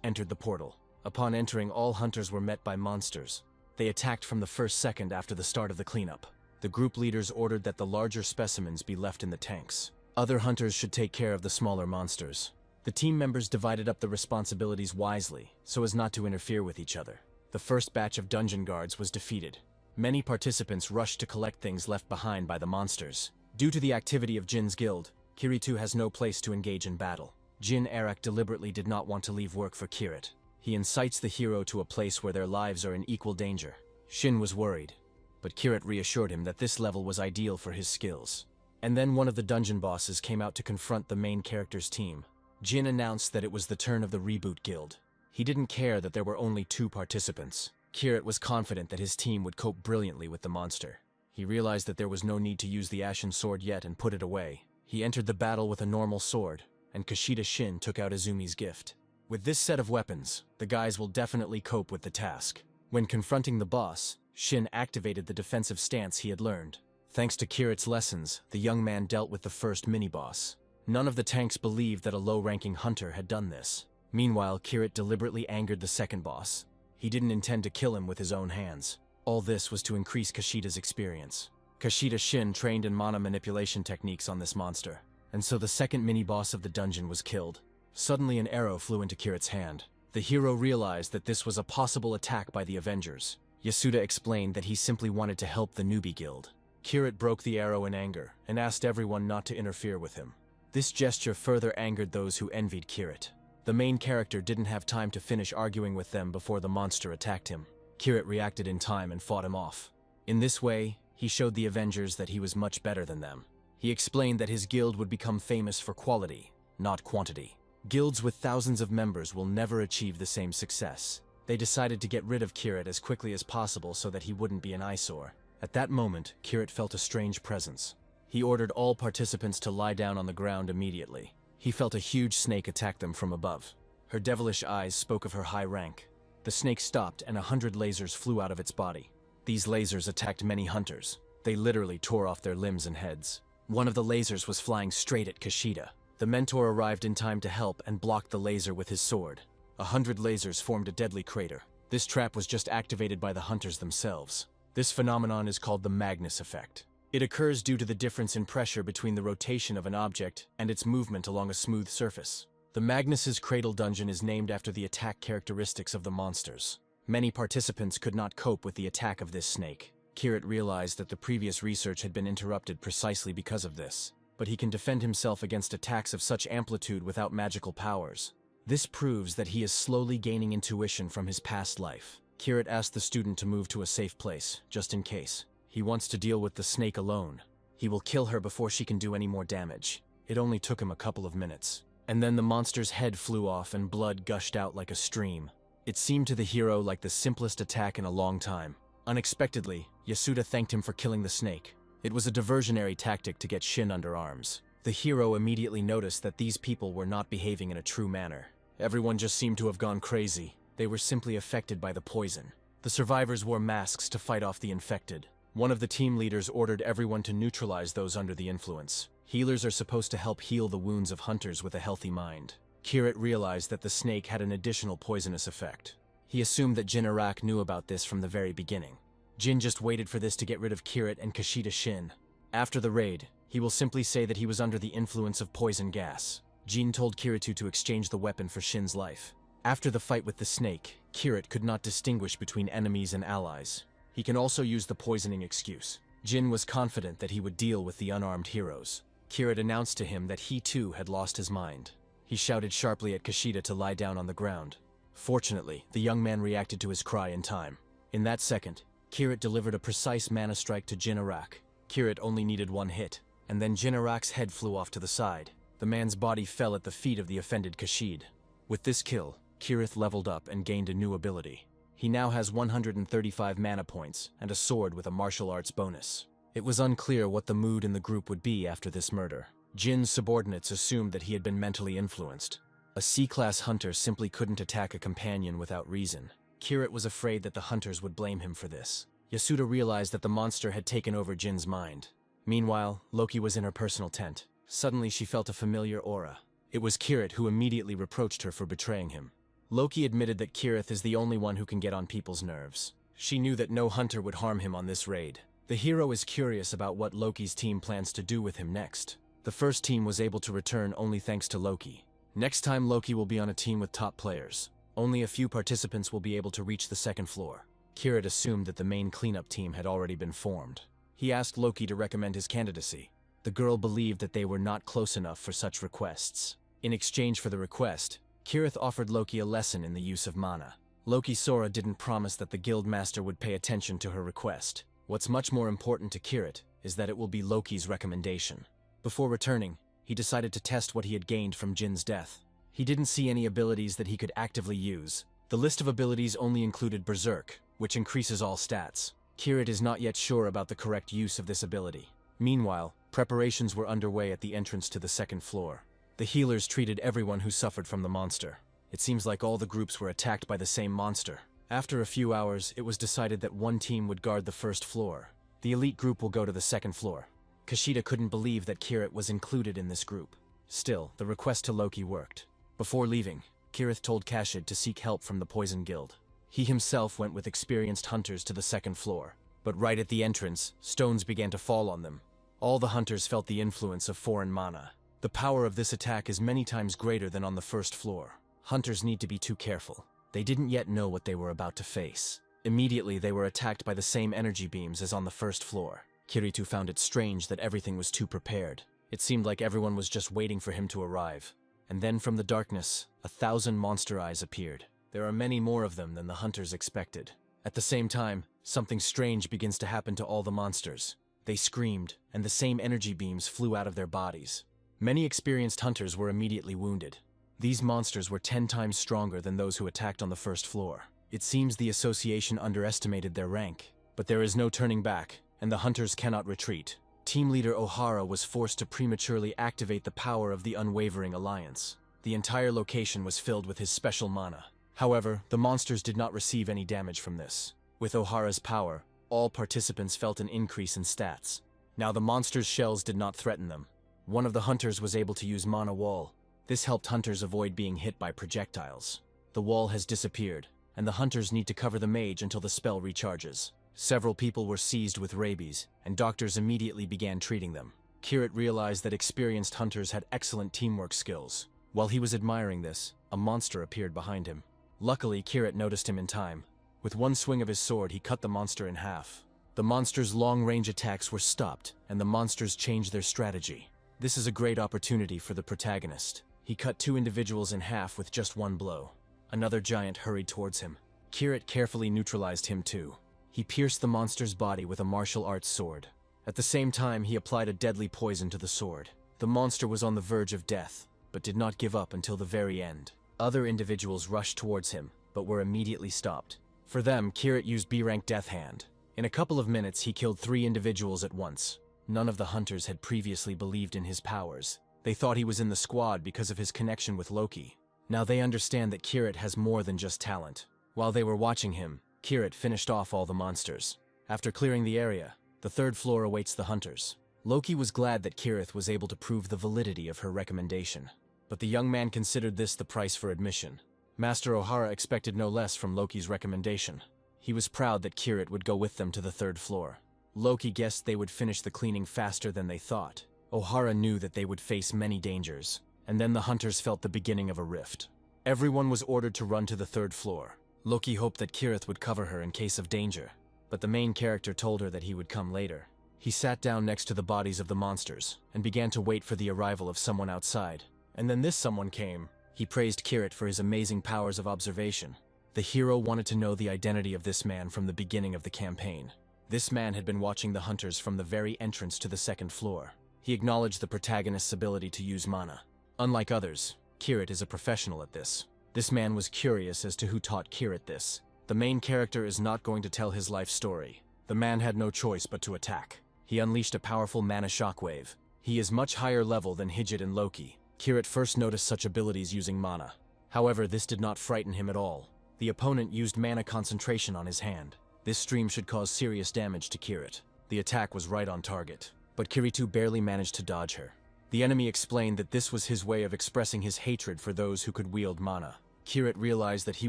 entered the portal. Upon entering, all hunters were met by monsters. They attacked from the first second after the start of the cleanup. The group leaders ordered that the larger specimens be left in the tanks. Other hunters should take care of the smaller monsters. The team members divided up the responsibilities wisely, so as not to interfere with each other. The first batch of dungeon guards was defeated. Many participants rushed to collect things left behind by the monsters. Due to the activity of Jin's guild, Kiritou has no place to engage in battle. Jin Arak deliberately did not want to leave work for Kirit. He incites the hero to a place where their lives are in equal danger. Shin was worried, but Kirit reassured him that this level was ideal for his skills. And then one of the dungeon bosses came out to confront the main character's team. Jin announced that it was the turn of the Reboot Guild. He didn't care that there were only 2 participants. Kirit was confident that his team would cope brilliantly with the monster. He realized that there was no need to use the Ashen Sword yet and put it away. He entered the battle with a normal sword, and Kushida Shin took out Izumi's gift. With this set of weapons, the guys will definitely cope with the task. When confronting the boss, Shin activated the defensive stance he had learned. Thanks to Kirit's lessons, the young man dealt with the first mini-boss. None of the tanks believed that a low-ranking hunter had done this. Meanwhile, Kirit deliberately angered the second boss. He didn't intend to kill him with his own hands. All this was to increase Kushida's experience. Kushida Shin trained in mana manipulation techniques on this monster, and so the second mini-boss of the dungeon was killed. Suddenly an arrow flew into Kirit's hand. The hero realized that this was a possible attack by the Avengers. Yasuda explained that he simply wanted to help the newbie guild. Kirit broke the arrow in anger and asked everyone not to interfere with him. This gesture further angered those who envied Kirit. The main character didn't have time to finish arguing with them before the monster attacked him. Kirit reacted in time and fought him off. In this way, he showed the Avengers that he was much better than them. He explained that his guild would become famous for quality, not quantity. Guilds with thousands of members will never achieve the same success. They decided to get rid of Kirit as quickly as possible so that he wouldn't be an eyesore. At that moment, Kirit felt a strange presence. He ordered all participants to lie down on the ground immediately. He felt a huge snake attack them from above. Her devilish eyes spoke of her high rank. The snake stopped and 100 lasers flew out of its body. These lasers attacked many hunters. They literally tore off their limbs and heads. One of the lasers was flying straight at Kushida. The mentor arrived in time to help and blocked the laser with his sword. 100 lasers formed a deadly crater. This trap was just activated by the hunters themselves. This phenomenon is called the Magnus effect. It occurs due to the difference in pressure between the rotation of an object and its movement along a smooth surface. The Magnus's Cradle Dungeon is named after the attack characteristics of the monsters. Many participants could not cope with the attack of this snake. Kirit realized that the previous research had been interrupted precisely because of this, but he can defend himself against attacks of such amplitude without magical powers. This proves that he is slowly gaining intuition from his past life. Kirit asked the student to move to a safe place, just in case. He wants to deal with the snake alone. He will kill her before she can do any more damage. It only took him a couple of minutes. And then the monster's head flew off and blood gushed out like a stream. It seemed to the hero like the simplest attack in a long time. Unexpectedly, Yasuda thanked him for killing the snake. It was a diversionary tactic to get Shin under arms. The hero immediately noticed that these people were not behaving in a true manner. Everyone just seemed to have gone crazy. They were simply affected by the poison. The survivors wore masks to fight off the infected. One of the team leaders ordered everyone to neutralize those under the influence. Healers are supposed to help heal the wounds of hunters with a healthy mind. Kirit realized that the snake had an additional poisonous effect. He assumed that Jin Arak knew about this from the very beginning. Jin just waited for this to get rid of Kirit and Kashida Shin. After the raid, he will simply say that he was under the influence of poison gas. Jin told Kiritu to exchange the weapon for Shin's life. After the fight with the snake, Kirit could not distinguish between enemies and allies. He can also use the poisoning excuse. Jin was confident that he would deal with the unarmed heroes. Kirit announced to him that he too had lost his mind. He shouted sharply at Kashida to lie down on the ground. Fortunately, the young man reacted to his cry in time. In that second, Kirit delivered a precise mana strike to Jin Arak. Kirit only needed one hit, and then Jin Arak's head flew off to the side. The man's body fell at the feet of the offended Kashid. With this kill, Kirith leveled up and gained a new ability. He now has 135 mana points and a sword with a martial arts bonus. It was unclear what the mood in the group would be after this murder. Jin's subordinates assumed that he had been mentally influenced. A C-class hunter simply couldn't attack a companion without reason. Kirit was afraid that the hunters would blame him for this. Yasuda realized that the monster had taken over Jin's mind. Meanwhile, Loki was in her personal tent. Suddenly she felt a familiar aura. It was Kirit who immediately reproached her for betraying him. Loki admitted that Kirith is the only one who can get on people's nerves. She knew that no hunter would harm him on this raid. The hero is curious about what Loki's team plans to do with him next. The first team was able to return only thanks to Loki. Next time Loki will be on a team with top players. Only a few participants will be able to reach the second floor. Kirit assumed that the main cleanup team had already been formed. He asked Loki to recommend his candidacy. The girl believed that they were not close enough for such requests. In exchange for the request, Kirith offered Loki a lesson in the use of mana. Loki Sora didn't promise that the guild master would pay attention to her request. What's much more important to Kirit is that it will be Loki's recommendation. Before returning, he decided to test what he had gained from Jin's death. He didn't see any abilities that he could actively use. The list of abilities only included Berserk, which increases all stats. Kirit is not yet sure about the correct use of this ability. Meanwhile, preparations were underway at the entrance to the second floor. The healers treated everyone who suffered from the monster. It seems like all the groups were attacked by the same monster. After a few hours, it was decided that one team would guard the first floor. The elite group will go to the second floor. Kashida couldn't believe that Kirit was included in this group. Still, the request to Loki worked. Before leaving, Kirith told Kashid to seek help from the Poison Guild. He himself went with experienced hunters to the second floor. But right at the entrance, stones began to fall on them. All the hunters felt the influence of foreign mana. The power of this attack is many times greater than on the first floor. Hunters need to be too careful. They didn't yet know what they were about to face. Immediately, they were attacked by the same energy beams as on the first floor. Kiritu found it strange that everything was too prepared. It seemed like everyone was just waiting for him to arrive. And then from the darkness, 1,000 monster eyes appeared. There are many more of them than the hunters expected. At the same time, something strange begins to happen to all the monsters. They screamed, and the same energy beams flew out of their bodies. Many experienced hunters were immediately wounded. These monsters were 10 times stronger than those who attacked on the first floor. It seems the association underestimated their rank. But there is no turning back, and the hunters cannot retreat. Team leader Ohara was forced to prematurely activate the power of the Unwavering Alliance. The entire location was filled with his special mana. However, the monsters did not receive any damage from this. With Ohara's power, all participants felt an increase in stats. Now the monsters' shells did not threaten them. One of the hunters was able to use Mana Wall. This helped hunters avoid being hit by projectiles. The wall has disappeared, and the hunters need to cover the mage until the spell recharges. Several people were seized with rabies, and doctors immediately began treating them. Kirit realized that experienced hunters had excellent teamwork skills. While he was admiring this, a monster appeared behind him. Luckily, Kirit noticed him in time. With one swing of his sword, he cut the monster in half. The monster's long-range attacks were stopped, and the monsters changed their strategy. This is a great opportunity for the protagonist. He cut two individuals in half with just one blow. Another giant hurried towards him. Kirit carefully neutralized him too. He pierced the monster's body with a martial arts sword. At the same time, he applied a deadly poison to the sword. The monster was on the verge of death, but did not give up until the very end. Other individuals rushed towards him, but were immediately stopped. For them, Kirit used B-rank Death Hand. In a couple of minutes, he killed 3 individuals at once. None of the hunters had previously believed in his powers. They thought he was in the squad because of his connection with Loki. Now they understand that Kirit has more than just talent. While they were watching him, Kirit finished off all the monsters. After clearing the area, the 3rd floor awaits the hunters. Loki was glad that Kirit was able to prove the validity of her recommendation. But the young man considered this the price for admission. Master Ohara expected no less from Loki's recommendation. He was proud that Kirit would go with them to the 3rd floor. Loki guessed they would finish the cleaning faster than they thought. Ohara knew that they would face many dangers, and then the hunters felt the beginning of a rift. Everyone was ordered to run to the 3rd floor. Loki hoped that Kirit would cover her in case of danger, but the main character told her that he would come later. He sat down next to the bodies of the monsters, and began to wait for the arrival of someone outside. And then this someone came. He praised Kirit for his amazing powers of observation. The hero wanted to know the identity of this man from the beginning of the campaign. This man had been watching the hunters from the very entrance to the 2nd floor. He acknowledged the protagonist's ability to use mana. Unlike others, Kirit is a professional at this. This man was curious as to who taught Kirit this. The main character is not going to tell his life story. The man had no choice but to attack. He unleashed a powerful mana shockwave. He is much higher level than Hijit and Loki. Kirit first noticed such abilities using mana. However, this did not frighten him at all. The opponent used mana concentration on his hand. This stream should cause serious damage to Kirit. The attack was right on target, but Kiritu barely managed to dodge her. The enemy explained that this was his way of expressing his hatred for those who could wield mana. Kirit realized that he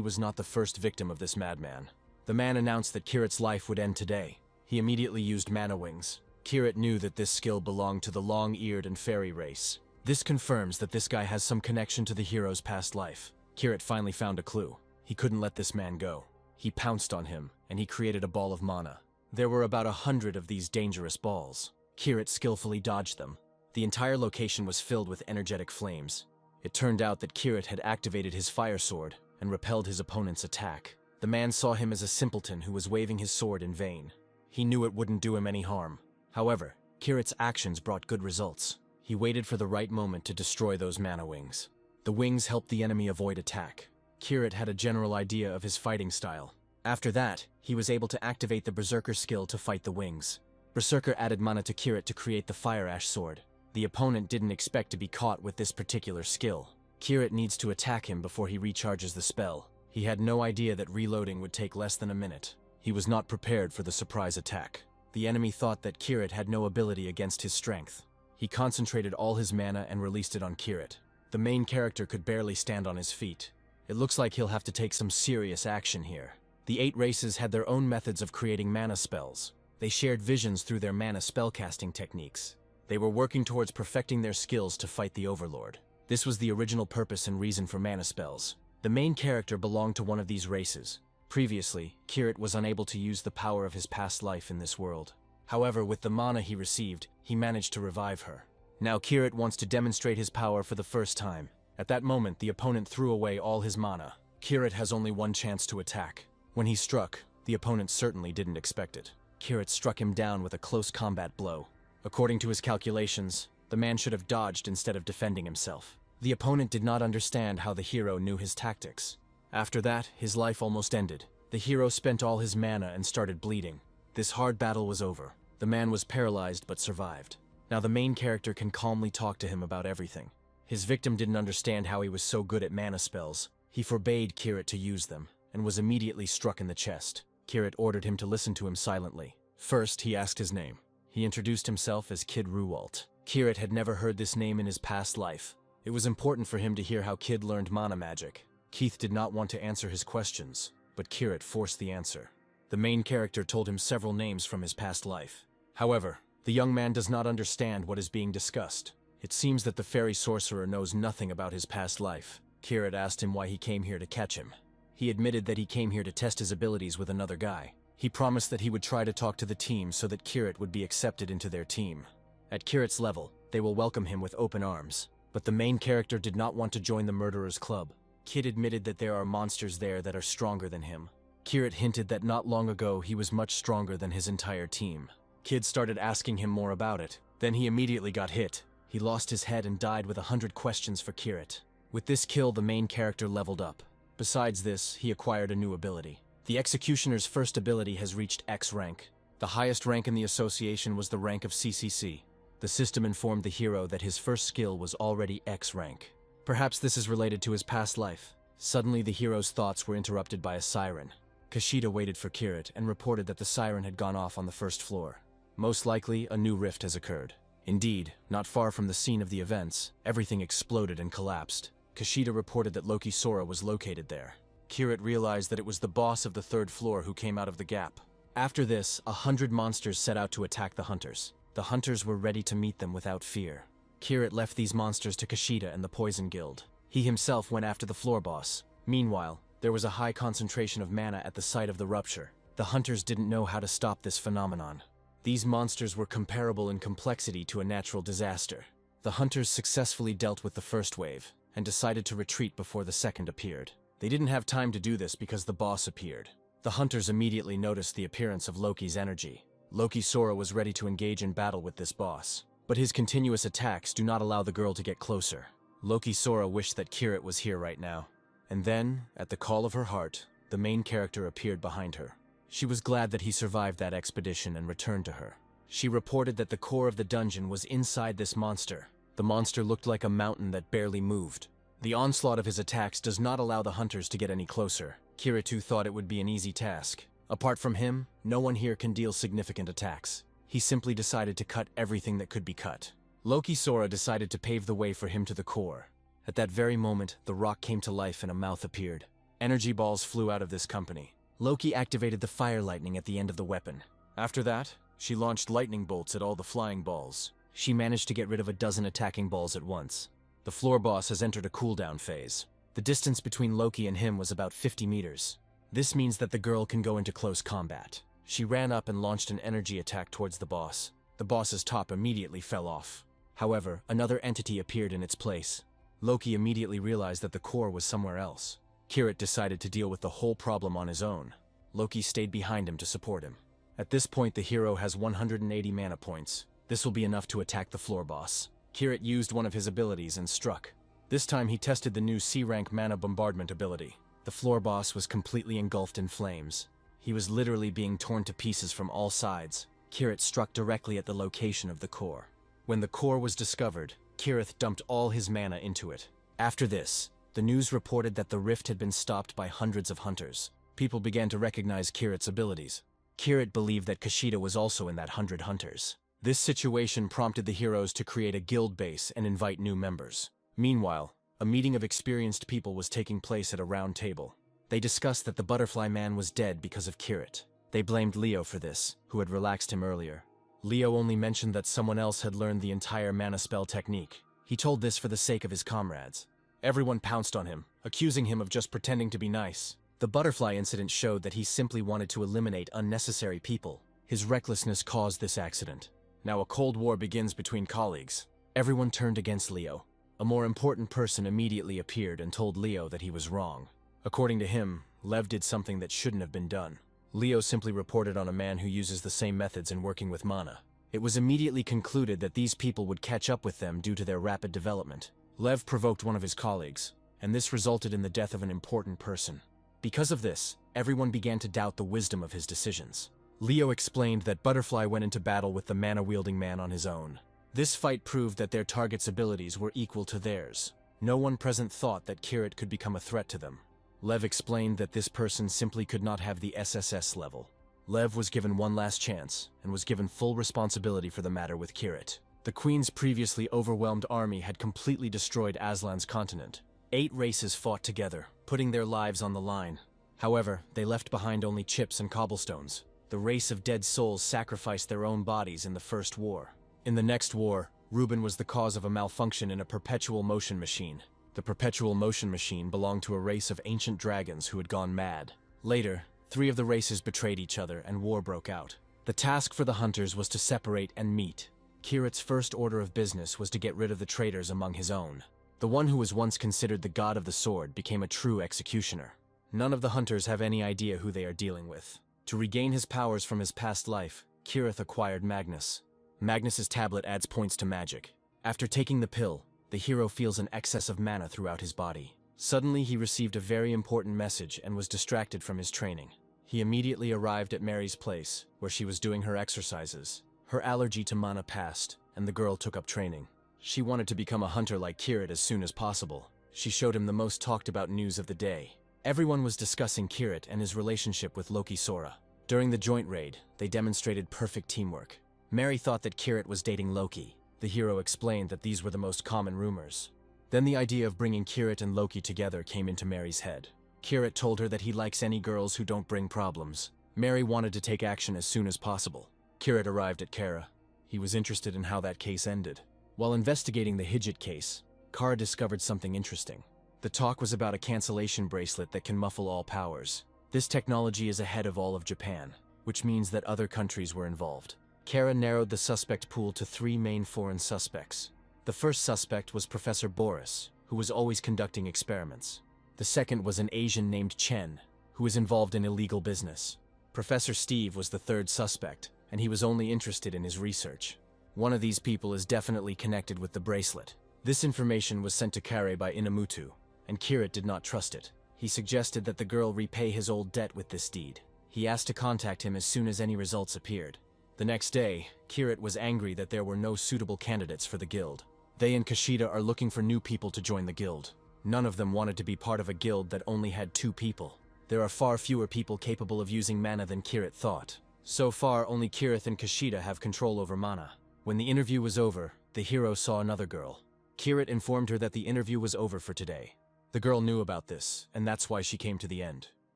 was not the first victim of this madman. The man announced that Kirit's life would end today. He immediately used mana wings. Kirit knew that this skill belonged to the long-eared and fairy race. This confirms that this guy has some connection to the hero's past life. Kirit finally found a clue. He couldn't let this man go. He pounced on him, and he created a ball of mana. There were about 100 of these dangerous balls. Kirit skillfully dodged them. The entire location was filled with energetic flames. It turned out that Kirit had activated his fire sword and repelled his opponent's attack. The man saw him as a simpleton who was waving his sword in vain. He knew it wouldn't do him any harm. However, Kirit's actions brought good results. He waited for the right moment to destroy those mana wings. The wings helped the enemy avoid attack. Kirit had a general idea of his fighting style. After that, he was able to activate the Berserker skill to fight the wings. Berserker added mana to Kirit to create the Fire Ash sword. The opponent didn't expect to be caught with this particular skill. Kirit needs to attack him before he recharges the spell. He had no idea that reloading would take less than a minute. He was not prepared for the surprise attack. The enemy thought that Kirit had no ability against his strength. He concentrated all his mana and released it on Kirit. The main character could barely stand on his feet. It looks like he'll have to take some serious action here. The 8 races had their own methods of creating mana spells. They shared visions through their mana spellcasting techniques. They were working towards perfecting their skills to fight the Overlord. This was the original purpose and reason for mana spells. The main character belonged to one of these races. Previously, Kirit was unable to use the power of his past life in this world. However, with the mana he received, he managed to revive her. Now Kirit wants to demonstrate his power for the first time. At that moment, the opponent threw away all his mana. Kirit has only one chance to attack. When he struck, the opponent certainly didn't expect it. Kirit struck him down with a close combat blow. According to his calculations, the man should have dodged instead of defending himself. The opponent did not understand how the hero knew his tactics. After that, his life almost ended. The hero spent all his mana and started bleeding. This hard battle was over. The man was paralyzed but survived. Now the main character can calmly talk to him about everything. His victim didn't understand how he was so good at mana spells. He forbade Kirit to use them, and was immediately struck in the chest. Kirit ordered him to listen to him silently. First, he asked his name. He introduced himself as Kid Ruwalt. Kirit had never heard this name in his past life. It was important for him to hear how Kid learned mana magic. Keith did not want to answer his questions, but Kirit forced the answer. The main character told him several names from his past life. However, the young man does not understand what is being discussed. It seems that the fairy sorcerer knows nothing about his past life. Kirit asked him why he came here to catch him. He admitted that he came here to test his abilities with another guy. He promised that he would try to talk to the team so that Kirit would be accepted into their team. At Kirit's level, they will welcome him with open arms. But the main character did not want to join the murderers' club. Kid admitted that there are monsters there that are stronger than him. Kirit hinted that not long ago he was much stronger than his entire team. Kid started asking him more about it. Then he immediately got hit. He lost his head and died with 100 questions for Kirit. With this kill, the main character leveled up. Besides this, he acquired a new ability. The Executioner's first ability has reached X rank. The highest rank in the association was the rank of CCC. The system informed the hero that his first skill was already X rank. Perhaps this is related to his past life. Suddenly, the hero's thoughts were interrupted by a siren. Kashida waited for Kirit and reported that the siren had gone off on the first floor. Most likely, a new rift has occurred. Indeed, not far from the scene of the events, everything exploded and collapsed. Kashida reported that Loki Sora was located there. Kirit realized that it was the boss of the third floor who came out of the gap. After this, 100 monsters set out to attack the hunters. The hunters were ready to meet them without fear. Kirit left these monsters to Kashida and the Poison Guild. He himself went after the floor boss. Meanwhile, there was a high concentration of mana at the site of the rupture. The hunters didn't know how to stop this phenomenon. These monsters were comparable in complexity to a natural disaster. The hunters successfully dealt with the first wave, and decided to retreat before the second appeared. They didn't have time to do this because the boss appeared. The hunters immediately noticed the appearance of Loki's energy. Loki Sora was ready to engage in battle with this boss, but his continuous attacks do not allow the girl to get closer. Loki Sora wished that Kirit was here right now. And then, at the call of her heart, the main character appeared behind her. She was glad that he survived that expedition and returned to her. She reported that the core of the dungeon was inside this monster. The monster looked like a mountain that barely moved. The onslaught of his attacks does not allow the hunters to get any closer. Kiritu thought it would be an easy task. Apart from him, no one here can deal significant attacks. He simply decided to cut everything that could be cut. Loki Sora decided to pave the way for him to the core. At that very moment, the rock came to life and a mouth appeared. Energy balls flew out of this company. Loki activated the fire lightning at the end of the weapon. After that, she launched lightning bolts at all the flying balls. She managed to get rid of a dozen attacking balls at once. The floor boss has entered a cooldown phase. The distance between Loki and him was about 50 meters. This means that the girl can go into close combat. She ran up and launched an energy attack towards the boss. The boss's top immediately fell off. However, another entity appeared in its place. Loki immediately realized that the core was somewhere else. Kirit decided to deal with the whole problem on his own. Loki stayed behind him to support him. At this point, the hero has 180 mana points. This will be enough to attack the floor boss. Kirit used one of his abilities and struck. This time he tested the new C-rank mana bombardment ability. The floor boss was completely engulfed in flames. He was literally being torn to pieces from all sides. Kirit struck directly at the location of the core. When the core was discovered, Kirit dumped all his mana into it. After this, the news reported that the rift had been stopped by hundreds of hunters. People began to recognize Kirit's abilities. Kirit believed that Kashida was also in that 100 hunters. This situation prompted the heroes to create a guild base and invite new members. Meanwhile, a meeting of experienced people was taking place at a round table. They discussed that the butterfly man was dead because of Kirit. They blamed Leo for this, who had relaxed him earlier. Leo only mentioned that someone else had learned the entire mana spell technique. He told this for the sake of his comrades. Everyone pounced on him, accusing him of just pretending to be nice. The butterfly incident showed that he simply wanted to eliminate unnecessary people. His recklessness caused this accident. Now a cold war begins between colleagues. Everyone turned against Leo. A more important person immediately appeared and told Leo that he was wrong. According to him, Lev did something that shouldn't have been done. Leo simply reported on a man who uses the same methods in working with mana. It was immediately concluded that these people would catch up with them due to their rapid development. Lev provoked one of his colleagues, and this resulted in the death of an important person. Because of this, everyone began to doubt the wisdom of his decisions. Leo explained that Butterfly went into battle with the mana-wielding man on his own. This fight proved that their target's abilities were equal to theirs. No one present thought that Kirit could become a threat to them. Lev explained that this person simply could not have the SSS level. Lev was given one last chance, and was given full responsibility for the matter with Kirit. The Queen's previously overwhelmed army had completely destroyed Aslan's continent. 8 races fought together, putting their lives on the line. However, they left behind only chips and cobblestones. The race of dead souls sacrificed their own bodies in the first war. In the next war, Reuben was the cause of a malfunction in a perpetual motion machine. The perpetual motion machine belonged to a race of ancient dragons who had gone mad. Later, 3 of the races betrayed each other and war broke out. The task for the hunters was to separate and meet. Kirit's first order of business was to get rid of the traitors among his own. The one who was once considered the god of the sword became a true executioner. None of the hunters have any idea who they are dealing with. To regain his powers from his past life, Kirith acquired Magnus. Magnus's tablet adds points to magic. After taking the pill, the hero feels an excess of mana throughout his body. Suddenly he received a very important message and was distracted from his training. He immediately arrived at Mary's place, where she was doing her exercises. Her allergy to mana passed, and the girl took up training. She wanted to become a hunter like Kirit as soon as possible. She showed him the most talked about news of the day. Everyone was discussing Kirit and his relationship with Loki Sora. During the joint raid, they demonstrated perfect teamwork. Mary thought that Kirit was dating Loki. The hero explained that these were the most common rumors. Then the idea of bringing Kirit and Loki together came into Mary's head. Kirit told her that he likes any girls who don't bring problems. Mary wanted to take action as soon as possible. Kirit arrived at Kara. He was interested in how that case ended. While investigating the Hijit case, Kara discovered something interesting. The talk was about a cancellation bracelet that can muffle all powers. This technology is ahead of all of Japan, which means that other countries were involved. Kara narrowed the suspect pool to 3 main foreign suspects. The first suspect was Professor Boris, who was always conducting experiments. The second was an Asian named Chen, who was involved in illegal business. Professor Steve was the third suspect, and he was only interested in his research. One of these people is definitely connected with the bracelet. This information was sent to Kare by Inamutu, and Kirit did not trust it. He suggested that the girl repay his old debt with this deed. He asked to contact him as soon as any results appeared. The next day, Kirit was angry that there were no suitable candidates for the guild. They and Kashida are looking for new people to join the guild. None of them wanted to be part of a guild that only had 2 people. There are far fewer people capable of using mana than Kirit thought. So far, only Kirith and Kashida have control over mana. When the interview was over, the hero saw another girl. Kirit informed her that the interview was over for today. The girl knew about this, and that's why she came to the end.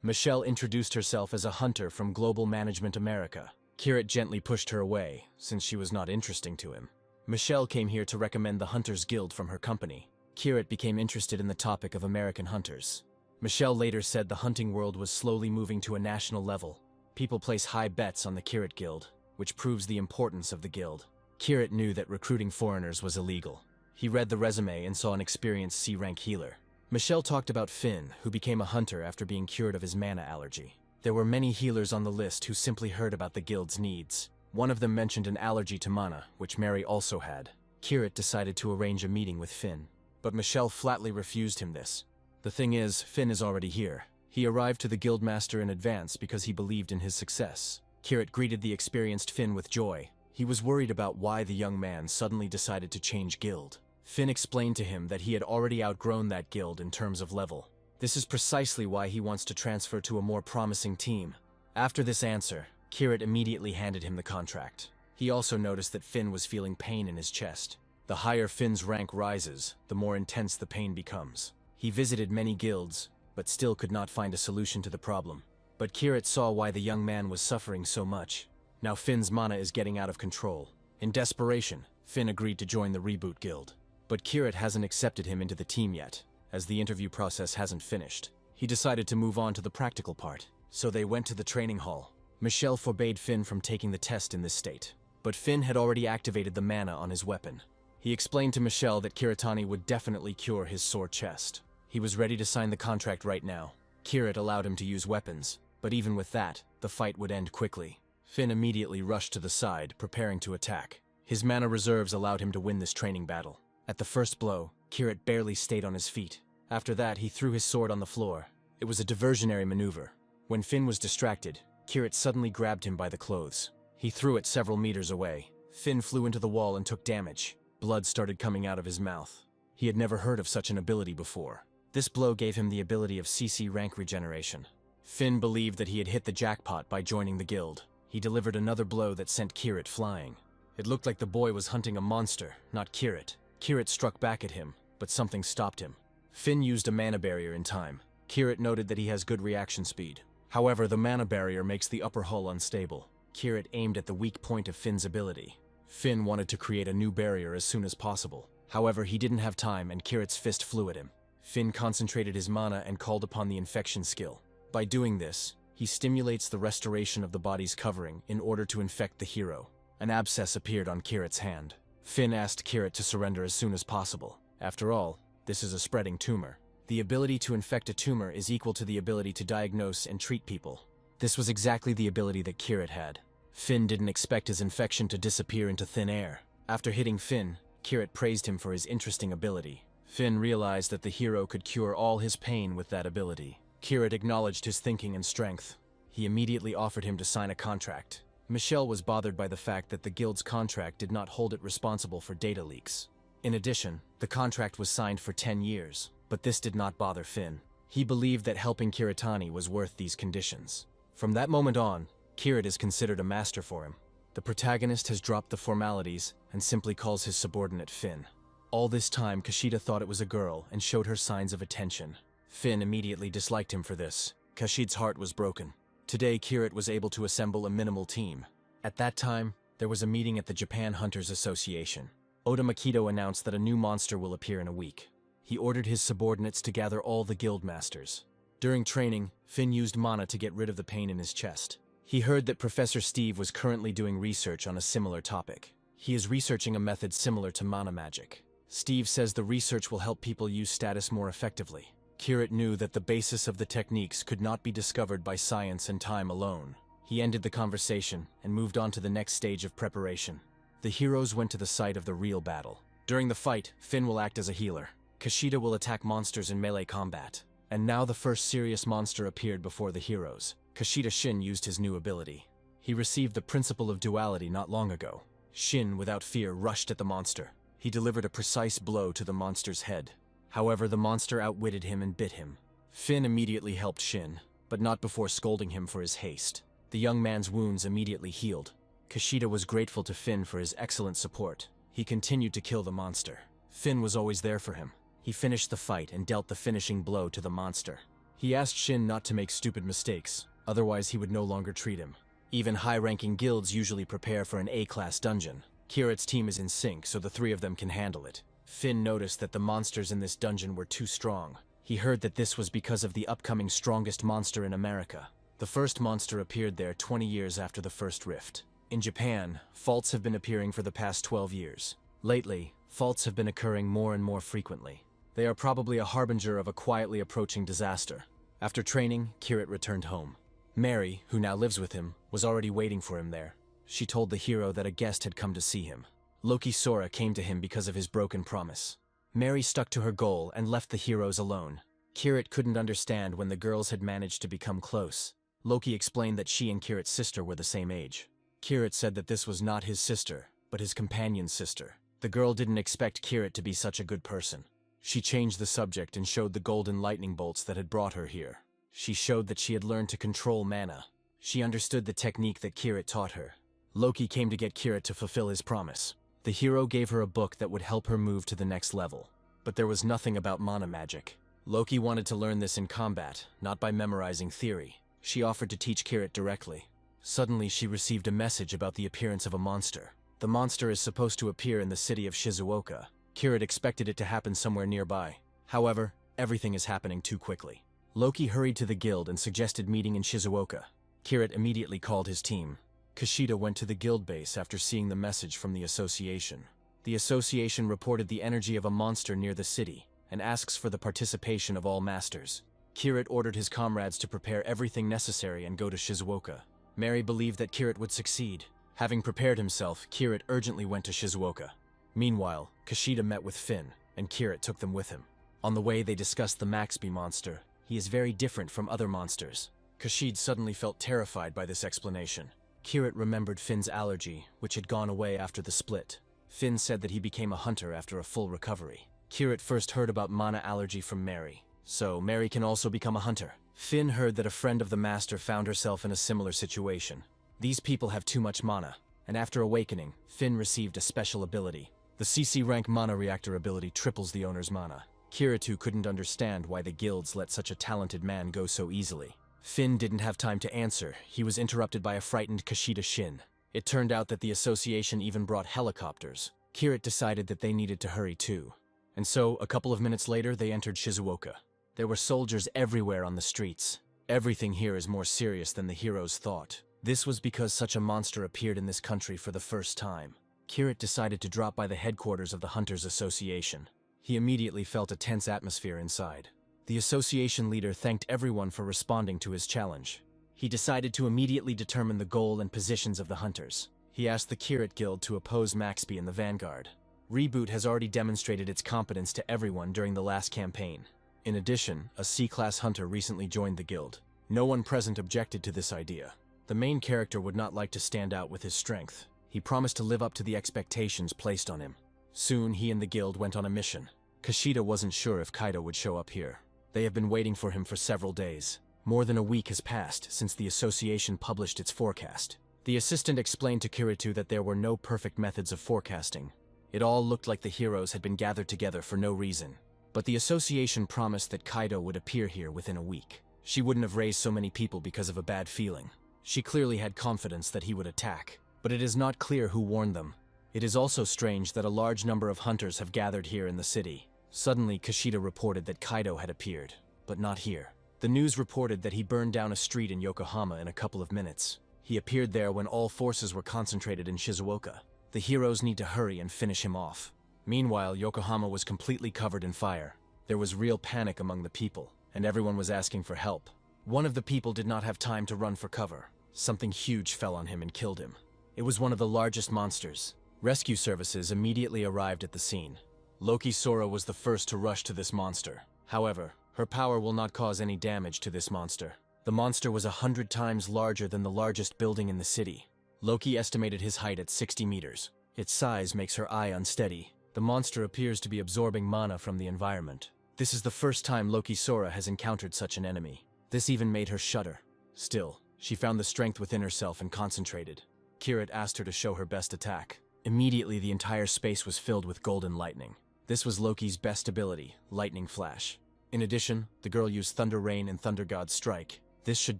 Michelle introduced herself as a hunter from Global Management America. Kirit gently pushed her away, since she was not interesting to him. Michelle came here to recommend the Hunters Guild from her company. Kirit became interested in the topic of American hunters. Michelle later said the hunting world was slowly moving to a national level. People place high bets on the Kirit Guild, which proves the importance of the guild. Kirit knew that recruiting foreigners was illegal. He read the resume and saw an experienced C-rank healer. Michelle talked about Finn, who became a hunter after being cured of his mana allergy. There were many healers on the list who simply heard about the guild's needs. One of them mentioned an allergy to mana, which Mary also had. Kirit decided to arrange a meeting with Finn, but Michelle flatly refused him this. The thing is, Finn is already here. He arrived to the guildmaster in advance because he believed in his success. Kirit greeted the experienced Finn with joy. He was worried about why the young man suddenly decided to change guild. Finn explained to him that he had already outgrown that guild in terms of level. This is precisely why he wants to transfer to a more promising team. After this answer, Kirit immediately handed him the contract. He also noticed that Finn was feeling pain in his chest. The higher Finn's rank rises, the more intense the pain becomes. He visited many guilds, but still could not find a solution to the problem. But Kirit saw why the young man was suffering so much. Now Finn's mana is getting out of control. In desperation, Finn agreed to join the Reboot Guild. But Kirit hasn't accepted him into the team yet, as the interview process hasn't finished. He decided to move on to the practical part, so they went to the training hall. Michelle forbade Finn from taking the test in this state, but Finn had already activated the mana on his weapon. He explained to Michelle that Kiritani would definitely cure his sore chest. He was ready to sign the contract right now. Kirit allowed him to use weapons, but even with that, the fight would end quickly. Finn immediately rushed to the side, preparing to attack. His mana reserves allowed him to win this training battle. At the first blow, Kirit barely stayed on his feet. After that, he threw his sword on the floor. It was a diversionary maneuver. When Finn was distracted, Kirit suddenly grabbed him by the clothes. He threw it several meters away. Finn flew into the wall and took damage. Blood started coming out of his mouth. He had never heard of such an ability before. This blow gave him the ability of CC rank regeneration. Finn believed that he had hit the jackpot by joining the guild. He delivered another blow that sent Kirit flying. It looked like the boy was hunting a monster, not Kirit. Kirit struck back at him, but something stopped him. Finn used a mana barrier in time. Kirit noted that he has good reaction speed. However, the mana barrier makes the upper hull unstable. Kirit aimed at the weak point of Finn's ability. Finn wanted to create a new barrier as soon as possible. However, he didn't have time and Kirit's fist flew at him. Finn concentrated his mana and called upon the infection skill. By doing this, he stimulates the restoration of the body's covering in order to infect the hero. An abscess appeared on Kirit's hand. Finn asked Kirit to surrender as soon as possible. After all, this is a spreading tumor. The ability to infect a tumor is equal to the ability to diagnose and treat people. This was exactly the ability that Kirit had. Finn didn't expect his infection to disappear into thin air. After hitting Finn, Kirit praised him for his interesting ability. Finn realized that the hero could cure all his pain with that ability. Kirit acknowledged his thinking and strength. He immediately offered him to sign a contract. Michelle was bothered by the fact that the guild's contract did not hold it responsible for data leaks. In addition, the contract was signed for 10 years, but this did not bother Finn. He believed that helping Kiritani was worth these conditions. From that moment on, Kirit is considered a master for him. The protagonist has dropped the formalities and simply calls his subordinate Finn. All this time, Kushida thought it was a girl and showed her signs of attention. Finn immediately disliked him for this. Kashida's heart was broken. Today, Kirit was able to assemble a minimal team. At that time, there was a meeting at the Japan Hunters Association. Oda Makito announced that a new monster will appear in a week. He ordered his subordinates to gather all the guild masters. During training, Finn used mana to get rid of the pain in his chest. He heard that Professor Steve was currently doing research on a similar topic. He is researching a method similar to mana magic. Steve says the research will help people use status more effectively. Kirit knew that the basis of the techniques could not be discovered by science and time alone. He ended the conversation and moved on to the next stage of preparation. The heroes went to the site of the real battle. During the fight, Finn will act as a healer. Kushida will attack monsters in melee combat. And now the first serious monster appeared before the heroes. Kushida Shin used his new ability. He received the principle of duality not long ago. Shin, without fear, rushed at the monster. He delivered a precise blow to the monster's head. However, the monster outwitted him and bit him. Finn immediately helped Shin, but not before scolding him for his haste. The young man's wounds immediately healed. Kushida was grateful to Finn for his excellent support. He continued to kill the monster. Finn was always there for him. He finished the fight and dealt the finishing blow to the monster. He asked Shin not to make stupid mistakes, otherwise he would no longer treat him. Even high-ranking guilds usually prepare for an A-class dungeon. Kirit's team is in sync, so the three of them can handle it. Finn noticed that the monsters in this dungeon were too strong. He heard that this was because of the upcoming strongest monster in America. The first monster appeared there 20 years after the first rift. In Japan, faults have been appearing for the past 12 years. Lately, faults have been occurring more and more frequently. They are probably a harbinger of a quietly approaching disaster. After training, Kirit returned home. Mary, who now lives with him, was already waiting for him there. She told the hero that a guest had come to see him. Loki Sora came to him because of his broken promise. Mary stuck to her goal and left the heroes alone. Kirit couldn't understand when the girls had managed to become close. Loki explained that she and Kirit's sister were the same age. Kirit said that this was not his sister, but his companion's sister. The girl didn't expect Kirit to be such a good person. She changed the subject and showed the golden lightning bolts that had brought her here. She showed that she had learned to control mana. She understood the technique that Kirit taught her. Loki came to get Kirit to fulfill his promise. The hero gave her a book that would help her move to the next level. But there was nothing about mana magic. Loki wanted to learn this in combat, not by memorizing theory. She offered to teach Kirit directly. Suddenly, she received a message about the appearance of a monster. The monster is supposed to appear in the city of Shizuoka. Kirit expected it to happen somewhere nearby. However, everything is happening too quickly. Loki hurried to the guild and suggested meeting in Shizuoka. Kirit immediately called his team. Kushida went to the guild base after seeing the message from the association. The association reported the energy of a monster near the city and asks for the participation of all masters. Kirit ordered his comrades to prepare everything necessary and go to Shizuoka. Mary believed that Kirit would succeed. Having prepared himself, Kirit urgently went to Shizuoka. Meanwhile, Kushida met with Finn, and Kirit took them with him. On the way, they discussed the Maxby monster. He is very different from other monsters. Kushida suddenly felt terrified by this explanation. Kirit remembered Finn's allergy, which had gone away after the split. Finn said that he became a hunter after a full recovery. Kirit first heard about mana allergy from Mary. So, Mary can also become a hunter. Finn heard that a friend of the master found herself in a similar situation. These people have too much mana, and after awakening, Finn received a special ability. The CC rank mana reactor ability triples the owner's mana. Kirito couldn't understand why the guilds let such a talented man go so easily. Finn didn't have time to answer. He was interrupted by a frightened Kushida Shin. It turned out that the association even brought helicopters. Kirito decided that they needed to hurry too. And so, a couple of minutes later, they entered Shizuoka. There were soldiers everywhere on the streets. Everything here is more serious than the heroes thought. This was because such a monster appeared in this country for the first time. Kirito decided to drop by the headquarters of the Hunters Association. He immediately felt a tense atmosphere inside. The association leader thanked everyone for responding to his challenge. He decided to immediately determine the goal and positions of the hunters. He asked the Kirito Guild to oppose Maxby in the vanguard. Reboot has already demonstrated its competence to everyone during the last campaign. In addition, a C-class hunter recently joined the guild. No one present objected to this idea. The main character would not like to stand out with his strength. He promised to live up to the expectations placed on him. Soon, he and the guild went on a mission. Kushida wasn't sure if Kaido would show up here. They have been waiting for him for several days. More than a week has passed since the association published its forecast. The assistant explained to Kirito that there were no perfect methods of forecasting. It all looked like the heroes had been gathered together for no reason. But the association promised that Kaido would appear here within a week. She wouldn't have raised so many people because of a bad feeling. She clearly had confidence that he would attack, but it is not clear who warned them. It is also strange that a large number of hunters have gathered here in the city. Suddenly, Kushida reported that Kaido had appeared, but not here. The news reported that he burned down a street in Yokohama in a couple of minutes. He appeared there when all forces were concentrated in Shizuoka. The heroes need to hurry and finish him off. Meanwhile, Yokohama was completely covered in fire. There was real panic among the people, and everyone was asking for help. One of the people did not have time to run for cover. Something huge fell on him and killed him. It was one of the largest monsters. Rescue services immediately arrived at the scene. Loki Sora was the first to rush to this monster. However, her power will not cause any damage to this monster. The monster was 100 times larger than the largest building in the city. Loki estimated his height at 60 meters. Its size makes her eye unsteady. The monster appears to be absorbing mana from the environment. This is the first time Loki Sora has encountered such an enemy. This even made her shudder. Still, she found the strength within herself and concentrated. Kirito asked her to show her best attack. Immediately, the entire space was filled with golden lightning. This was Loki's best ability, Lightning Flash. In addition, the girl used Thunder Rain and Thunder God's Strike. This should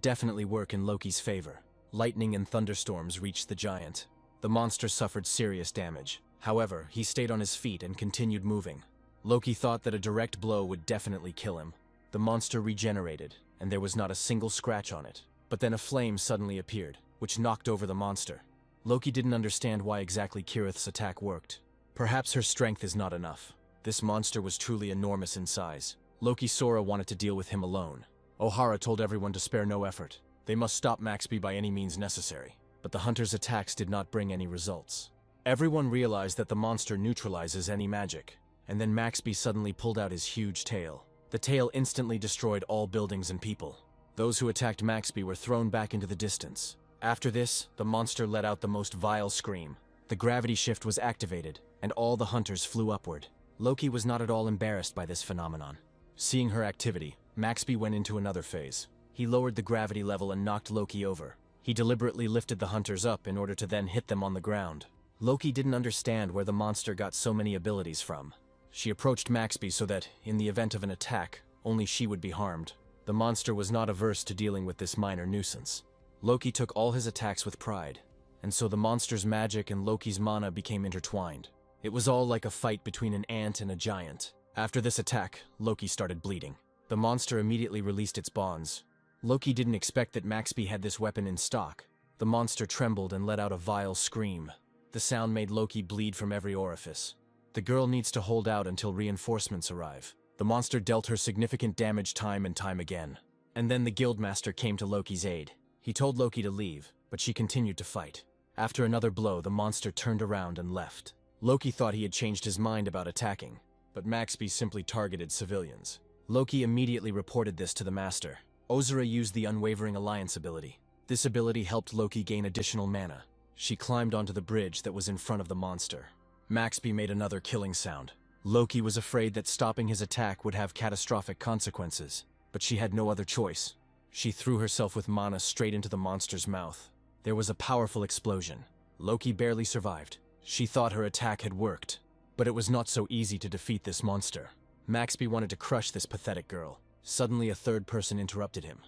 definitely work in Loki's favor. Lightning and thunderstorms reached the giant. The monster suffered serious damage. However, he stayed on his feet and continued moving. Loki thought that a direct blow would definitely kill him. The monster regenerated, and there was not a single scratch on it. But then a flame suddenly appeared, which knocked over the monster. Loki didn't understand why exactly Kirith's attack worked. Perhaps her strength is not enough. This monster was truly enormous in size. Loki Sora wanted to deal with him alone. Ohara told everyone to spare no effort. They must stop Maxby by any means necessary. But the hunter's attacks did not bring any results. Everyone realized that the monster neutralizes any magic. And then Maxby suddenly pulled out his huge tail. The tail instantly destroyed all buildings and people. Those who attacked Maxby were thrown back into the distance. After this, the monster let out the most vile scream. The gravity shift was activated, and all the hunters flew upward. Loki was not at all embarrassed by this phenomenon. Seeing her activity, Maxby went into another phase. He lowered the gravity level and knocked Loki over. He deliberately lifted the hunters up in order to then hit them on the ground. Loki didn't understand where the monster got so many abilities from. She approached Maxby so that, in the event of an attack, only she would be harmed. The monster was not averse to dealing with this minor nuisance. Loki took all his attacks with pride, and so the monster's magic and Loki's mana became intertwined. It was all like a fight between an ant and a giant. After this attack, Loki started bleeding. The monster immediately released its bonds. Loki didn't expect that Maxby had this weapon in stock. The monster trembled and let out a vile scream. The sound made Loki bleed from every orifice. The girl needs to hold out until reinforcements arrive. The monster dealt her significant damage time and time again. And then the guildmaster came to Loki's aid. He told Loki to leave, but she continued to fight. After another blow, the monster turned around and left. Loki thought he had changed his mind about attacking, but Maxby simply targeted civilians. Loki immediately reported this to the master. Asura used the Unwavering Alliance ability. This ability helped Loki gain additional mana. She climbed onto the bridge that was in front of the monster. Maxby made another killing sound. Loki was afraid that stopping his attack would have catastrophic consequences, but she had no other choice. She threw herself with mana straight into the monster's mouth. There was a powerful explosion. Loki barely survived. She thought her attack had worked, but it was not so easy to defeat this monster. Maxby wanted to crush this pathetic girl. Suddenly, a third person interrupted him.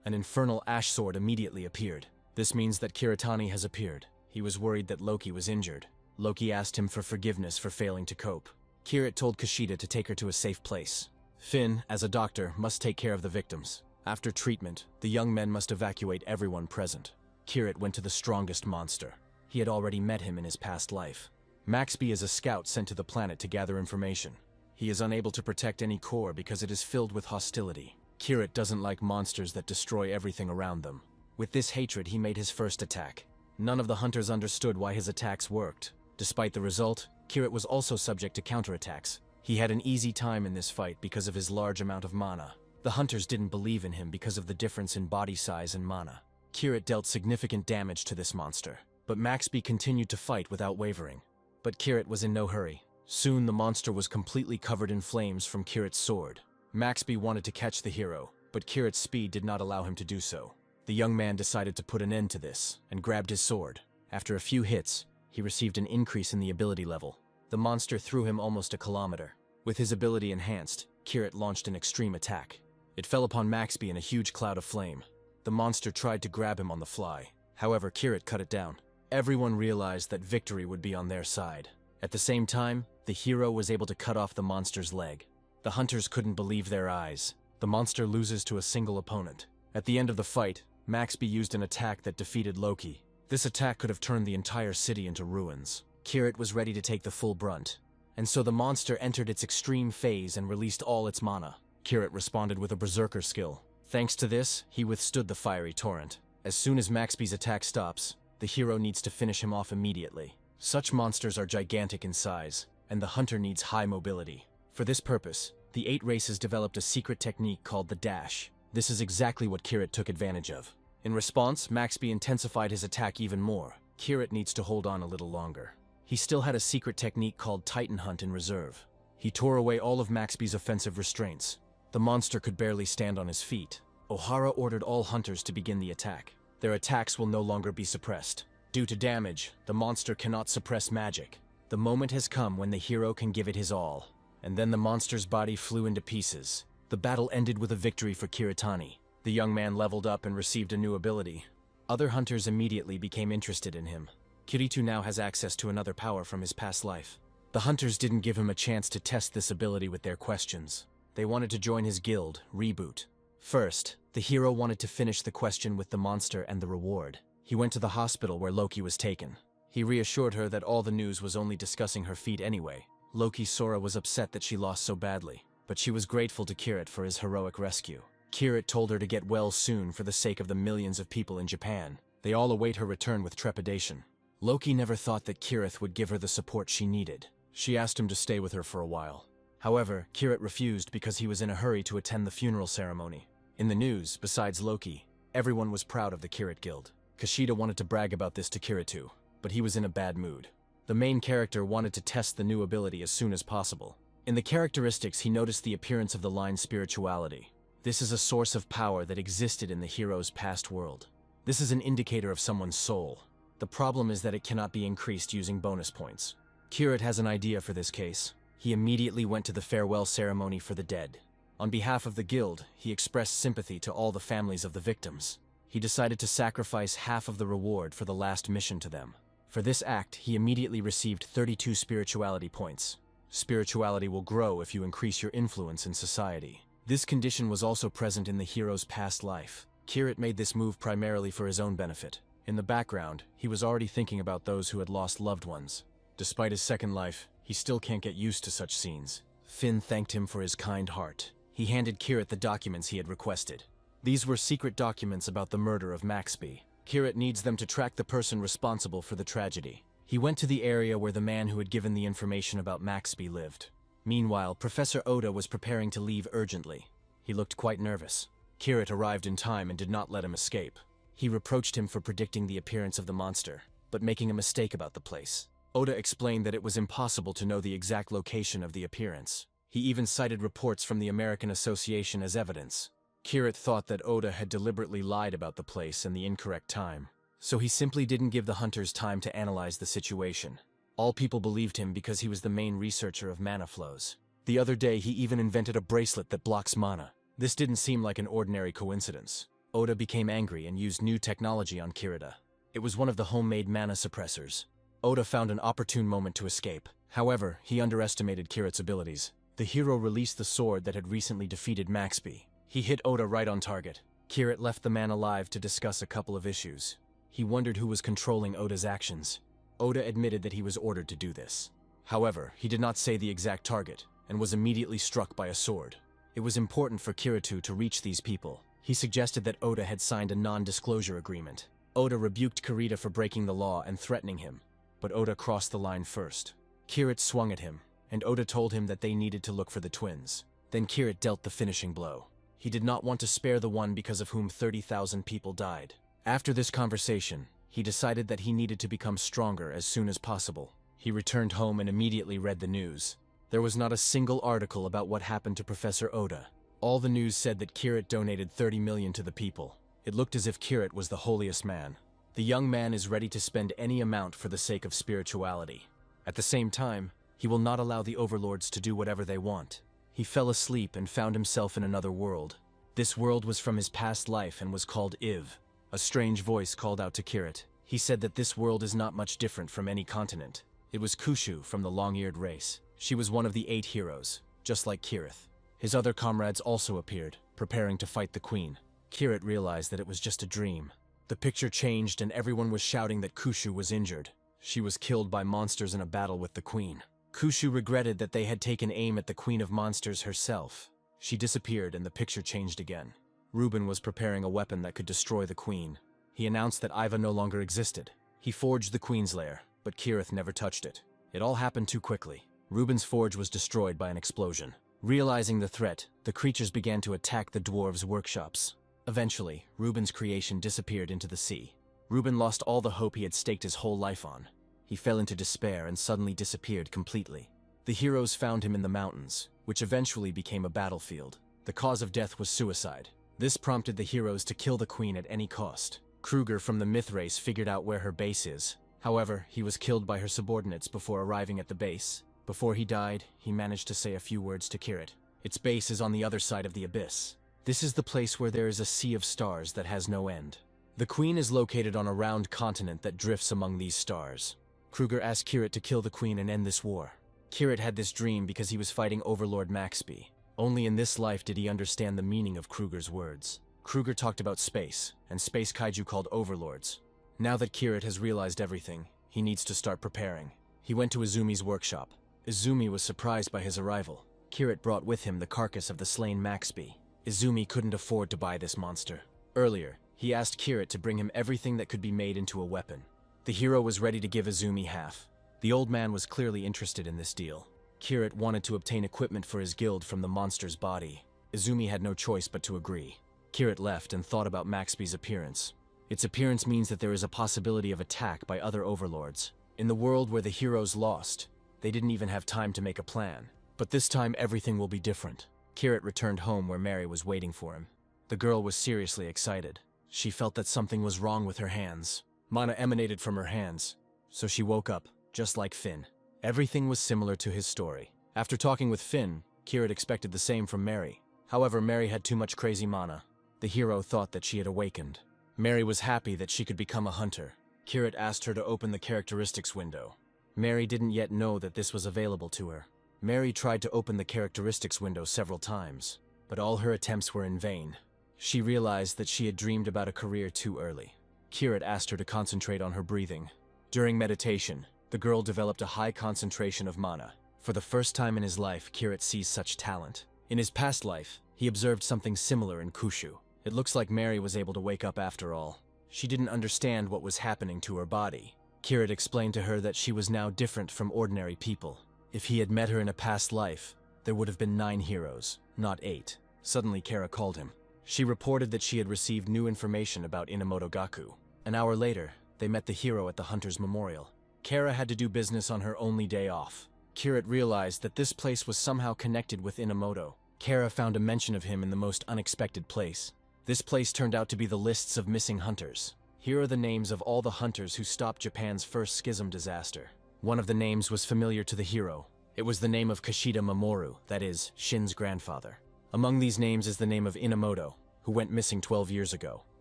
An infernal ash sword immediately appeared. This means that Kiritani has appeared. He was worried that Loki was injured. Loki asked him for forgiveness for failing to cope. Kirit told Kushida to take her to a safe place. Finn, as a doctor, must take care of the victims. After treatment, the young men must evacuate everyone present. Kirit went to the strongest monster. He had already met him in his past life. Maxby is a scout sent to the planet to gather information. He is unable to protect any core because it is filled with hostility. Kirit doesn't like monsters that destroy everything around them. With this hatred, he made his first attack. None of the hunters understood why his attacks worked. Despite the result, Kirit was also subject to counterattacks. He had an easy time in this fight because of his large amount of mana. The hunters didn't believe in him because of the difference in body size and mana. Kirit dealt significant damage to this monster, but Maxby continued to fight without wavering. But Kirit was in no hurry. Soon the monster was completely covered in flames from Kirit's sword. Maxby wanted to catch the hero, but Kirit's speed did not allow him to do so. The young man decided to put an end to this, and grabbed his sword. After a few hits, he received an increase in the ability level. The monster threw him almost a kilometer. With his ability enhanced, Kirit launched an extreme attack. It fell upon Maxby in a huge cloud of flame. The monster tried to grab him on the fly. However, Kirit cut it down. Everyone realized that victory would be on their side. At the same time, the hero was able to cut off the monster's leg. The hunters couldn't believe their eyes. The monster loses to a single opponent. At the end of the fight, Maxby used an attack that defeated Loki. This attack could have turned the entire city into ruins. Kirit was ready to take the full brunt, and so the monster entered its extreme phase and released all its mana. Kirit responded with a berserker skill. Thanks to this, he withstood the fiery torrent. As soon as Maxby's attack stops, the hero needs to finish him off immediately. Such monsters are gigantic in size, and the hunter needs high mobility. For this purpose, the 8 races developed a secret technique called the dash. This is exactly what Kirit took advantage of. In response, Maxby intensified his attack even more. Kirit needs to hold on a little longer. He still had a secret technique called Titan Hunt in reserve. He tore away all of Maxby's offensive restraints. The monster could barely stand on his feet. Ohara ordered all hunters to begin the attack. Their attacks will no longer be suppressed. Due to damage, the monster cannot suppress magic. The moment has come when the hero can give it his all. And then the monster's body flew into pieces. The battle ended with a victory for Kiritani. The young man leveled up and received a new ability. Other hunters immediately became interested in him. Kiritou now has access to another power from his past life. The hunters didn't give him a chance to test this ability with their questions. They wanted to join his guild, Reboot. First, the hero wanted to finish the question with the monster and the reward. He went to the hospital where Loki was taken. He reassured her that all the news was only discussing her feat anyway. Loki Sora was upset that she lost so badly, but she was grateful to Kirit for his heroic rescue. Kirit told her to get well soon for the sake of the millions of people in Japan. They all await her return with trepidation. Loki never thought that Kirit would give her the support she needed. She asked him to stay with her for a while. However, Kirit refused because he was in a hurry to attend the funeral ceremony. In the news, besides Loki, everyone was proud of the Kirit Guild. Kushida wanted to brag about this to Kiritou, but he was in a bad mood. The main character wanted to test the new ability as soon as possible. In the characteristics, he noticed the appearance of the line spirituality. This is a source of power that existed in the hero's past world. This is an indicator of someone's soul. The problem is that it cannot be increased using bonus points. Kirit has an idea for this case. He immediately went to the farewell ceremony for the dead. On behalf of the guild, he expressed sympathy to all the families of the victims. He decided to sacrifice half of the reward for the last mission to them. For this act, he immediately received 32 spirituality points. Spirituality will grow if you increase your influence in society. This condition was also present in the hero's past life. Kirit made this move primarily for his own benefit. In the background, he was already thinking about those who had lost loved ones. Despite his second life, he still can't get used to such scenes. Finn thanked him for his kind heart. He handed Kirit the documents he had requested. These were secret documents about the murder of Maxby. Kirit needs them to track the person responsible for the tragedy. He went to the area where the man who had given the information about Maxby lived. Meanwhile, Professor Oda was preparing to leave urgently. He looked quite nervous. Kirit arrived in time and did not let him escape. He reproached him for predicting the appearance of the monster, but making a mistake about the place. Oda explained that it was impossible to know the exact location of the appearance. He even cited reports from the American Association as evidence. Kirit thought that Oda had deliberately lied about the place and the incorrect time, so he simply didn't give the hunters time to analyze the situation. All people believed him because he was the main researcher of mana flows. The other day, he even invented a bracelet that blocks mana. This didn't seem like an ordinary coincidence. Oda became angry and used new technology on Kirita. It was one of the homemade mana suppressors. Oda found an opportune moment to escape. However, he underestimated Kirita's abilities. The hero released the sword that had recently defeated Maxby. He hit Oda right on target. Kirit left the man alive to discuss a couple of issues. He wondered who was controlling Oda's actions. Oda admitted that he was ordered to do this. However, he did not say the exact target, and was immediately struck by a sword. It was important for Kirito to reach these people. He suggested that Oda had signed a non-disclosure agreement. Oda rebuked Kirita for breaking the law and threatening him, but Oda crossed the line first. Kirit swung at him, and Oda told him that they needed to look for the twins. Then Kirit dealt the finishing blow. He did not want to spare the one because of whom 30,000 people died. After this conversation, he decided that he needed to become stronger as soon as possible. He returned home and immediately read the news. There was not a single article about what happened to Professor Oda. All the news said that Kirit donated 30 million to the people. It looked as if Kirit was the holiest man. The young man is ready to spend any amount for the sake of spirituality. At the same time, he will not allow the overlords to do whatever they want. He fell asleep and found himself in another world. This world was from his past life and was called Iv. A strange voice called out to Kirit. He said that this world is not much different from any continent. It was Kushu from the long-eared race. She was one of the 8 heroes, just like Kirith. His other comrades also appeared, preparing to fight the queen. Kirit realized that it was just a dream. The picture changed and everyone was shouting that Kushu was injured. She was killed by monsters in a battle with the queen. Kushu regretted that they had taken aim at the queen of monsters herself. She disappeared and the picture changed again. Reuben was preparing a weapon that could destroy the queen. He announced that Iva no longer existed. He forged the queen's lair, but Kirith never touched it. It all happened too quickly. Reuben's forge was destroyed by an explosion. Realizing the threat, the creatures began to attack the dwarves' workshops. Eventually, Reuben's creation disappeared into the sea. Reuben lost all the hope he had staked his whole life on. He fell into despair and suddenly disappeared completely. The heroes found him in the mountains, which eventually became a battlefield. The cause of death was suicide. This prompted the heroes to kill the queen at any cost. Kruger from the Myth race figured out where her base is. However, he was killed by her subordinates before arriving at the base. Before he died, he managed to say a few words to Kirit. Its base is on the other side of the abyss. This is the place where there is a sea of stars that has no end. The queen is located on a round continent that drifts among these stars. Kruger asked Kirit to kill the queen and end this war. Kirit had this dream because he was fighting Overlord Maxby. Only in this life did he understand the meaning of Kruger's words. Kruger talked about space, and space kaiju called overlords. Now that Kirit has realized everything, he needs to start preparing. He went to Izumi's workshop. Izumi was surprised by his arrival. Kirit brought with him the carcass of the slain Maxby. Izumi couldn't afford to buy this monster. Earlier, he asked Kirit to bring him everything that could be made into a weapon. The hero was ready to give Izumi half. The old man was clearly interested in this deal. Kirit wanted to obtain equipment for his guild from the monster's body. Izumi had no choice but to agree. Kirit left and thought about Maxby's appearance. Its appearance means that there is a possibility of attack by other overlords. In the world where the heroes lost, they didn't even have time to make a plan. But this time everything will be different. Kirit returned home where Mary was waiting for him. The girl was seriously excited. She felt that something was wrong with her hands. Mana emanated from her hands, so she woke up, just like Finn. Everything was similar to his story. After talking with Finn, Kirit expected the same from Mary. However, Mary had too much crazy mana. The hero thought that she had awakened. Mary was happy that she could become a hunter. Kirit asked her to open the characteristics window. Mary didn't yet know that this was available to her. Mary tried to open the characteristics window several times, but all her attempts were in vain. She realized that she had dreamed about a career too early. Kirit asked her to concentrate on her breathing. During meditation, the girl developed a high concentration of mana. For the first time in his life, Kirit sees such talent. In his past life, he observed something similar in Kushu. It looks like Mary was able to wake up after all. She didn't understand what was happening to her body. Kirit explained to her that she was now different from ordinary people. If he had met her in a past life, there would have been 9 heroes, not 8. Suddenly, Kara called him. She reported that she had received new information about Inamoto Gaku. An hour later, they met the hero at the Hunter's Memorial. Kara had to do business on her only day off. Kirit realized that this place was somehow connected with Inamoto. Kara found a mention of him in the most unexpected place. This place turned out to be the lists of missing hunters. Here are the names of all the hunters who stopped Japan's first schism disaster. One of the names was familiar to the hero. It was the name of Kishida Mamoru, that is, Shin's grandfather. Among these names is the name of Inamoto, who went missing 12 years ago.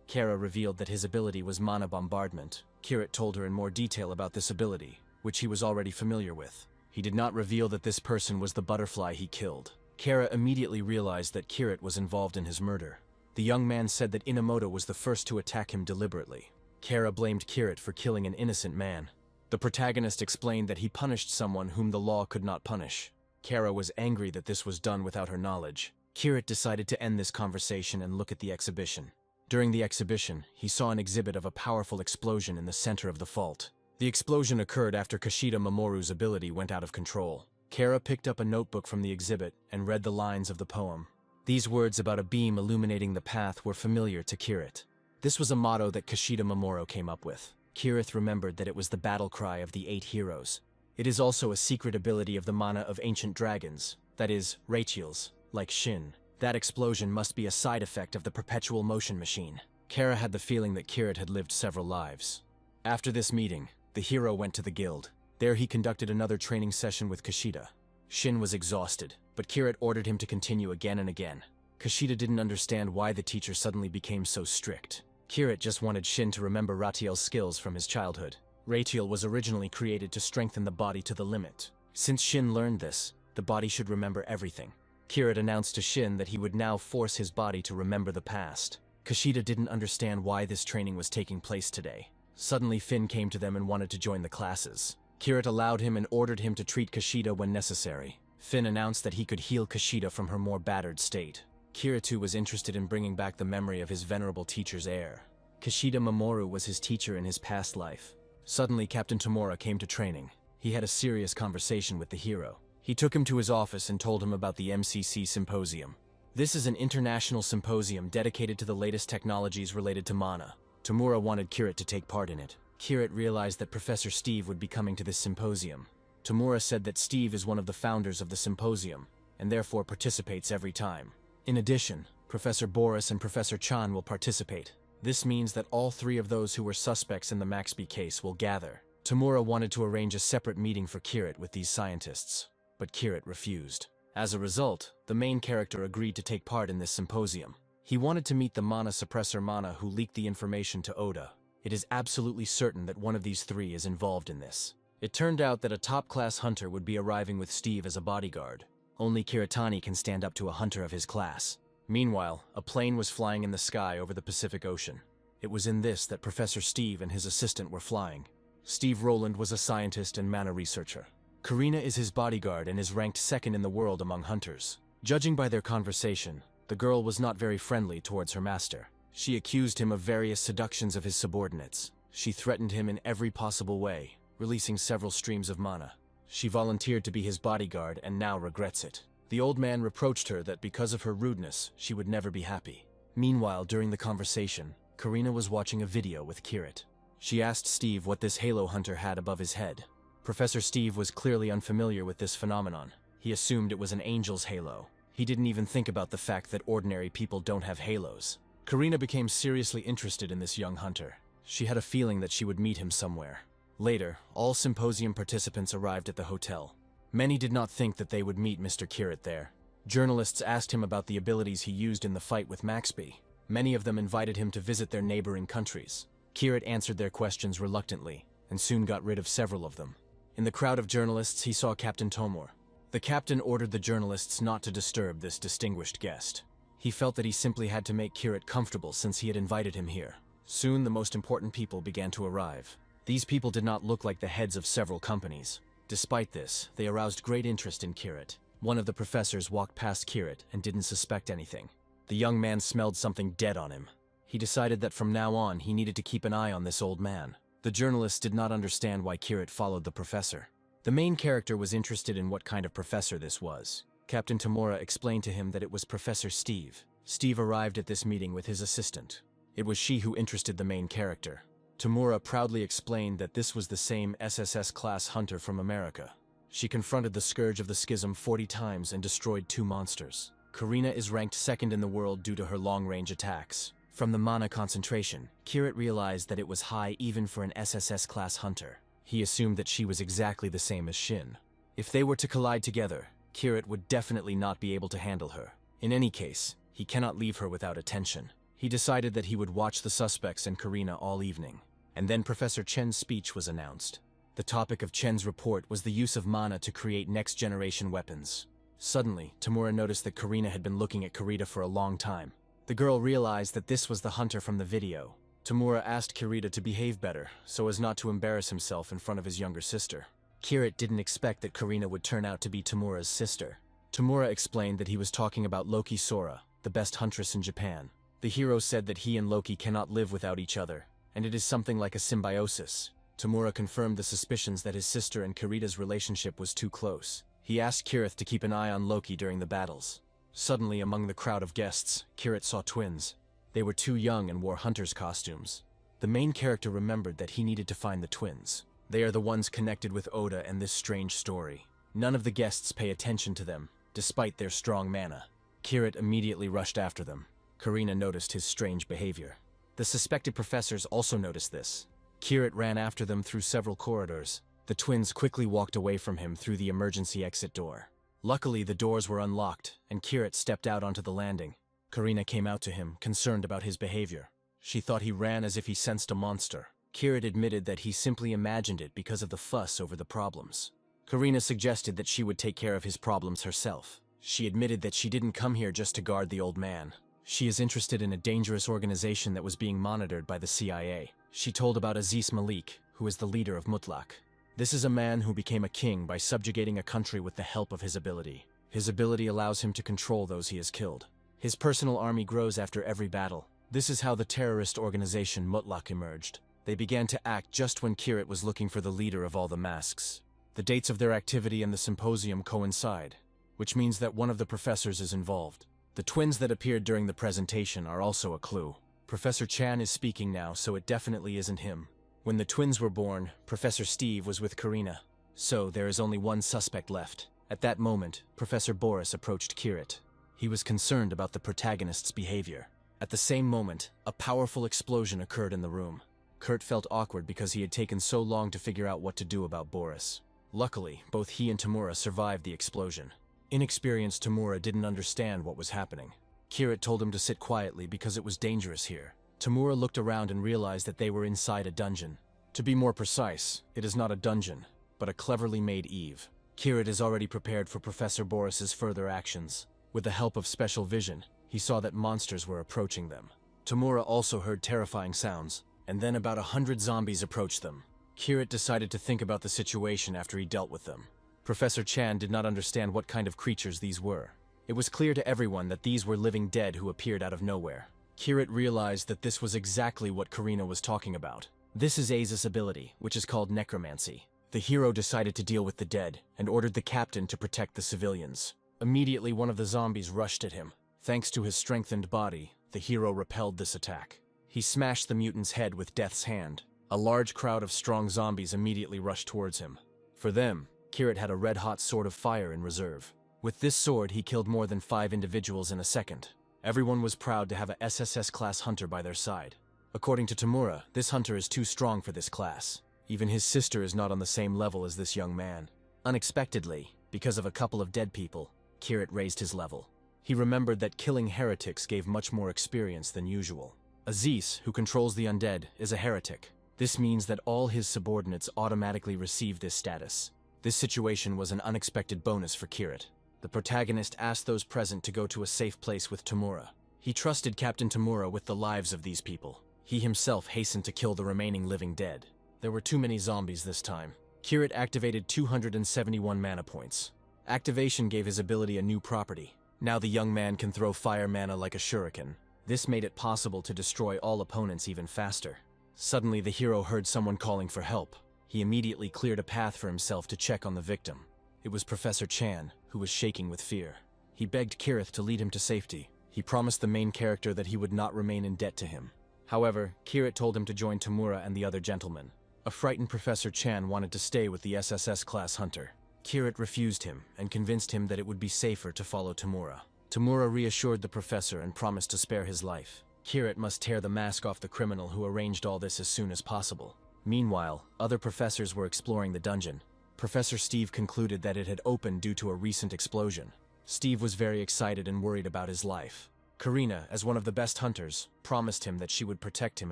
Kara revealed that his ability was mana bombardment. Kirit told her in more detail about this ability, which he was already familiar with. He did not reveal that this person was the butterfly he killed. Kara immediately realized that Kirit was involved in his murder. The young man said that Inamoto was the first to attack him deliberately. Kara blamed Kirit for killing an innocent man. The protagonist explained that he punished someone whom the law could not punish. Kara was angry that this was done without her knowledge. Kirit decided to end this conversation and look at the exhibition. During the exhibition, he saw an exhibit of a powerful explosion in the center of the fault. The explosion occurred after Kishida Mamoru's ability went out of control. Kara picked up a notebook from the exhibit and read the lines of the poem. These words about a beam illuminating the path were familiar to Kirit. This was a motto that Kishida Mamoru came up with. Kirit remembered that it was the battle cry of the 8 heroes. It is also a secret ability of the mana of ancient dragons, that is, Rachel's, like Shin. That explosion must be a side effect of the perpetual motion machine. Kara had the feeling that Kirit had lived several lives. After this meeting, the hero went to the guild. There he conducted another training session with Kishida. Shin was exhausted, but Kirit ordered him to continue again and again. Kishida didn't understand why the teacher suddenly became so strict. Kirit just wanted Shin to remember Ratiel's skills from his childhood. Ratiel was originally created to strengthen the body to the limit. Since Shin learned this, the body should remember everything. Kirit announced to Shin that he would now force his body to remember the past. Kishida didn't understand why this training was taking place today. Suddenly Finn came to them and wanted to join the classes. Kirit allowed him and ordered him to treat Kishida when necessary. Finn announced that he could heal Kishida from her more battered state. Kirit too was interested in bringing back the memory of his venerable teacher's heir. Kishida Mamoru was his teacher in his past life. Suddenly Captain Tamura came to training. He had a serious conversation with the hero. He took him to his office and told him about the MCC Symposium. This is an international symposium dedicated to the latest technologies related to mana. Tamura wanted Kirit to take part in it. Kirit realized that Professor Steve would be coming to this symposium. Tamura said that Steve is one of the founders of the symposium, and therefore participates every time. In addition, Professor Boris and Professor Chan will participate. This means that all 3 of those who were suspects in the Maxby case will gather. Tamura wanted to arrange a separate meeting for Kirit with these scientists, but Kirit refused. As a result, the main character agreed to take part in this symposium. He wanted to meet the mana suppressor Mana who leaked the information to Oda. It is absolutely certain that one of these 3 is involved in this. It turned out that a top-class hunter would be arriving with Steve as a bodyguard. Only Kiritani can stand up to a hunter of his class. Meanwhile, a plane was flying in the sky over the Pacific Ocean. It was in this that Professor Steve and his assistant were flying. Steve Rowland was a scientist and mana researcher. Karina is his bodyguard and is ranked 2nd in the world among hunters. Judging by their conversation, the girl was not very friendly towards her master. She accused him of various seductions of his subordinates. She threatened him in every possible way, releasing several streams of mana. She volunteered to be his bodyguard and now regrets it. The old man reproached her that because of her rudeness, she would never be happy. Meanwhile, during the conversation, Karina was watching a video with Kirit. She asked Steve what this halo hunter had above his head. Professor Steve was clearly unfamiliar with this phenomenon. He assumed it was an angel's halo. He didn't even think about the fact that ordinary people don't have halos. Karina became seriously interested in this young hunter. She had a feeling that she would meet him somewhere. Later, all symposium participants arrived at the hotel. Many did not think that they would meet Mr. Kirit there. Journalists asked him about the abilities he used in the fight with Maxby. Many of them invited him to visit their neighboring countries. Kirit answered their questions reluctantly, and soon got rid of several of them. In the crowd of journalists, he saw Captain Tomor. The captain ordered the journalists not to disturb this distinguished guest. He felt that he simply had to make Kirit comfortable since he had invited him here. Soon, the most important people began to arrive. These people did not look like the heads of several companies. Despite this, they aroused great interest in Kirit. One of the professors walked past Kirit and didn't suspect anything. The young man smelled something dead on him. He decided that from now on, he needed to keep an eye on this old man. The journalists did not understand why Kirit followed the professor. The main character was interested in what kind of professor this was. Captain Tamura explained to him that it was Professor Steve. Steve arrived at this meeting with his assistant. It was she who interested the main character. Tamura proudly explained that this was the same SSS-class hunter from America. She confronted the Scourge of the Schism 40 times and destroyed 2 monsters. Karina is ranked 2nd in the world due to her long-range attacks. From the mana concentration, Kirit realized that it was high even for an SSS-class hunter. He assumed that she was exactly the same as Shin. If they were to collide together, Kirit would definitely not be able to handle her. In any case, he cannot leave her without attention. He decided that he would watch the suspects and Karina all evening. And then Professor Chen's speech was announced. The topic of Chen's report was the use of mana to create next-generation weapons. Suddenly, Tamura noticed that Karina had been looking at Kirita for a long time. The girl realized that this was the hunter from the video. Tamura asked Kirita to behave better, so as not to embarrass himself in front of his younger sister. Kirit didn't expect that Karina would turn out to be Tamura's sister. Tamura explained that he was talking about Loki Sora, the best huntress in Japan. The hero said that he and Loki cannot live without each other, and it is something like a symbiosis. Tamura confirmed the suspicions that his sister and Kirita's relationship was too close. He asked Kirith to keep an eye on Loki during the battles. Suddenly, among the crowd of guests, Kirit saw twins. They were too young and wore hunters' costumes. The main character remembered that he needed to find the twins. They are the ones connected with Oda and this strange story. None of the guests pay attention to them, despite their strong mana. Kirit immediately rushed after them. Karina noticed his strange behavior. The suspected professors also noticed this. Kirit ran after them through several corridors. The twins quickly walked away from him through the emergency exit door. Luckily, the doors were unlocked, and Kirit stepped out onto the landing. Karina came out to him, concerned about his behavior. She thought he ran as if he sensed a monster. Kirit admitted that he simply imagined it because of the fuss over the problems. Karina suggested that she would take care of his problems herself. She admitted that she didn't come here just to guard the old man. She is interested in a dangerous organization that was being monitored by the CIA. She told about Aziz Malik, who is the leader of Mutlaq. This is a man who became a king by subjugating a country with the help of his ability. His ability allows him to control those he has killed. His personal army grows after every battle. This is how the terrorist organization Mutlaq emerged. They began to act just when Kirit was looking for the leader of all the masks. The dates of their activity and the symposium coincide, which means that one of the professors is involved. The twins that appeared during the presentation are also a clue. Professor Chan is speaking now, so it definitely isn't him. When the twins were born, Professor Steve was with Karina, so there is only one suspect left. At that moment, Professor Boris approached Kirit. He was concerned about the protagonist's behavior. At the same moment, a powerful explosion occurred in the room. Kurt felt awkward because he had taken so long to figure out what to do about Boris. Luckily, both he and Tamura survived the explosion. Inexperienced Tamura didn't understand what was happening. Kirit told him to sit quietly because it was dangerous here. Tamura looked around and realized that they were inside a dungeon. To be more precise, it is not a dungeon, but a cleverly made Eve. Kirit is already prepared for Professor Boris's further actions. With the help of special vision, he saw that monsters were approaching them. Tamura also heard terrifying sounds, and then about 100 zombies approached them. Kirit decided to think about the situation after he dealt with them. Professor Chan did not understand what kind of creatures these were. It was clear to everyone that these were living dead who appeared out of nowhere. Kirit realized that this was exactly what Karina was talking about. This is Aza's ability, which is called necromancy. The hero decided to deal with the dead, and ordered the captain to protect the civilians. Immediately, one of the zombies rushed at him. Thanks to his strengthened body, the hero repelled this attack. He smashed the mutant's head with Death's hand. A large crowd of strong zombies immediately rushed towards him. For them, Kirit had a red-hot sword of fire in reserve. With this sword, he killed more than 5 individuals in a second. Everyone was proud to have a SSS-class hunter by their side. According to Tamura, this hunter is too strong for this class. Even his sister is not on the same level as this young man. Unexpectedly, because of a couple of dead people, Kirit raised his level. He remembered that killing heretics gave much more experience than usual. Aziz, who controls the undead, is a heretic. This means that all his subordinates automatically receive this status. This situation was an unexpected bonus for Kirit. The protagonist asked those present to go to a safe place with Tamura. He trusted Captain Tamura with the lives of these people. He himself hastened to kill the remaining living dead. There were too many zombies this time. Kirit activated 271 mana points. Activation gave his ability a new property. Now the young man can throw fire mana like a shuriken. This made it possible to destroy all opponents even faster. Suddenly the hero heard someone calling for help. He immediately cleared a path for himself to check on the victim. It was Professor Chan, who was shaking with fear. He begged Kirith to lead him to safety. He promised the main character that he would not remain in debt to him. However, Kirit told him to join Tamura and the other gentlemen. A frightened Professor Chan wanted to stay with the SSS-class hunter. Kirit refused him and convinced him that it would be safer to follow Tamura. Tamura reassured the professor and promised to spare his life. Kirit must tear the mask off the criminal who arranged all this as soon as possible. Meanwhile, other professors were exploring the dungeon. Professor Steve concluded that it had opened due to a recent explosion. Steve was very excited and worried about his life. Karina, as one of the best hunters, promised him that she would protect him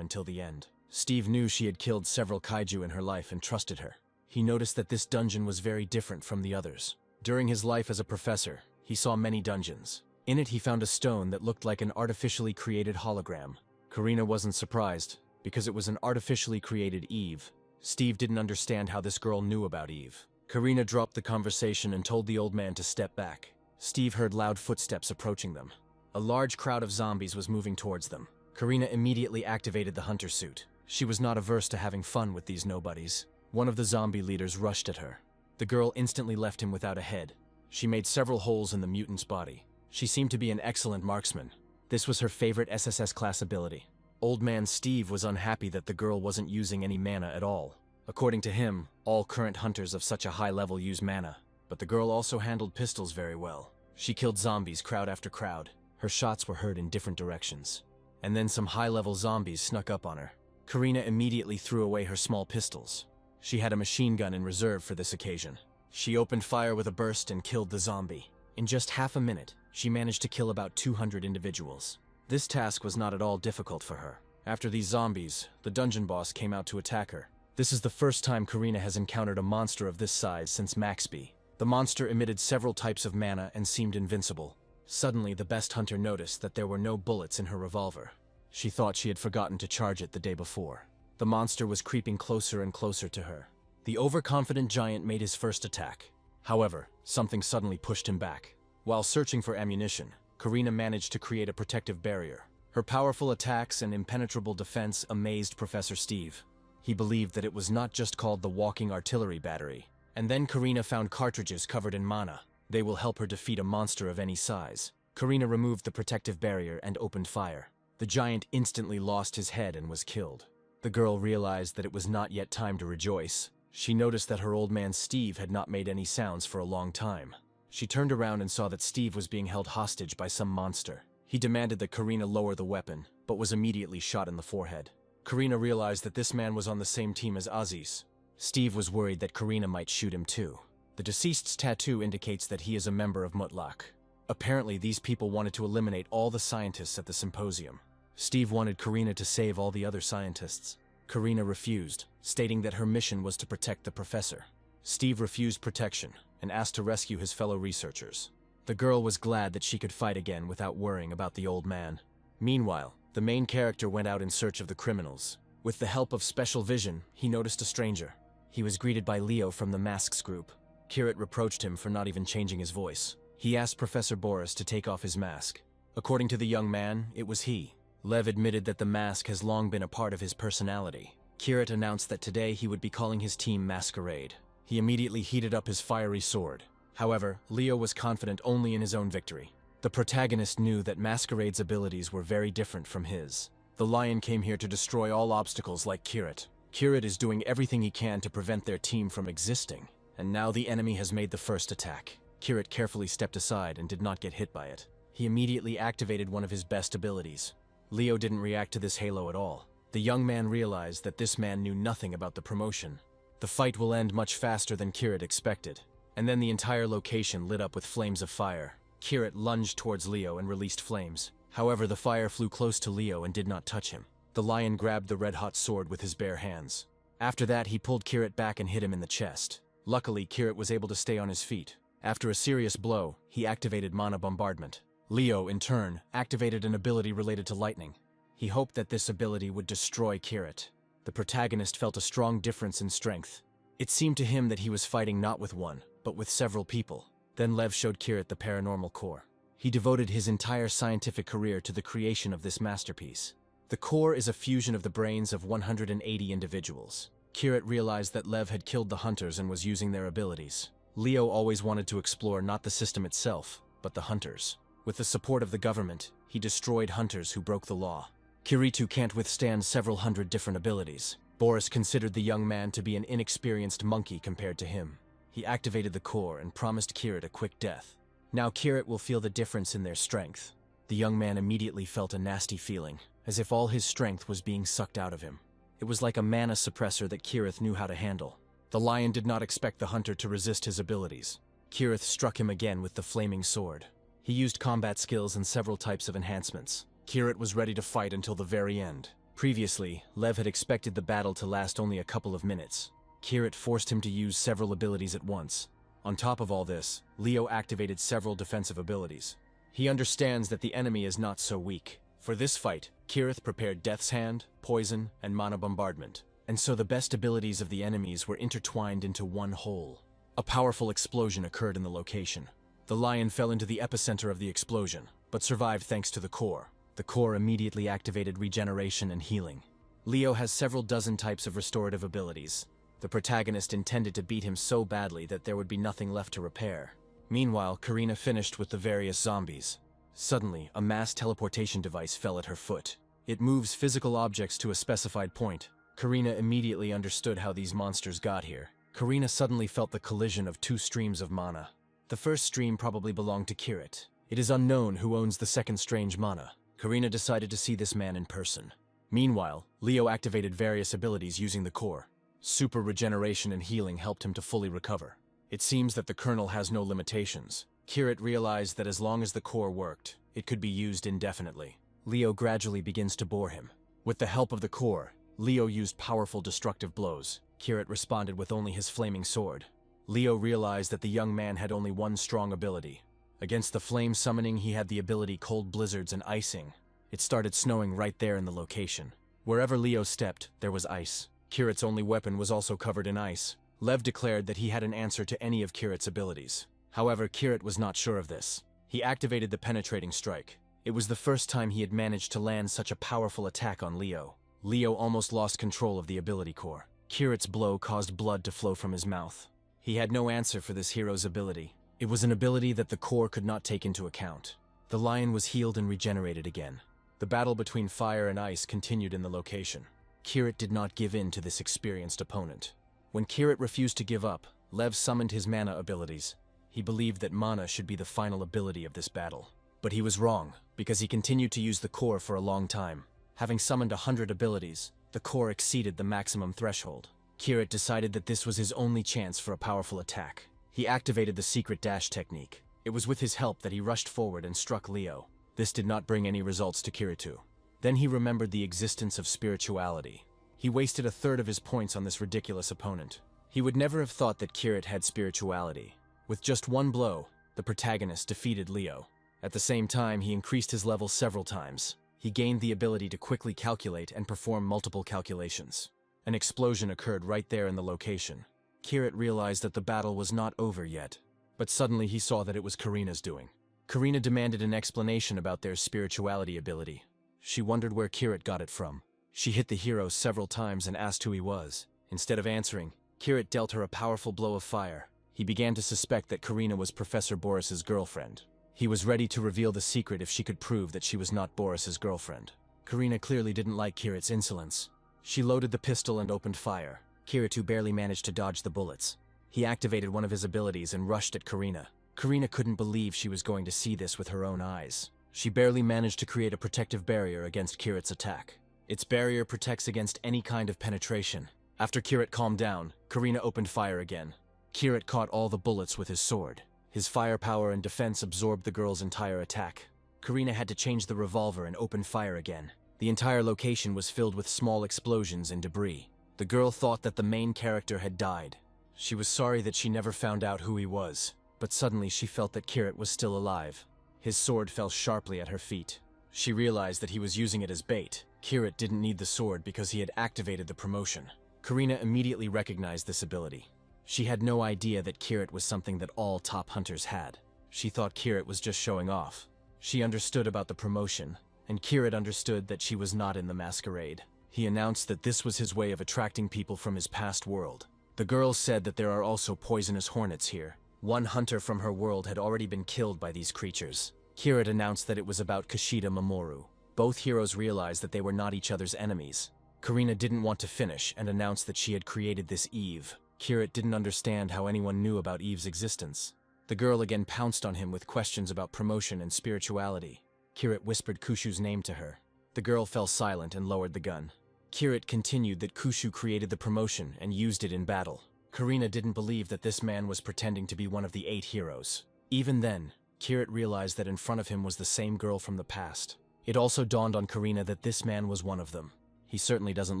until the end. Steve knew she had killed several kaiju in her life and trusted her. He noticed that this dungeon was very different from the others. During his life as a professor, he saw many dungeons. In it, he found a stone that looked like an artificially created hologram. Karina wasn't surprised, because it was an artificially created Eve. Steve didn't understand how this girl knew about Eve. Karina dropped the conversation and told the old man to step back. Steve heard loud footsteps approaching them. A large crowd of zombies was moving towards them. Karina immediately activated the hunter suit. She was not averse to having fun with these nobodies. One of the zombie leaders rushed at her. The girl instantly left him without a head. She made several holes in the mutant's body. She seemed to be an excellent marksman. This was her favorite SSS class ability. Old man Steve was unhappy that the girl wasn't using any mana at all. According to him, all current hunters of such a high level use mana. But the girl also handled pistols very well. She killed zombies crowd after crowd. Her shots were heard in different directions. And then some high-level zombies snuck up on her. Karina immediately threw away her small pistols. She had a machine gun in reserve for this occasion. She opened fire with a burst and killed the zombie. In just half a minute, she managed to kill about 200 individuals. This task was not at all difficult for her. After these zombies, the dungeon boss came out to attack her. This is the first time Karina has encountered a monster of this size since Maxby. The monster emitted several types of mana and seemed invincible. Suddenly, the best hunter noticed that there were no bullets in her revolver. She thought she had forgotten to charge it the day before. The monster was creeping closer and closer to her. The overconfident giant made his first attack. However, something suddenly pushed him back. While searching for ammunition, Karina managed to create a protective barrier. Her powerful attacks and impenetrable defense amazed Professor Steve. He believed that it was not just called the walking artillery battery. And then Karina found cartridges covered in mana. They will help her defeat a monster of any size. Karina removed the protective barrier and opened fire. The giant instantly lost his head and was killed. The girl realized that it was not yet time to rejoice. She noticed that her old man Steve had not made any sounds for a long time. She turned around and saw that Steve was being held hostage by some monster. He demanded that Karina lower the weapon, but was immediately shot in the forehead. Karina realized that this man was on the same team as Aziz. Steve was worried that Karina might shoot him too. The deceased's tattoo indicates that he is a member of Mutlaq. Apparently, these people wanted to eliminate all the scientists at the symposium. Steve wanted Karina to save all the other scientists. Karina refused, stating that her mission was to protect the professor. Steve refused protection and asked to rescue his fellow researchers. The girl was glad that she could fight again without worrying about the old man. Meanwhile, the main character went out in search of the criminals. With the help of special vision, he noticed a stranger. He was greeted by Leo from the Masks group. Kirit reproached him for not even changing his voice. He asked Professor Boris to take off his mask. According to the young man, it was he. Lev admitted that the mask has long been a part of his personality. Kirit announced that today he would be calling his team Masquerade. He immediately heated up his fiery sword. However, Leo was confident only in his own victory. The protagonist knew that Masquerade's abilities were very different from his. The lion came here to destroy all obstacles like Kirit. Kirit is doing everything he can to prevent their team from existing. And now the enemy has made the first attack. Kirit carefully stepped aside and did not get hit by it. He immediately activated one of his best abilities. Leo didn't react to this halo at all. The young man realized that this man knew nothing about the promotion. The fight will end much faster than Kirit expected. And then the entire location lit up with flames of fire. Kirit lunged towards Leo and released flames. However, the fire flew close to Leo and did not touch him. The lion grabbed the red-hot sword with his bare hands. After that, he pulled Kirit back and hit him in the chest. Luckily, Kirit was able to stay on his feet. After a serious blow, he activated Mana Bombardment. Leo, in turn, activated an ability related to lightning. He hoped that this ability would destroy Kirit. The protagonist felt a strong difference in strength. It seemed to him that he was fighting not with one, but with several people. Then Lev showed Kirit the paranormal core. He devoted his entire scientific career to the creation of this masterpiece. The core is a fusion of the brains of 180 individuals. Kirit realized that Lev had killed the hunters and was using their abilities. Leo always wanted to explore not the system itself, but the hunters. With the support of the government, he destroyed hunters who broke the law. Kiritu can't withstand several hundred different abilities. Boris considered the young man to be an inexperienced monkey compared to him. He activated the core and promised Kirit a quick death. Now Kirit will feel the difference in their strength. The young man immediately felt a nasty feeling, as if all his strength was being sucked out of him. It was like a mana suppressor that Kirith knew how to handle. The lion did not expect the hunter to resist his abilities. Kirith struck him again with the flaming sword. He used combat skills and several types of enhancements. Kirith was ready to fight until the very end. Previously, Lev had expected the battle to last only a couple of minutes. Kirith forced him to use several abilities at once. On top of all this, Leo activated several defensive abilities. He understands that the enemy is not so weak. For this fight, Kirith prepared Death's Hand, Poison, and Mana Bombardment, and so the best abilities of the enemies were intertwined into one whole. A powerful explosion occurred in the location. The lion fell into the epicenter of the explosion, but survived thanks to the core. The core immediately activated regeneration and healing. Leo has several dozen types of restorative abilities. The protagonist intended to beat him so badly that there would be nothing left to repair. Meanwhile, Karina finished with the various zombies. Suddenly, a mass teleportation device fell at her foot. It moves physical objects to a specified point. Karina immediately understood how these monsters got here. Karina suddenly felt the collision of two streams of mana. The first stream probably belonged to Kirith. It is unknown who owns the second strange mana. Karina decided to see this man in person. Meanwhile, Leo activated various abilities using the core. Super regeneration and healing helped him to fully recover. It seems that the kernel has no limitations. Kirith realized that as long as the core worked, it could be used indefinitely. Leo gradually begins to bore him. With the help of the core, Leo used powerful destructive blows. Kirith responded with only his flaming sword. Leo realized that the young man had only one strong ability. Against the flame summoning, he had the ability Cold Blizzards and Icing. It started snowing right there in the location. Wherever Leo stepped, there was ice. Kirith's only weapon was also covered in ice. Lev declared that he had an answer to any of Kirith's abilities. However, Kirith was not sure of this. He activated the penetrating strike. It was the first time he had managed to land such a powerful attack on Leo. Leo almost lost control of the ability core. Kirith's blow caused blood to flow from his mouth. He had no answer for this hero's ability. It was an ability that the core could not take into account. The lion was healed and regenerated again. The battle between fire and ice continued in the location. Kirith did not give in to this experienced opponent. When Kirith refused to give up, Lev summoned his mana abilities. He believed that mana should be the final ability of this battle. But he was wrong, because he continued to use the core for a long time. Having summoned 100 abilities, the core exceeded the maximum threshold. Kirith decided that this was his only chance for a powerful attack. He activated the secret dash technique. It was with his help that he rushed forward and struck Leo. This did not bring any results to Kirith. Then he remembered the existence of spirituality. He wasted a third of his points on this ridiculous opponent. He would never have thought that Kirith had spirituality. With just one blow, the protagonist defeated Leo. At the same time, he increased his level several times. He gained the ability to quickly calculate and perform multiple calculations. An explosion occurred right there in the location. Kirith realized that the battle was not over yet, but suddenly he saw that it was Karina's doing. Karina demanded an explanation about their spirituality ability. She wondered where Kirith got it from. She hit the hero several times and asked who he was. Instead of answering, Kirith dealt her a powerful blow of fire. He began to suspect that Karina was Professor Boris's girlfriend. He was ready to reveal the secret if she could prove that she was not Boris's girlfriend. Karina clearly didn't like Kirith's insolence. She loaded the pistol and opened fire. Kirith barely managed to dodge the bullets. He activated one of his abilities and rushed at Karina. Karina couldn't believe she was going to see this with her own eyes. She barely managed to create a protective barrier against Kirith's attack. Its barrier protects against any kind of penetration. After Kirith calmed down, Karina opened fire again. Kirith caught all the bullets with his sword. His firepower and defense absorbed the girl's entire attack. Karina had to change the revolver and open fire again. The entire location was filled with small explosions and debris. The girl thought that the main character had died. She was sorry that she never found out who he was, but suddenly she felt that Kirith was still alive. His sword fell sharply at her feet. She realized that he was using it as bait. Kirith didn't need the sword because he had activated the promotion. Karina immediately recognized this ability. She had no idea that Kirith was something that all top hunters had. She thought Kirith was just showing off. She understood about the promotion, and Kirith understood that she was not in the masquerade. He announced that this was his way of attracting people from his past world. The girl said that there are also poisonous hornets here. One hunter from her world had already been killed by these creatures. Kirith announced that it was about Kushida Mamoru. Both heroes realized that they were not each other's enemies. Karina didn't want to finish and announced that she had created this Eve. Kirith didn't understand how anyone knew about Eve's existence. The girl again pounced on him with questions about promotion and spirituality. Kirith whispered Kushu's name to her. The girl fell silent and lowered the gun. Kirith continued that Kushu created the promotion and used it in battle. Karina didn't believe that this man was pretending to be one of the 8 heroes. Even then, Kirit realized that in front of him was the same girl from the past. It also dawned on Karina that this man was one of them. He certainly doesn't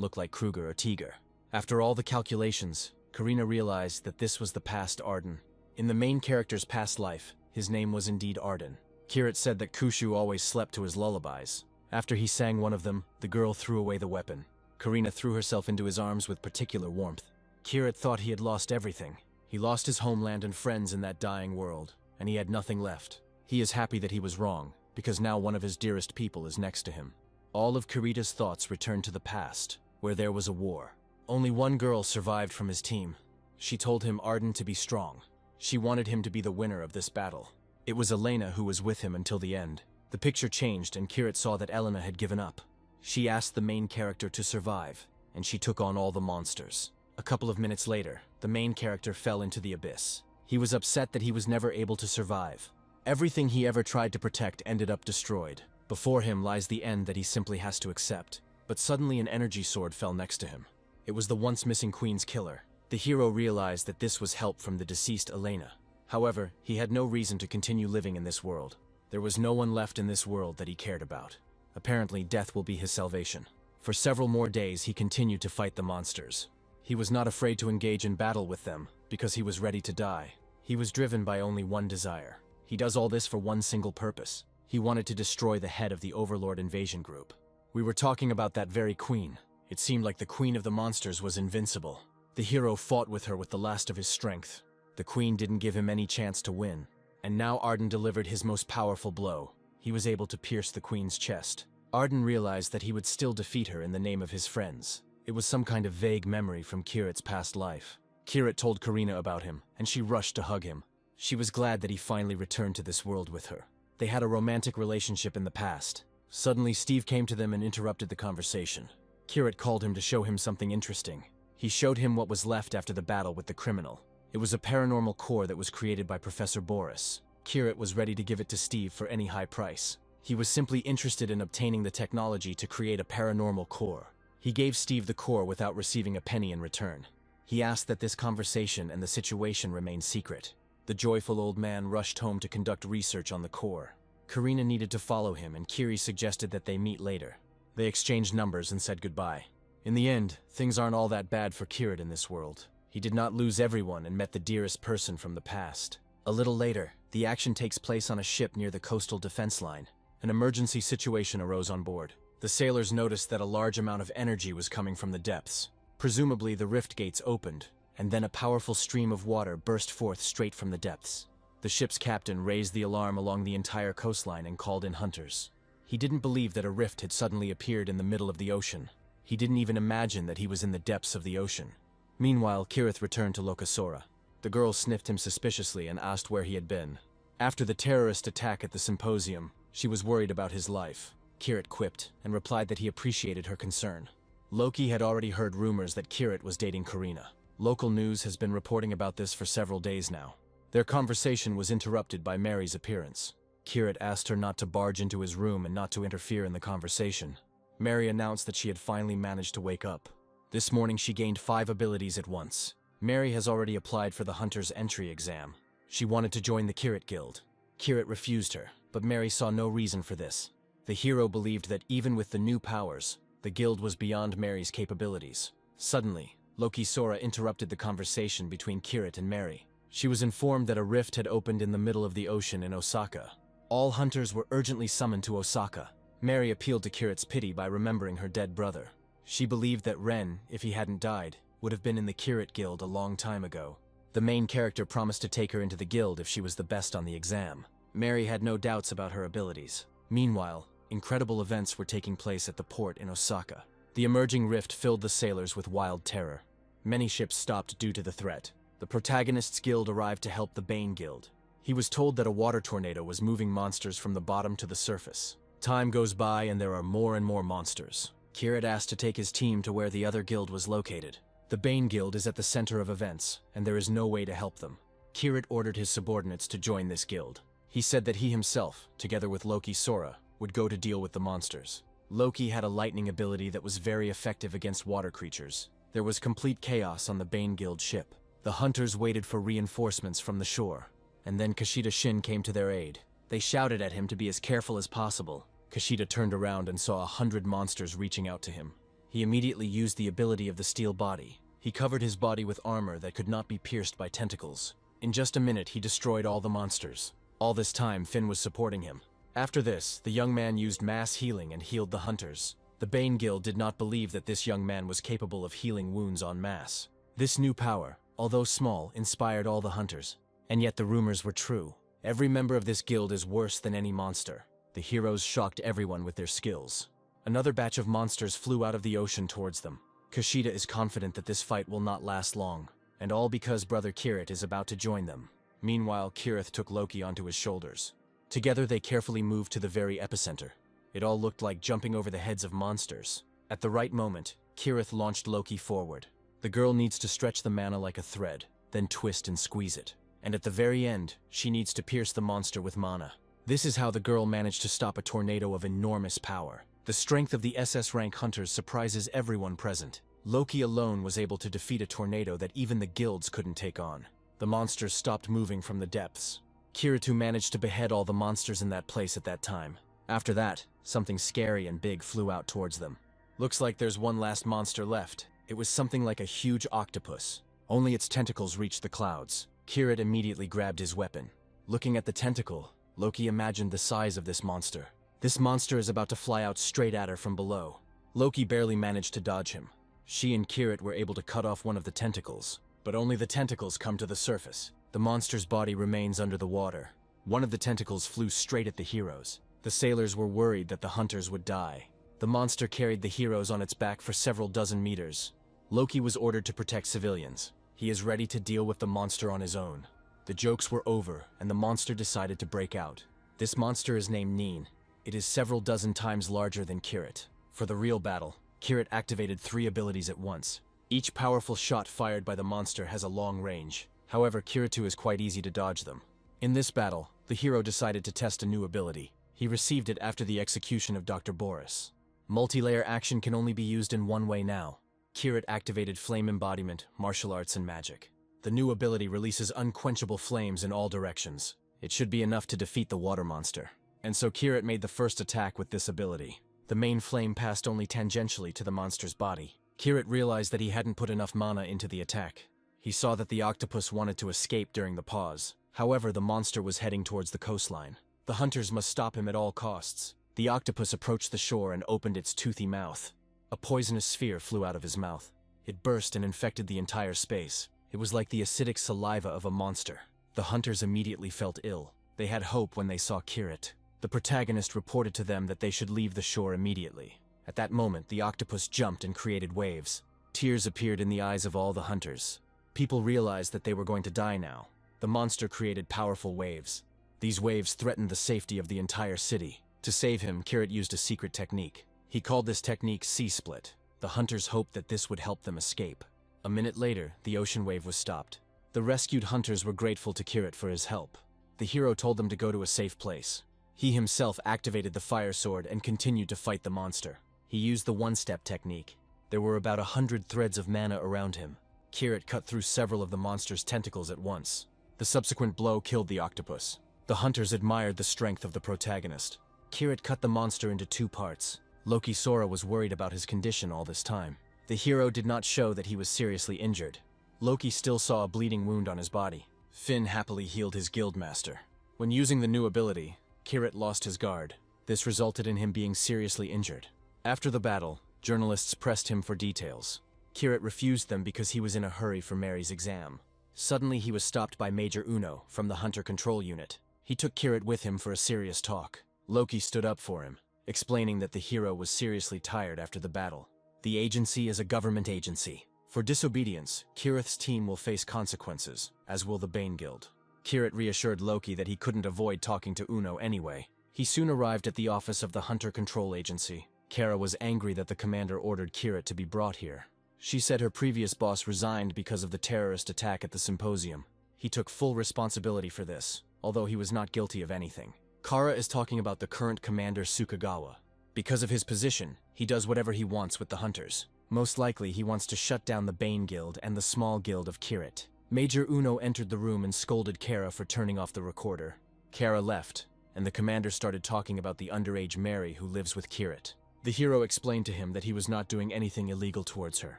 look like Kruger or Tiger. After all the calculations, Karina realized that this was the past Arden. In the main character's past life, his name was indeed Arden. Kirit said that Kushu always slept to his lullabies. After he sang one of them, the girl threw away the weapon. Karina threw herself into his arms with particular warmth. Kirit thought he had lost everything. He lost his homeland and friends in that dying world, and he had nothing left. He is happy that he was wrong, because now one of his dearest people is next to him. All of Kirita's thoughts returned to the past, where there was a war. Only one girl survived from his team. She told him Arden to be strong. She wanted him to be the winner of this battle. It was Elena who was with him until the end. The picture changed and Kirit saw that Elena had given up. She asked the main character to survive, and she took on all the monsters. A couple of minutes later, the main character fell into the abyss. He was upset that he was never able to survive. Everything he ever tried to protect ended up destroyed. Before him lies the end that he simply has to accept. But suddenly an energy sword fell next to him. It was the once missing queen's killer. The hero realized that this was help from the deceased Elena. However, he had no reason to continue living in this world. There was no one left in this world that he cared about. Apparently, death will be his salvation. For several more days, he continued to fight the monsters. He was not afraid to engage in battle with them, because he was ready to die. He was driven by only one desire. He does all this for one single purpose. He wanted to destroy the head of the Overlord invasion group. We were talking about that very queen. It seemed like the queen of the monsters was invincible. The hero fought with her with the last of his strength. The queen didn't give him any chance to win. And now Arden delivered his most powerful blow. He was able to pierce the queen's chest. Arden realized that he would still defeat her in the name of his friends. It was some kind of vague memory from Kirit's past life. Kirit told Karina about him, and she rushed to hug him. She was glad that he finally returned to this world with her. They had a romantic relationship in the past. Suddenly, Steve came to them and interrupted the conversation. Kirit called him to show him something interesting. He showed him what was left after the battle with the criminal. It was a paranormal core that was created by Professor Boris. Kirit was ready to give it to Steve for any high price. He was simply interested in obtaining the technology to create a paranormal core. He gave Steve the core without receiving a penny in return. He asked that this conversation and the situation remain secret. The joyful old man rushed home to conduct research on the core. Karina needed to follow him, and Kiri suggested that they meet later. They exchanged numbers and said goodbye. In the end, things aren't all that bad for Kirit in this world. He did not lose everyone and met the dearest person from the past. A little later, the action takes place on a ship near the coastal defense line. An emergency situation arose on board. The sailors noticed that a large amount of energy was coming from the depths. Presumably, the rift gates opened, and then a powerful stream of water burst forth straight from the depths. The ship's captain raised the alarm along the entire coastline and called in hunters. He didn't believe that a rift had suddenly appeared in the middle of the ocean. He didn't even imagine that he was in the depths of the ocean. Meanwhile, Kirith returned to Lokasora. The girl sniffed him suspiciously and asked where he had been. After the terrorist attack at the symposium, she was worried about his life. Kirit quipped and replied that he appreciated her concern. Loki had already heard rumors that Kirit was dating Karina. Local news has been reporting about this for several days now. Their conversation was interrupted by Mary's appearance. Kirit asked her not to barge into his room and not to interfere in the conversation. Mary announced that she had finally managed to wake up. This morning she gained 5 abilities at once. Mary has already applied for the Hunter's entry exam. She wanted to join the Kirit Guild. Kirit refused her, but Mary saw no reason for this. The hero believed that even with the new powers, the guild was beyond Mary's capabilities. Suddenly, Loki Sora interrupted the conversation between Kirit and Mary. She was informed that a rift had opened in the middle of the ocean in Osaka. All hunters were urgently summoned to Osaka. Mary appealed to Kirit's pity by remembering her dead brother. She believed that Ren, if he hadn't died, would have been in the Kirit Guild a long time ago. The main character promised to take her into the guild if she was the best on the exam. Mary had no doubts about her abilities. Meanwhile, incredible events were taking place at the port in Osaka. The emerging rift filled the sailors with wild terror. Many ships stopped due to the threat. The protagonist's guild arrived to help the Bane Guild. He was told that a water tornado was moving monsters from the bottom to the surface. Time goes by and there are more and more monsters. Kirit asked to take his team to where the other guild was located. The Bane Guild is at the center of events, and there is no way to help them. Kirit ordered his subordinates to join this guild. He said that he himself, together with Loki Sora, would go to deal with the monsters. Loki had a lightning ability that was very effective against water creatures. There was complete chaos on the Bane Guild ship. The hunters waited for reinforcements from the shore, and then Kushida Shin came to their aid. They shouted at him to be as careful as possible. Kushida turned around and saw 100 monsters reaching out to him. He immediately used the ability of the steel body. He covered his body with armor that could not be pierced by tentacles. In just a minute, he destroyed all the monsters. All this time, Finn was supporting him. After this, the young man used mass healing and healed the hunters. The Bane Guild did not believe that this young man was capable of healing wounds en masse. This new power, although small, inspired all the hunters. And yet the rumors were true. Every member of this guild is worse than any monster. The heroes shocked everyone with their skills. Another batch of monsters flew out of the ocean towards them. Kushida is confident that this fight will not last long, and all because brother Kirith is about to join them. Meanwhile, Kirith took Loki onto his shoulders. Together they carefully moved to the very epicenter. It all looked like jumping over the heads of monsters. At the right moment, Kirith launched Loki forward. The girl needs to stretch the mana like a thread, then twist and squeeze it. And at the very end, she needs to pierce the monster with mana. This is how the girl managed to stop a tornado of enormous power. The strength of the SS rank hunters surprises everyone present. Loki alone was able to defeat a tornado that even the guilds couldn't take on. The monsters stopped moving from the depths. Kirito managed to behead all the monsters in that place at that time. After that, something scary and big flew out towards them. Looks like there's one last monster left. It was something like a huge octopus. Only its tentacles reached the clouds. Kirith immediately grabbed his weapon. Looking at the tentacle, Loki imagined the size of this monster. This monster is about to fly out straight at her from below. Loki barely managed to dodge him. She and Kirith were able to cut off one of the tentacles, but only the tentacles come to the surface. The monster's body remains under the water. One of the tentacles flew straight at the heroes. The sailors were worried that the hunters would die. The monster carried the heroes on its back for several dozen meters. Loki was ordered to protect civilians. He is ready to deal with the monster on his own. The jokes were over, and the monster decided to break out. This monster is named Neen. It is several dozen times larger than Kirith. For the real battle, Kirith activated 3 abilities at once. Each powerful shot fired by the monster has a long range. However, Kirito is quite easy to dodge them. In this battle, the hero decided to test a new ability. He received it after the execution of Dr. Boris. Multi-layer action can only be used in one way now. Kirith activated Flame Embodiment, Martial Arts, and Magic. The new ability releases unquenchable flames in all directions. It should be enough to defeat the water monster. And so Kirith made the first attack with this ability. The main flame passed only tangentially to the monster's body. Kirith realized that he hadn't put enough mana into the attack. He saw that the octopus wanted to escape during the pause. However, the monster was heading towards the coastline. The hunters must stop him at all costs. The octopus approached the shore and opened its toothy mouth. A poisonous sphere flew out of his mouth. It burst and infected the entire space. It was like the acidic saliva of a monster. The hunters immediately felt ill. They had hope when they saw Kirith. The protagonist reported to them that they should leave the shore immediately. At that moment, the octopus jumped and created waves. Tears appeared in the eyes of all the hunters. People realized that they were going to die now. The monster created powerful waves. These waves threatened the safety of the entire city. To save him, Kirith used a secret technique. He called this technique Sea Split. The hunters hoped that this would help them escape. A minute later, the ocean wave was stopped. The rescued hunters were grateful to Kirith for his help. The hero told them to go to a safe place. He himself activated the fire sword and continued to fight the monster. He used the one-step technique. There were about 100 threads of mana around him. Kirith cut through several of the monster's tentacles at once. The subsequent blow killed the octopus. The hunters admired the strength of the protagonist. Kirith cut the monster into 2 parts. Loki Sora was worried about his condition all this time. The hero did not show that he was seriously injured. Loki still saw a bleeding wound on his body. Finn happily healed his guildmaster. When using the new ability, Kirith lost his guard. This resulted in him being seriously injured. After the battle, journalists pressed him for details. Kirith refused them because he was in a hurry for Mary's exam. Suddenly he was stopped by Major Uno from the Hunter Control Unit. He took Kirith with him for a serious talk. Loki stood up for him, explaining that the hero was seriously tired after the battle. The agency is a government agency. For disobedience, Kirith's team will face consequences, as will the Bane Guild. Kirith reassured Loki that he couldn't avoid talking to Uno anyway. He soon arrived at the office of the Hunter Control Agency. Kara was angry that the commander ordered Kirith to be brought here. She said her previous boss resigned because of the terrorist attack at the symposium. He took full responsibility for this, although he was not guilty of anything. Kara is talking about the current commander Sukagawa. Because of his position, he does whatever he wants with the hunters. Most likely, he wants to shut down the Bane Guild and the small guild of Kirith. Major Uno entered the room and scolded Kara for turning off the recorder. Kara left, and the commander started talking about the underage Mary who lives with Kirit. The hero explained to him that he was not doing anything illegal towards her.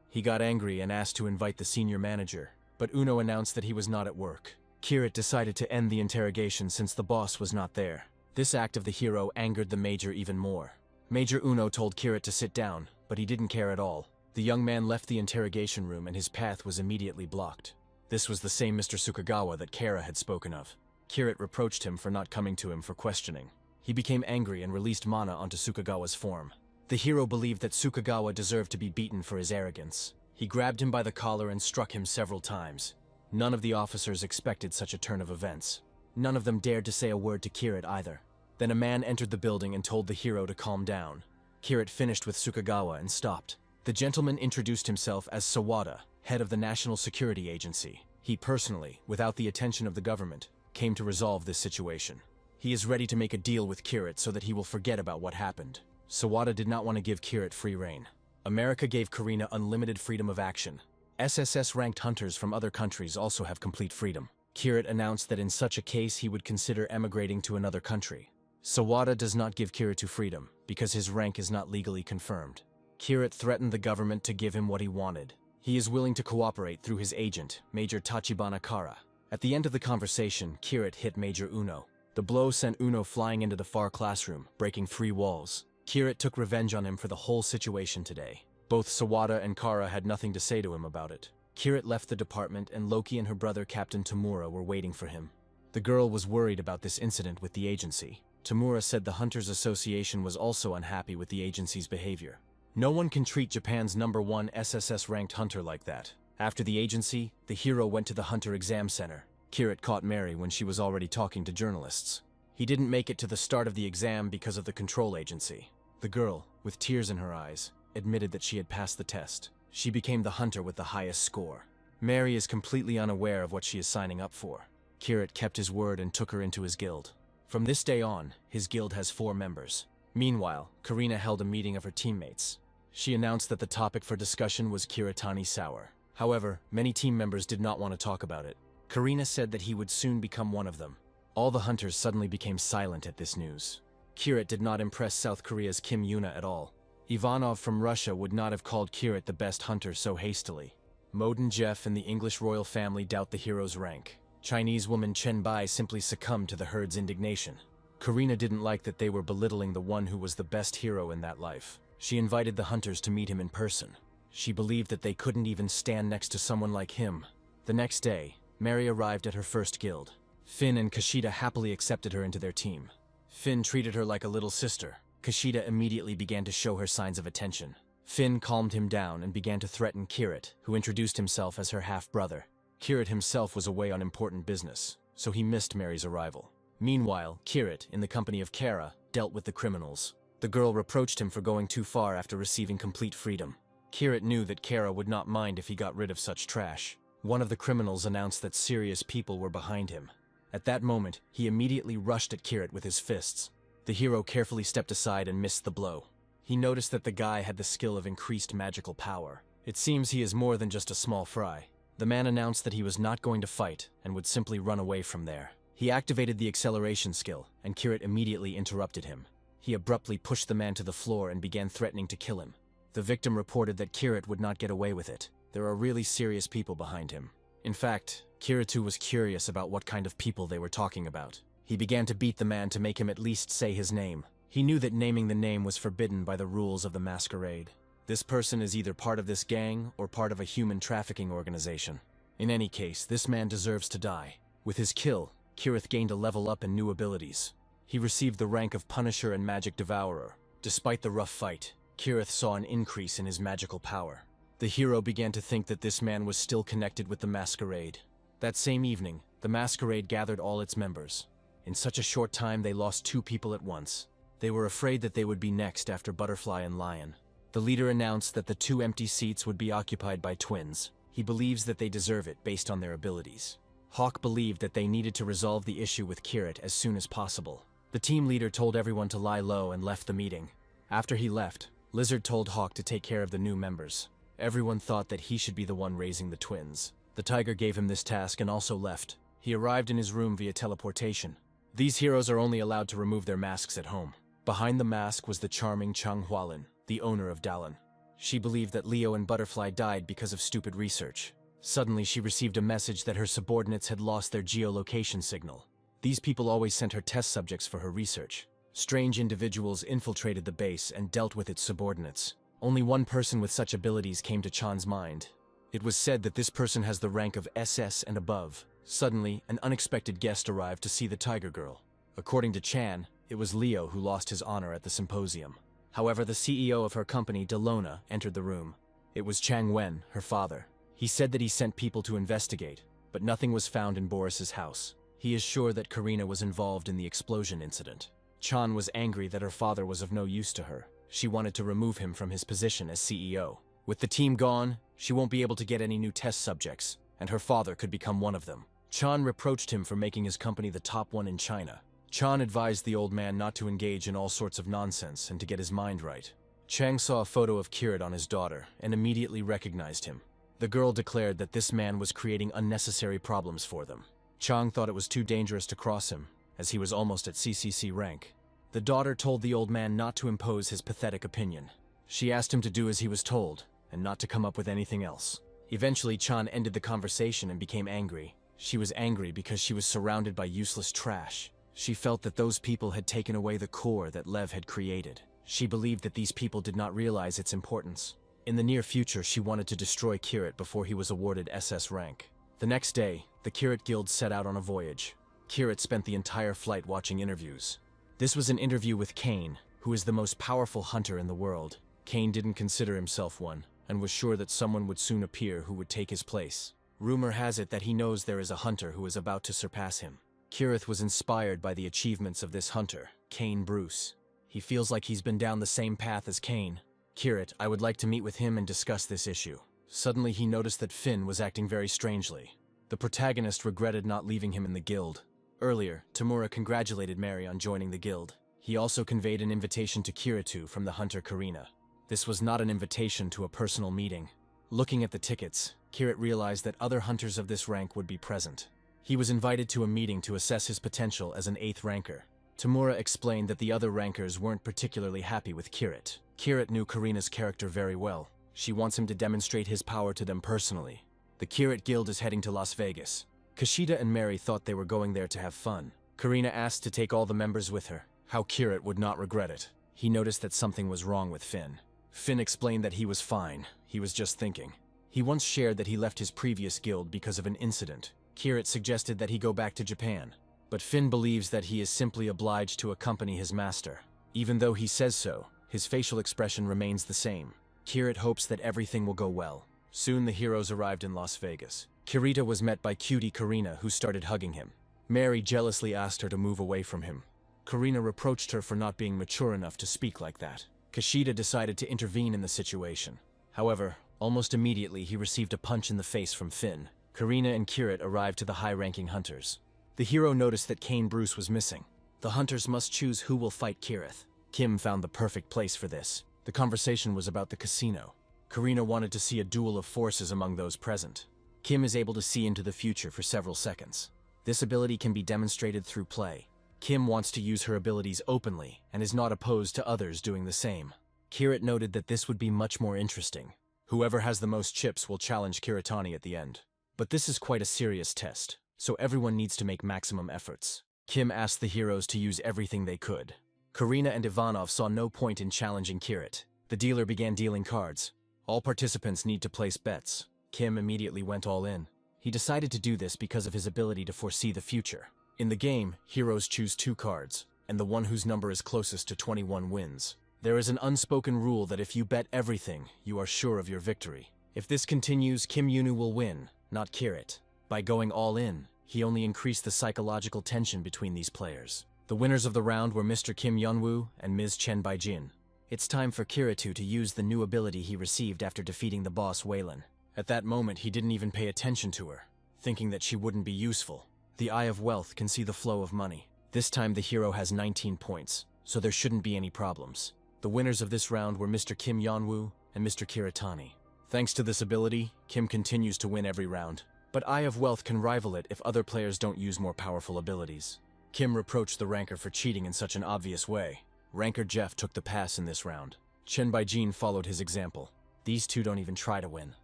He got angry and asked to invite the senior manager, but Uno announced that he was not at work. Kirit decided to end the interrogation since the boss was not there. This act of the hero angered the major even more. Major Uno told Kirit to sit down, but he didn't care at all. The young man left the interrogation room and his path was immediately blocked. This was the same Mr. Sukagawa that Kara had spoken of. Kirit reproached him for not coming to him for questioning. He became angry and released mana onto Sukagawa's form. The hero believed that Sukagawa deserved to be beaten for his arrogance. He grabbed him by the collar and struck him several times. None of the officers expected such a turn of events. None of them dared to say a word to Kirit either. Then a man entered the building and told the hero to calm down. Kirit finished with Sukagawa and stopped. The gentleman introduced himself as Sawada, head of the National Security Agency. He personally, without the attention of the government, came to resolve this situation. He is ready to make a deal with Kirit so that he will forget about what happened. Sawada did not want to give Kirit free rein. America gave Karina unlimited freedom of action. SSS-ranked hunters from other countries also have complete freedom. Kirit announced that in such a case he would consider emigrating to another country. Sawada does not give Kirit freedom because his rank is not legally confirmed. Kirit threatened the government to give him what he wanted. He is willing to cooperate through his agent, Major Tachibana Kara. At the end of the conversation, Kirit hit Major Uno. The blow sent Uno flying into the far classroom, breaking 3 walls. Kirit took revenge on him for the whole situation today. Both Sawada and Kara had nothing to say to him about it. Kirit left the department and Loki and her brother Captain Tamura were waiting for him. The girl was worried about this incident with the agency. Tamura said the Hunters Association was also unhappy with the agency's behavior. No one can treat Japan's #1 SSS-ranked hunter like that. After the agency, the hero went to the Hunter Exam Center. Kirit caught Mary when she was already talking to journalists. He didn't make it to the start of the exam because of the control agency. The girl, with tears in her eyes, admitted that she had passed the test. She became the hunter with the highest score. Mary is completely unaware of what she is signing up for. Kirit kept his word and took her into his guild. From this day on, his guild has 4 members. Meanwhile, Karina held a meeting of her teammates. She announced that the topic for discussion was Kiritani Sour. However, many team members did not want to talk about it. Karina said that he would soon become one of them. All the hunters suddenly became silent at this news. Kirit did not impress South Korea's Kim Yuna at all. Ivanov from Russia would not have called Kirit the best hunter so hastily. Moden Jeff and the English royal family doubt the hero's rank. Chinese woman Chen Bai simply succumbed to the herd's indignation. Karina didn't like that they were belittling the one who was the best hero in that life. She invited the hunters to meet him in person. She believed that they couldn't even stand next to someone like him. The next day, Mary arrived at her first guild. Finn and Kashida happily accepted her into their team. Finn treated her like a little sister. Kashida immediately began to show her signs of attention. Finn calmed him down and began to threaten Kirit, who introduced himself as her half-brother. Kirit himself was away on important business, so he missed Mary's arrival. Meanwhile, Kirit, in the company of Kara, dealt with the criminals. The girl reproached him for going too far after receiving complete freedom. Kirit knew that Kara would not mind if he got rid of such trash. One of the criminals announced that serious people were behind him. At that moment, he immediately rushed at Kirit with his fists. The hero carefully stepped aside and missed the blow. He noticed that the guy had the skill of increased magical power. It seems he is more than just a small fry. The man announced that he was not going to fight and would simply run away from there. He activated the acceleration skill, and Kirit immediately interrupted him. He abruptly pushed the man to the floor and began threatening to kill him. The victim reported that Kirit would not get away with it. There are really serious people behind him. In fact, Kiritu was curious about what kind of people they were talking about. He began to beat the man to make him at least say his name. He knew that naming the name was forbidden by the rules of the masquerade. This person is either part of this gang or part of a human trafficking organization. In any case, this man deserves to die. With his kill, Kirith gained a level up and new abilities. He received the rank of Punisher and Magic Devourer. Despite the rough fight, Kirith saw an increase in his magical power. The hero began to think that this man was still connected with the masquerade. That same evening, the masquerade gathered all its members. In such a short time, they lost 2 people at once. They were afraid that they would be next after Butterfly and Lion. The leader announced that the 2 empty seats would be occupied by twins. He believes that they deserve it based on their abilities. Hawk believed that they needed to resolve the issue with Kirit as soon as possible. The team leader told everyone to lie low and left the meeting. After he left, Lizard told Hawk to take care of the new members. Everyone thought that he should be the one raising the twins. The The tiger gave him this task and also left. He arrived in his room via teleportation. These heroes are only allowed to remove their masks at home. Behind the mask was the charming Chang Hualin, the owner of Dalan. She believed that Leo and Butterfly died because of stupid research. Suddenly, she received a message that her subordinates had lost their geolocation signal. These people always sent her test subjects for her research. Strange individuals infiltrated the base and dealt with its subordinates. Only one person with such abilities came to Chan's mind. It was said that this person has the rank of SS and above. Suddenly, an unexpected guest arrived to see the Tiger Girl. According to Chan, it was Leo who lost his honor at the symposium. However, the CEO of her company, Delona, entered the room. It was Chang Wen, her father. He said that he sent people to investigate, but nothing was found in Boris's house. He is sure that Karina was involved in the explosion incident. Chan was angry that her father was of no use to her. She wanted to remove him from his position as CEO. With the team gone, she won't be able to get any new test subjects, and her father could become one of them. Chan reproached him for making his company the top one in China. Chan advised the old man not to engage in all sorts of nonsense and to get his mind right. Chang saw a photo of Kirit on his daughter and immediately recognized him. The girl declared that this man was creating unnecessary problems for them. Chang thought it was too dangerous to cross him, as he was almost at CCC rank. The daughter told the old man not to impose his pathetic opinion. She asked him to do as he was told, and not to come up with anything else. Eventually, Chan ended the conversation and became angry. She was angry because she was surrounded by useless trash. She felt that those people had taken away the core that Lev had created. She believed that these people did not realize its importance. In the near future, she wanted to destroy Kirit before he was awarded SS rank. The next day, the Kirit Guild set out on a voyage. Kirit spent the entire flight watching interviews. This was an interview with Kane, who is the most powerful hunter in the world. Kane didn't consider himself one, and was sure that someone would soon appear who would take his place. Rumor has it that he knows there is a hunter who is about to surpass him. Kirith was inspired by the achievements of this hunter, Kane Bruce. He feels like he's been down the same path as Kane. Kirit, I would like to meet with him and discuss this issue. Suddenly he noticed that Finn was acting very strangely. The protagonist regretted not leaving him in the guild. Earlier, Tamura congratulated Mary on joining the guild. He also conveyed an invitation to Kiritu from the hunter Karina. This was not an invitation to a personal meeting. Looking at the tickets, Kirit realized that other hunters of this rank would be present. He was invited to a meeting to assess his potential as an 8th ranker. Tamura explained that the other rankers weren't particularly happy with Kirit. Kirit knew Karina's character very well. She wants him to demonstrate his power to them personally. The Kirit Guild is heading to Las Vegas. Kashida and Mary thought they were going there to have fun. Karina asked to take all the members with her. How Kirit would not regret it. He noticed that something was wrong with Finn. Finn explained that he was fine. He was just thinking. He once shared that he left his previous guild because of an incident. Kirit suggested that he go back to Japan. But Finn believes that he is simply obliged to accompany his master. Even though he says so, his facial expression remains the same. Kirit hopes that everything will go well. Soon the heroes arrived in Las Vegas. Kirita was met by cutie Karina, who started hugging him. Mary jealously asked her to move away from him. Karina reproached her for not being mature enough to speak like that. Kashida decided to intervene in the situation. However, almost immediately he received a punch in the face from Finn. Karina and Kirit arrived to the high-ranking hunters. The hero noticed that Kane Bruce was missing. The hunters must choose who will fight Kirith. Kim found the perfect place for this. The conversation was about the casino. Karina wanted to see a duel of forces among those present. Kim is able to see into the future for several seconds. This ability can be demonstrated through play. Kim wants to use her abilities openly and is not opposed to others doing the same. Kirit noted that this would be much more interesting. Whoever has the most chips will challenge Kiritani at the end. But this is quite a serious test, so everyone needs to make maximum efforts. Kim asked the heroes to use everything they could. Karina and Ivanov saw no point in challenging Kirit. The dealer began dealing cards. All participants need to place bets. Kim immediately went all in. He decided to do this because of his ability to foresee the future. In the game, heroes choose 2 cards, and the one whose number is closest to 21 wins. There is an unspoken rule that if you bet everything, you are sure of your victory. If this continues, Kim Yunu will win, not Kirit. By going all in, he only increased the psychological tension between these players. The winners of the round were Mr. Kim Yunwoo and Ms. Chen Baijin. It's time for Kiritu to use the new ability he received after defeating the boss Waylon. At that moment, he didn't even pay attention to her, thinking that she wouldn't be useful. The Eye of Wealth can see the flow of money. This time the hero has 19 points, so there shouldn't be any problems. The winners of this round were Mr. Kim Yonwoo and Mr. Kiritani. Thanks to this ability, Kim continues to win every round. but Eye of Wealth can rival it if other players don't use more powerful abilities. Kim reproached the ranker for cheating in such an obvious way. Ranker Jeff took the pass in this round. Chen Baijin followed his example. These two don't even try to win.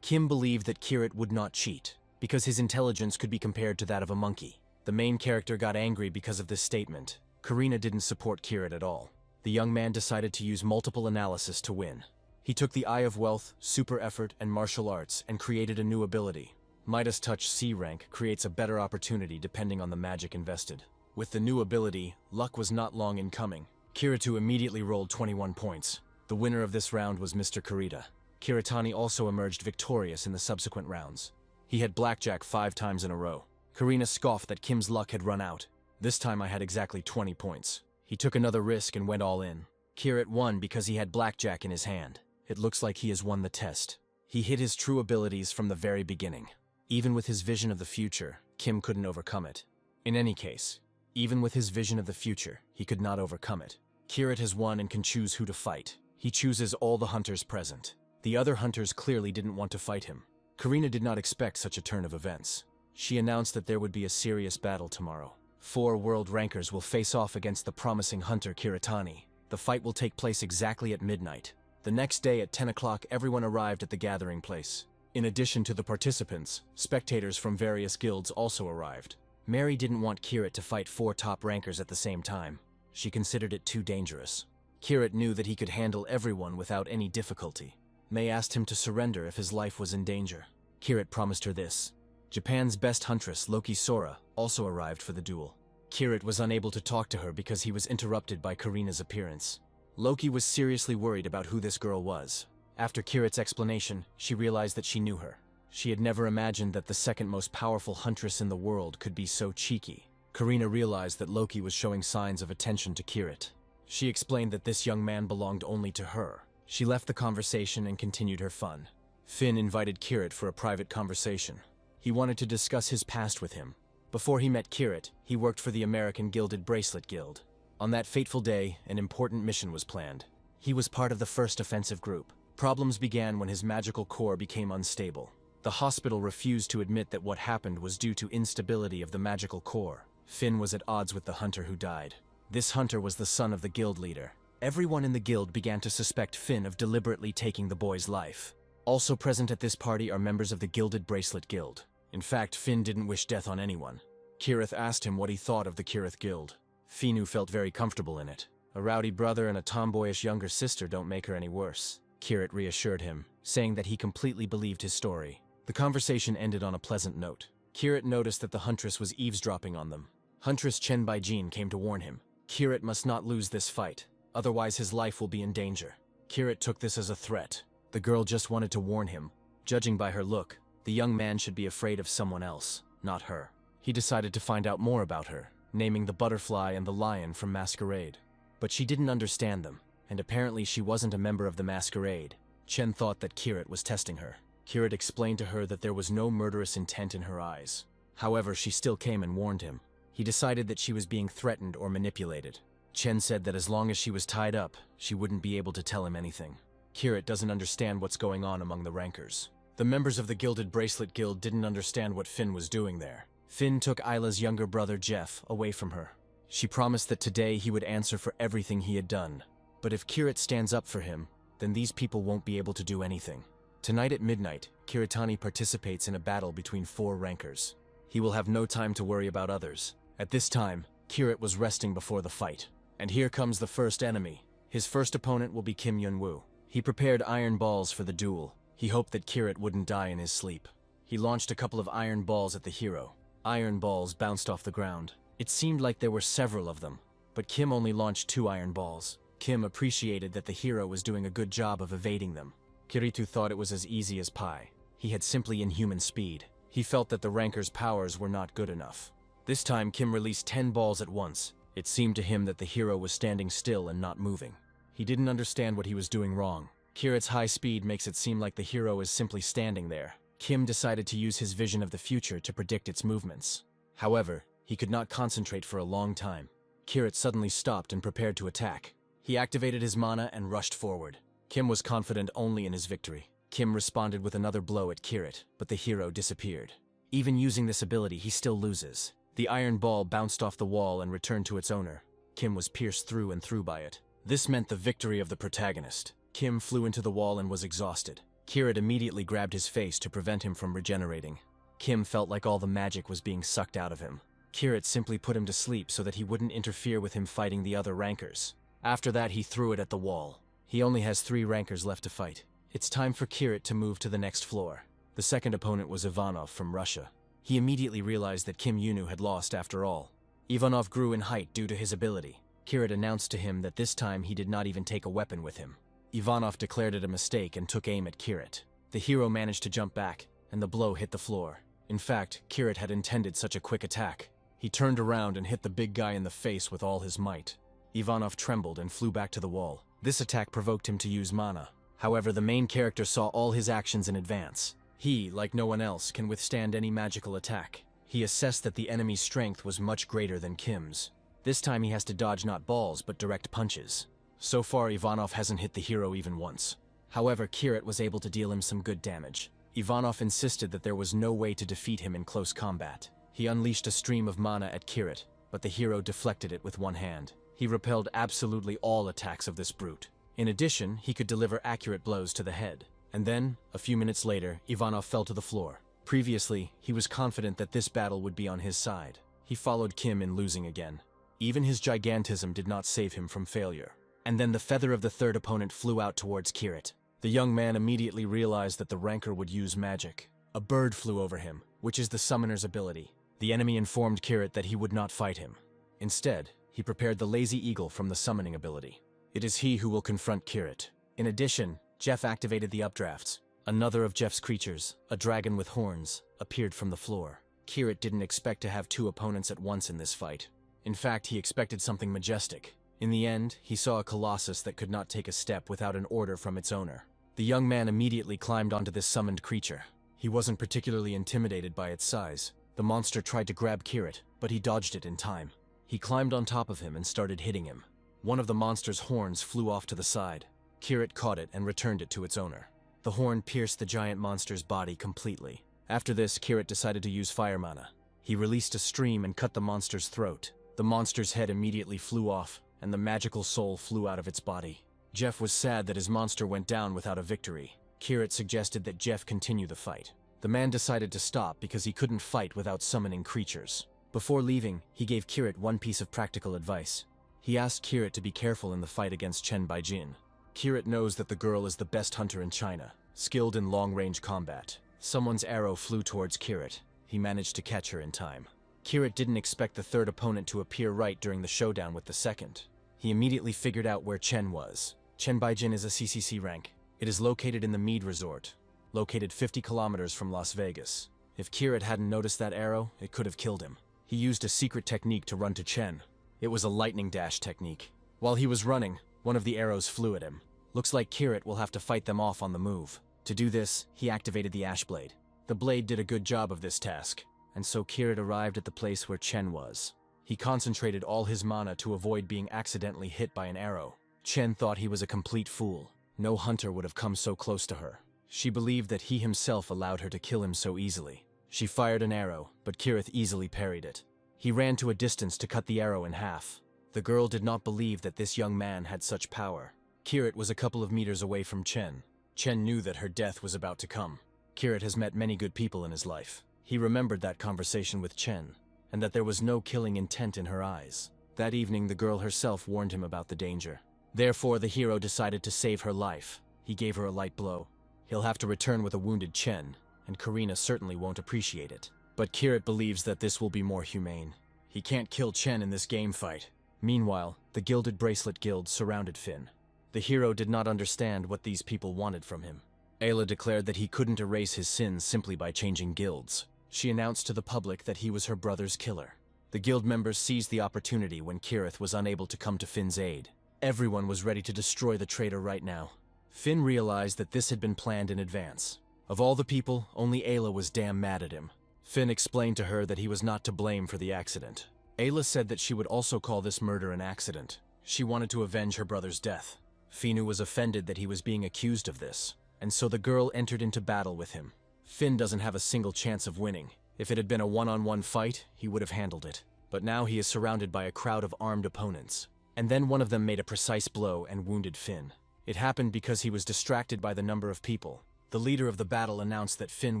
Kim believed that Kirit would not cheat, because his intelligence could be compared to that of a monkey. The main character got angry because of this statement. Karina didn't support Kirit at all. The young man decided to use multiple analysis to win. He took the Eye of Wealth, Super Effort, and Martial Arts and created a new ability. Midas Touch C rank creates a better opportunity depending on the magic invested. With the new ability, luck was not long in coming. Kirito immediately rolled 21 points. The winner of this round was Mr. Kurita. Kiritani also emerged victorious in the subsequent rounds. He had blackjack 5 times in a row. Karina scoffed that Kim's luck had run out. This time I had exactly 20 points. He took another risk and went all in. Kirit won because he had blackjack in his hand. It looks like he has won the test. He hid his true abilities from the very beginning. Even with his vision of the future, Kim couldn't overcome it. In any case, even with his vision of the future, he could not overcome it. Kirit has won and can choose who to fight. He chooses all the hunters present. The other hunters clearly didn't want to fight him. Karina did not expect such a turn of events. She announced that there would be a serious battle tomorrow. 4 world rankers will face off against the promising hunter Kiritani. The fight will take place exactly at midnight. The next day at 10 o'clock, everyone arrived at the gathering place. In addition to the participants, spectators from various guilds also arrived. Mary didn't want Kirit to fight 4 top rankers at the same time. She considered it too dangerous. Kirit knew that he could handle everyone without any difficulty. May asked him to surrender if his life was in danger. Kirit promised her this. Japan's best huntress, Loki Sora, also arrived for the duel. Kirit was unable to talk to her because he was interrupted by Karina's appearance. Loki was seriously worried about who this girl was. After Kirit's explanation, she realized that she knew her. She had never imagined that the second most powerful huntress in the world could be so cheeky. Karina realized that Loki was showing signs of attention to Kirit. She explained that this young man belonged only to her. She left the conversation and continued her fun. Finn invited Kirit for a private conversation. He wanted to discuss his past with him. Before he met Kirit, he worked for the American Gilded Bracelet Guild. On that fateful day, an important mission was planned. He was part of the first offensive group. Problems began when his magical core became unstable. The hospital refused to admit that what happened was due to instability of the magical core. Finn was at odds with the hunter who died. This hunter was the son of the guild leader. Everyone in the guild began to suspect Finn of deliberately taking the boy's life. Also present at this party are members of the Gilded Bracelet Guild. In fact, Finn didn't wish death on anyone. Kirith asked him what he thought of the Kirith Guild. Finu felt very comfortable in it. A rowdy brother and a tomboyish younger sister don't make her any worse. Kirit reassured him, saying that he completely believed his story. The conversation ended on a pleasant note. Kirit noticed that the huntress was eavesdropping on them. Huntress Chen Baijin came to warn him. Kirit must not lose this fight, otherwise his life will be in danger. Kirit took this as a threat. The girl just wanted to warn him. Judging by her look, the young man should be afraid of someone else, not her. He decided to find out more about her, naming the butterfly and the lion from Masquerade. But she didn't understand them, and apparently she wasn't a member of the Masquerade. Chen thought that Kirit was testing her. Kirit explained to her that there was no murderous intent in her eyes. However, she still came and warned him. He decided that she was being threatened or manipulated. Chen said that as long as she was tied up, she wouldn't be able to tell him anything. Kirit doesn't understand what's going on among the rankers. The members of the Gilded Bracelet Guild didn't understand what Finn was doing there. Finn took Isla's younger brother Jeff away from her. She promised that today he would answer for everything he had done. But if Kirit stands up for him, then these people won't be able to do anything. Tonight at midnight, Kiritani participates in a battle between 4 rankers. He will have no time to worry about others. At this time, Kirit was resting before the fight. And here comes the first enemy. His first opponent will be Kim Yun-woo. He prepared iron balls for the duel. He hoped that Kirit wouldn't die in his sleep. He launched a couple of iron balls at the hero. Iron balls bounced off the ground. It seemed like there were several of them, but Kim only launched 2 iron balls. Kim appreciated that the hero was doing a good job of evading them. Kiritu thought it was as easy as pie. He had simply inhuman speed. He felt that the ranker's powers were not good enough. This time Kim released 10 balls at once. It seemed to him that the hero was standing still and not moving. He didn't understand what he was doing wrong. Kirit's high speed makes it seem like the hero is simply standing there. Kim decided to use his vision of the future to predict its movements. However, he could not concentrate for a long time. Kirit suddenly stopped and prepared to attack. He activated his mana and rushed forward. Kim was confident only in his victory. Kim responded with another blow at Kirit, but the hero disappeared. Even using this ability, he still loses. The iron ball bounced off the wall and returned to its owner. Kim was pierced through and through by it. This meant the victory of the protagonist. Kim flew into the wall and was exhausted. Kirit immediately grabbed his face to prevent him from regenerating. Kim felt like all the magic was being sucked out of him. Kirit simply put him to sleep so that he wouldn't interfere with him fighting the other rankers. After that, he threw it at the wall. He only has 3 rankers left to fight. It's time for Kirit to move to the next floor. The second opponent was Ivanov from Russia. He immediately realized that Kim Yunu had lost after all. Ivanov grew in height due to his ability. Kirit announced to him that this time he did not even take a weapon with him. Ivanov declared it a mistake and took aim at Kirit. The hero managed to jump back, and the blow hit the floor. In fact, Kirit had intended such a quick attack. He turned around and hit the big guy in the face with all his might. Ivanov trembled and flew back to the wall. This attack provoked him to use mana. However, the main character saw all his actions in advance. He, like no one else, can withstand any magical attack. He assessed that the enemy's strength was much greater than Kim's. This time he has to dodge not balls, but direct punches. So far, Ivanov hasn't hit the hero even once. However, Kirit was able to deal him some good damage. Ivanov insisted that there was no way to defeat him in close combat. He unleashed a stream of mana at Kirit, but the hero deflected it with one hand. He repelled absolutely all attacks of this brute. In addition, he could deliver accurate blows to the head. And then, a few minutes later, Ivanov fell to the floor. Previously, he was confident that this battle would be on his side. He followed Kim in losing again. Even his gigantism did not save him from failure. And then the feather of the third opponent flew out towards Kirit. The young man immediately realized that the ranker would use magic. A bird flew over him, which is the summoner's ability. The enemy informed Kirit that he would not fight him. Instead, he prepared the lazy eagle from the summoning ability. It is he who will confront Kirit. In addition, Jeff activated the updrafts. Another of Jeff's creatures, a dragon with horns, appeared from the floor. Kirit didn't expect to have 2 opponents at once in this fight. In fact, he expected something majestic. In the end, he saw a colossus that could not take a step without an order from its owner. The young man immediately climbed onto this summoned creature. He wasn't particularly intimidated by its size. The monster tried to grab Kirit, but he dodged it in time. He climbed on top of him and started hitting him. One of the monster's horns flew off to the side. Kirit caught it and returned it to its owner. The horn pierced the giant monster's body completely. After this, Kirit decided to use fire mana. He released a stream and cut the monster's throat. The monster's head immediately flew off, and the magical soul flew out of its body. Jeff was sad that his monster went down without a victory. Kirit suggested that Jeff continue the fight. The man decided to stop because he couldn't fight without summoning creatures. Before leaving, he gave Kirit one piece of practical advice. He asked Kirit to be careful in the fight against Chen Baijin. Kirit knows that the girl is the best hunter in China, skilled in long-range combat. Someone's arrow flew towards Kirit. He managed to catch her in time. Kirit didn't expect the third opponent to appear right during the showdown with the second. He immediately figured out where Chen was. Chen Baijin is a CCC rank. It is located in the Mead Resort, located 50 kilometers from Las Vegas. If Kirit hadn't noticed that arrow, it could have killed him. He used a secret technique to run to Chen. It was a lightning dash technique. While he was running, one of the arrows flew at him. Looks like Kirit will have to fight them off on the move. To do this, he activated the Ash Blade. The blade did a good job of this task, and so Kirit arrived at the place where Chen was. He concentrated all his mana to avoid being accidentally hit by an arrow. Chen thought he was a complete fool. No hunter would have come so close to her. She believed that he himself allowed her to kill him so easily. She fired an arrow, but Kirit easily parried it. He ran to a distance to cut the arrow in half. The girl did not believe that this young man had such power. Kirit was a couple of meters away from Chen. Chen knew that her death was about to come. Kirit has met many good people in his life. He remembered that conversation with Chen, and that there was no killing intent in her eyes. That evening, the girl herself warned him about the danger. Therefore, the hero decided to save her life. He gave her a light blow. He'll have to return with a wounded Chen, and Karina certainly won't appreciate it. But Kirit believes that this will be more humane. He can't kill Chen in this game fight. Meanwhile, the Gilded Bracelet Guild surrounded Finn. The hero did not understand what these people wanted from him. Ayla declared that he couldn't erase his sins simply by changing guilds. She announced to the public that he was her brother's killer. The guild members seized the opportunity when Kirith was unable to come to Finn's aid. Everyone was ready to destroy the traitor right now. Finn realized that this had been planned in advance. Of all the people, only Ayla was damn mad at him. Finn explained to her that he was not to blame for the accident. Ayla said that she would also call this murder an accident. She wanted to avenge her brother's death. Finu was offended that he was being accused of this, and so the girl entered into battle with him. Finn doesn't have a single chance of winning. If it had been a one-on-one fight, he would have handled it. But now he is surrounded by a crowd of armed opponents. And then one of them made a precise blow and wounded Finn. It happened because he was distracted by the number of people. The leader of the battle announced that Finn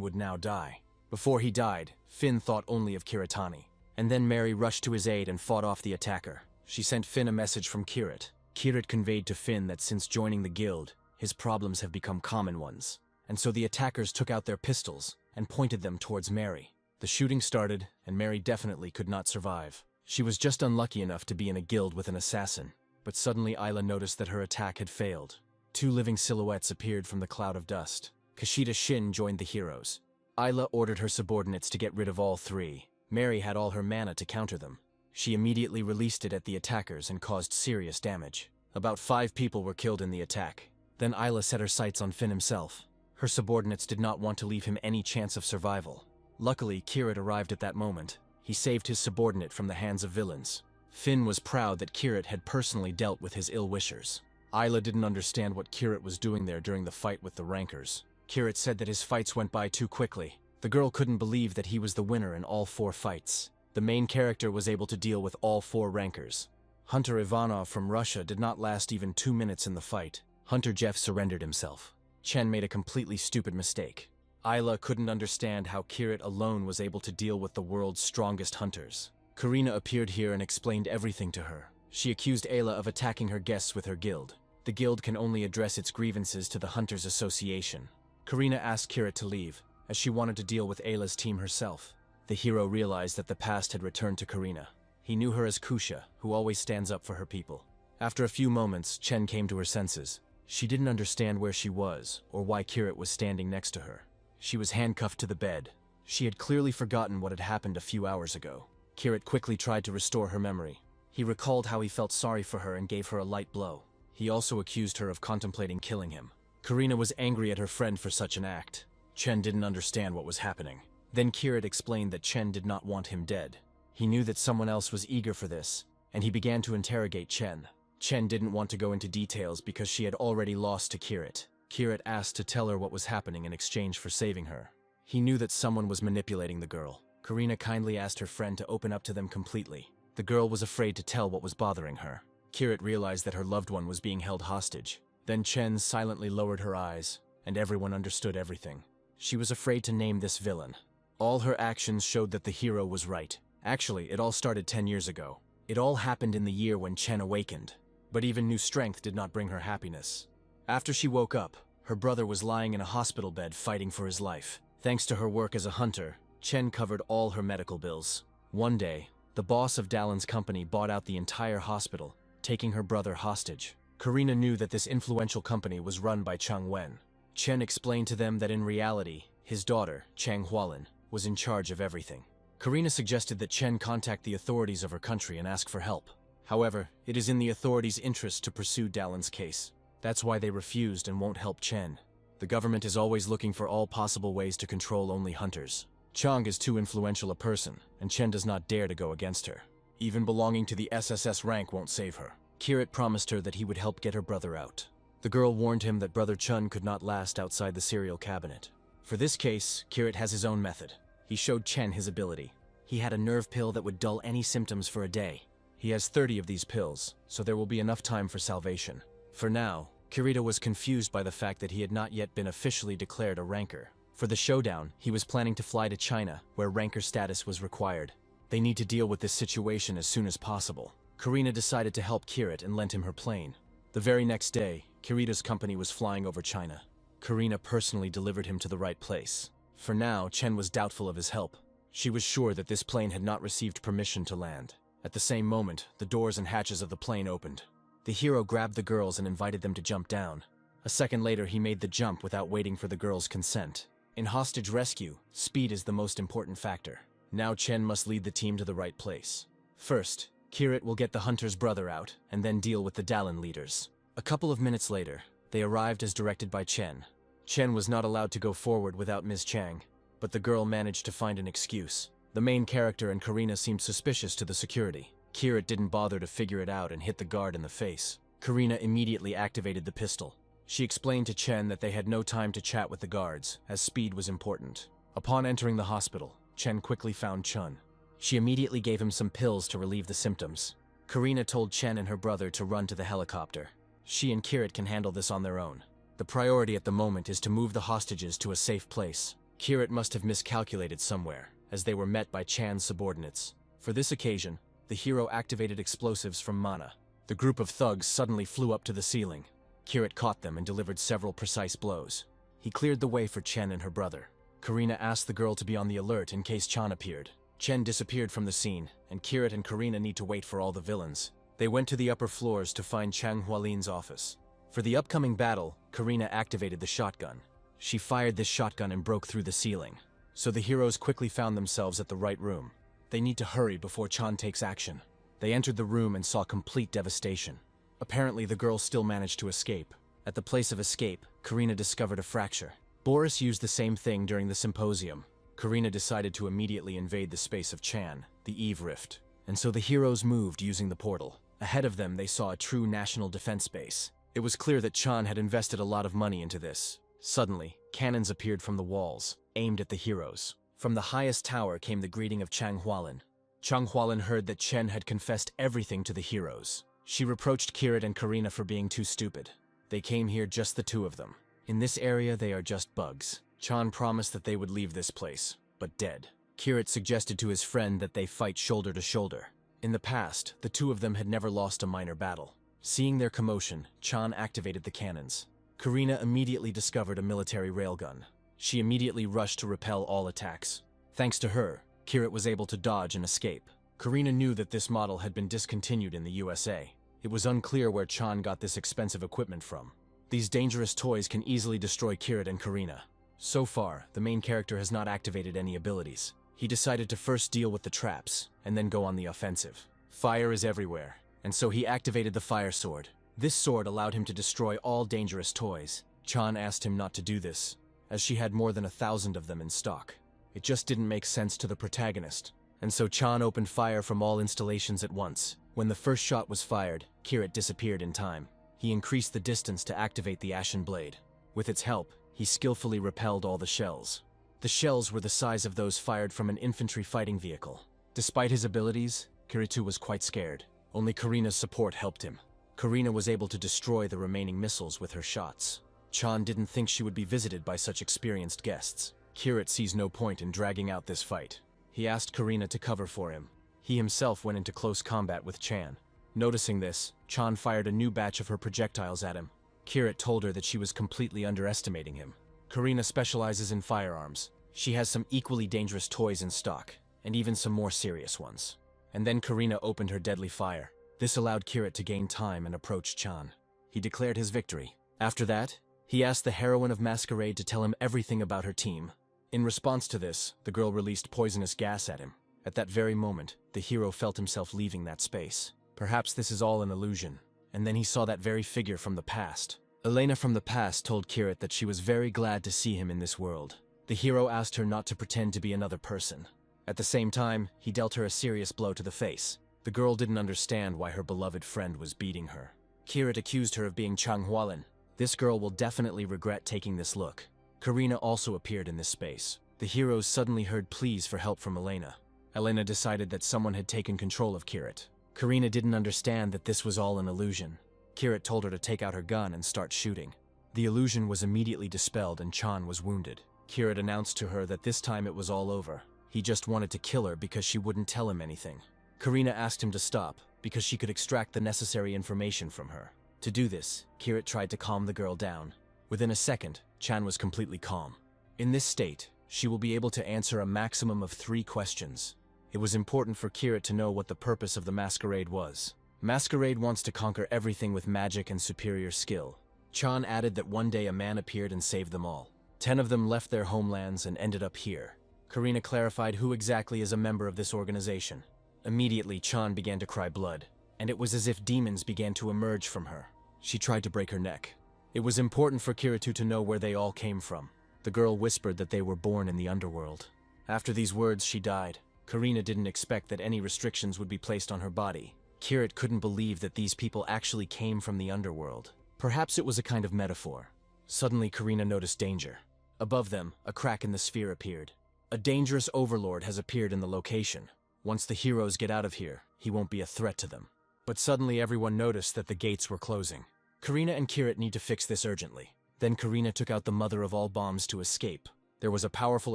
would now die. Before he died, Finn thought only of Kiritani. And then Mary rushed to his aid and fought off the attacker. She sent Finn a message from Kirit. Kirit conveyed to Finn that since joining the guild, his problems have become common ones. And so the attackers took out their pistols and pointed them towards Mary. The shooting started, and Mary definitely could not survive. She was just unlucky enough to be in a guild with an assassin. But suddenly Isla noticed that her attack had failed. 2 living silhouettes appeared from the cloud of dust. Kashida Shin joined the heroes. Isla ordered her subordinates to get rid of all 3. Mary had all her mana to counter them. She immediately released it at the attackers and caused serious damage. About 5 people were killed in the attack. Then Isla set her sights on Finn himself. Her subordinates did not want to leave him any chance of survival. Luckily, Kirit arrived at that moment. He saved his subordinate from the hands of villains. Finn was proud that Kirit had personally dealt with his ill-wishers. Isla didn't understand what Kirit was doing there during the fight with the rankers. Kirit said that his fights went by too quickly. The girl couldn't believe that he was the winner in all 4 fights. The main character was able to deal with all 4 rankers. Hunter Ivanov from Russia did not last even 2 minutes in the fight. Hunter Jeff surrendered himself. Chen made a completely stupid mistake. Isla couldn't understand how Kirit alone was able to deal with the world's strongest hunters. Karina appeared here and explained everything to her. She accused Ayla of attacking her guests with her guild. The guild can only address its grievances to the Hunters Association. Karina asked Kirit to leave, as she wanted to deal with Ayla's team herself. The hero realized that the past had returned to Karina. He knew her as Kusha, who always stands up for her people. After a few moments, Chen came to her senses. She didn't understand where she was, or why Kirit was standing next to her. She was handcuffed to the bed. She had clearly forgotten what had happened a few hours ago. Kirit quickly tried to restore her memory. He recalled how he felt sorry for her and gave her a light blow. He also accused her of contemplating killing him. Karina was angry at her friend for such an act. Chen didn't understand what was happening. Then Kirit explained that Chen did not want him dead. He knew that someone else was eager for this, and he began to interrogate Chen. Chen didn't want to go into details because she had already lost to Kirit. Kirit asked to tell her what was happening in exchange for saving her. He knew that someone was manipulating the girl. Karina kindly asked her friend to open up to them completely. The girl was afraid to tell what was bothering her. Kirit realized that her loved one was being held hostage. Then Chen silently lowered her eyes, and everyone understood everything. She was afraid to name this villain. All her actions showed that the hero was right. Actually, it all started 10 years ago. It all happened in the year when Chen awakened. But even new strength did not bring her happiness. After she woke up, her brother was lying in a hospital bed fighting for his life. Thanks to her work as a hunter, Chen covered all her medical bills. One day, the boss of Dalin's company bought out the entire hospital, taking her brother hostage. Karina knew that this influential company was run by Chang Wen. Chen explained to them that in reality, his daughter, Chang Hualin, was in charge of everything. Karina suggested that Chen contact the authorities of her country and ask for help. However, it is in the authorities' interest to pursue Dalin's case. That's why they refused and won't help Chen. The government is always looking for all possible ways to control only hunters. Chang is too influential a person, and Chen does not dare to go against her. Even belonging to the SSS rank won't save her. Kirit promised her that he would help get her brother out. The girl warned him that Brother Chun could not last outside the cereal cabinet. For this case, Kirit has his own method. He showed Chen his ability. He had a nerve pill that would dull any symptoms for a day. He has 30 of these pills, so there will be enough time for salvation. For now, Kirito was confused by the fact that he had not yet been officially declared a ranker. For the showdown, he was planning to fly to China, where ranker status was required. They need to deal with this situation as soon as possible. Karina decided to help Kirit and lent him her plane. The very next day, Kirito's company was flying over China. Karina personally delivered him to the right place. For now, Chen was doubtful of his help. She was sure that this plane had not received permission to land. At the same moment, the doors and hatches of the plane opened. The hero grabbed the girls and invited them to jump down. A second later, he made the jump without waiting for the girls' consent. In hostage rescue, speed is the most important factor. Now Chen must lead the team to the right place. First, Kirit will get the hunter's brother out, and then deal with the Dalin leaders. A couple of minutes later, they arrived as directed by Chen. Chen was not allowed to go forward without Ms. Chang, but the girl managed to find an excuse. The main character and Karina seemed suspicious to the security. Kirit didn't bother to figure it out and hit the guard in the face. Karina immediately activated the pistol. She explained to Chen that they had no time to chat with the guards, as speed was important. Upon entering the hospital, Chen quickly found Chun. She immediately gave him some pills to relieve the symptoms. Karina told Chen and her brother to run to the helicopter. She and Kirit can handle this on their own. The priority at the moment is to move the hostages to a safe place. Kirit must have miscalculated somewhere, as they were met by Chan's subordinates. For this occasion, the hero activated explosives from Mana. The group of thugs suddenly flew up to the ceiling. Kirit caught them and delivered several precise blows. He cleared the way for Chen and her brother. Karina asked the girl to be on the alert in case Chan appeared. Chen disappeared from the scene, and Kirit and Karina need to wait for all the villains. They went to the upper floors to find Chang Hualin's office. For the upcoming battle, Karina activated the shotgun. She fired this shotgun and broke through the ceiling. So the heroes quickly found themselves at the right room. They need to hurry before Chan takes action. They entered the room and saw complete devastation. Apparently, the girl still managed to escape. At the place of escape, Karina discovered a fracture. Boris used the same thing during the symposium. Karina decided to immediately invade the space of Chan, the Eve Rift. And so the heroes moved using the portal. Ahead of them, they saw a true national defense base. It was clear that Chan had invested a lot of money into this. Suddenly, cannons appeared from the walls, aimed at the heroes. From the highest tower came the greeting of Chang Hualin. Chang Hualin heard that Chen had confessed everything to the heroes. She reproached Kirit and Karina for being too stupid. They came here just the two of them. In this area, they are just bugs. Chan promised that they would leave this place, but dead. Kirit suggested to his friend that they fight shoulder to shoulder. In the past, the two of them had never lost a minor battle. Seeing their commotion, Chan activated the cannons. Karina immediately discovered a military railgun. She immediately rushed to repel all attacks. Thanks to her, Kirit was able to dodge and escape. Karina knew that this model had been discontinued in the USA. It was unclear where Chan got this expensive equipment from. These dangerous toys can easily destroy Kirit and Karina. So far, the main character has not activated any abilities. He decided to first deal with the traps, and then go on the offensive. Fire is everywhere, and so he activated the fire sword. This sword allowed him to destroy all dangerous toys. Chan asked him not to do this, as she had more than 1,000 of them in stock. It just didn't make sense to the protagonist, and so Chan opened fire from all installations at once. When the first shot was fired, Kirit disappeared in time. He increased the distance to activate the Ashen Blade. With its help, he skillfully repelled all the shells. The shells were the size of those fired from an infantry fighting vehicle. Despite his abilities, Kiritu was quite scared. Only Karina's support helped him. Karina was able to destroy the remaining missiles with her shots. Chan didn't think she would be visited by such experienced guests. Kirit sees no point in dragging out this fight. He asked Karina to cover for him. He himself went into close combat with Chan. Noticing this, Chan fired a new batch of her projectiles at him. Kirit told her that she was completely underestimating him. Karina specializes in firearms. She has some equally dangerous toys in stock, and even some more serious ones. And then Karina opened her deadly fire. This allowed Kirit to gain time and approach Chan. He declared his victory. After that, he asked the heroine of Masquerade to tell him everything about her team. In response to this, the girl released poisonous gas at him. At that very moment, the hero felt himself leaving that space. Perhaps this is all an illusion. And then he saw that very figure from the past. Elena from the past told Kirit that she was very glad to see him in this world. The hero asked her not to pretend to be another person. At the same time, he dealt her a serious blow to the face. The girl didn't understand why her beloved friend was beating her. Kirit accused her of being Chang Hualin. This girl will definitely regret taking this look. Karina also appeared in this space. The heroes suddenly heard pleas for help from Elena. Elena decided that someone had taken control of Kirit. Karina didn't understand that this was all an illusion. Kirit told her to take out her gun and start shooting. The illusion was immediately dispelled and Chan was wounded. Kirit announced to her that this time it was all over. He just wanted to kill her because she wouldn't tell him anything. Karina asked him to stop because she could extract the necessary information from her. To do this, Kirit tried to calm the girl down. Within a second, Chan was completely calm. In this state, she will be able to answer a maximum of 3 questions. It was important for Kirit to know what the purpose of the masquerade was. Masquerade wants to conquer everything with magic and superior skill. Chan added that one day a man appeared and saved them all. 10 of them left their homelands and ended up here. Karina clarified who exactly is a member of this organization. Immediately, Chan began to cry blood, and it was as if demons began to emerge from her. She tried to break her neck. It was important for Kiritu to know where they all came from. The girl whispered that they were born in the underworld. After these words, she died. Karina didn't expect that any restrictions would be placed on her body. Kirit couldn't believe that these people actually came from the underworld. Perhaps it was a kind of metaphor. Suddenly, Karina noticed danger. Above them, a crack in the sphere appeared. A dangerous overlord has appeared in the location. Once the heroes get out of here, he won't be a threat to them. But suddenly everyone noticed that the gates were closing. Karina and Kirit need to fix this urgently. Then Karina took out the mother of all bombs to escape. There was a powerful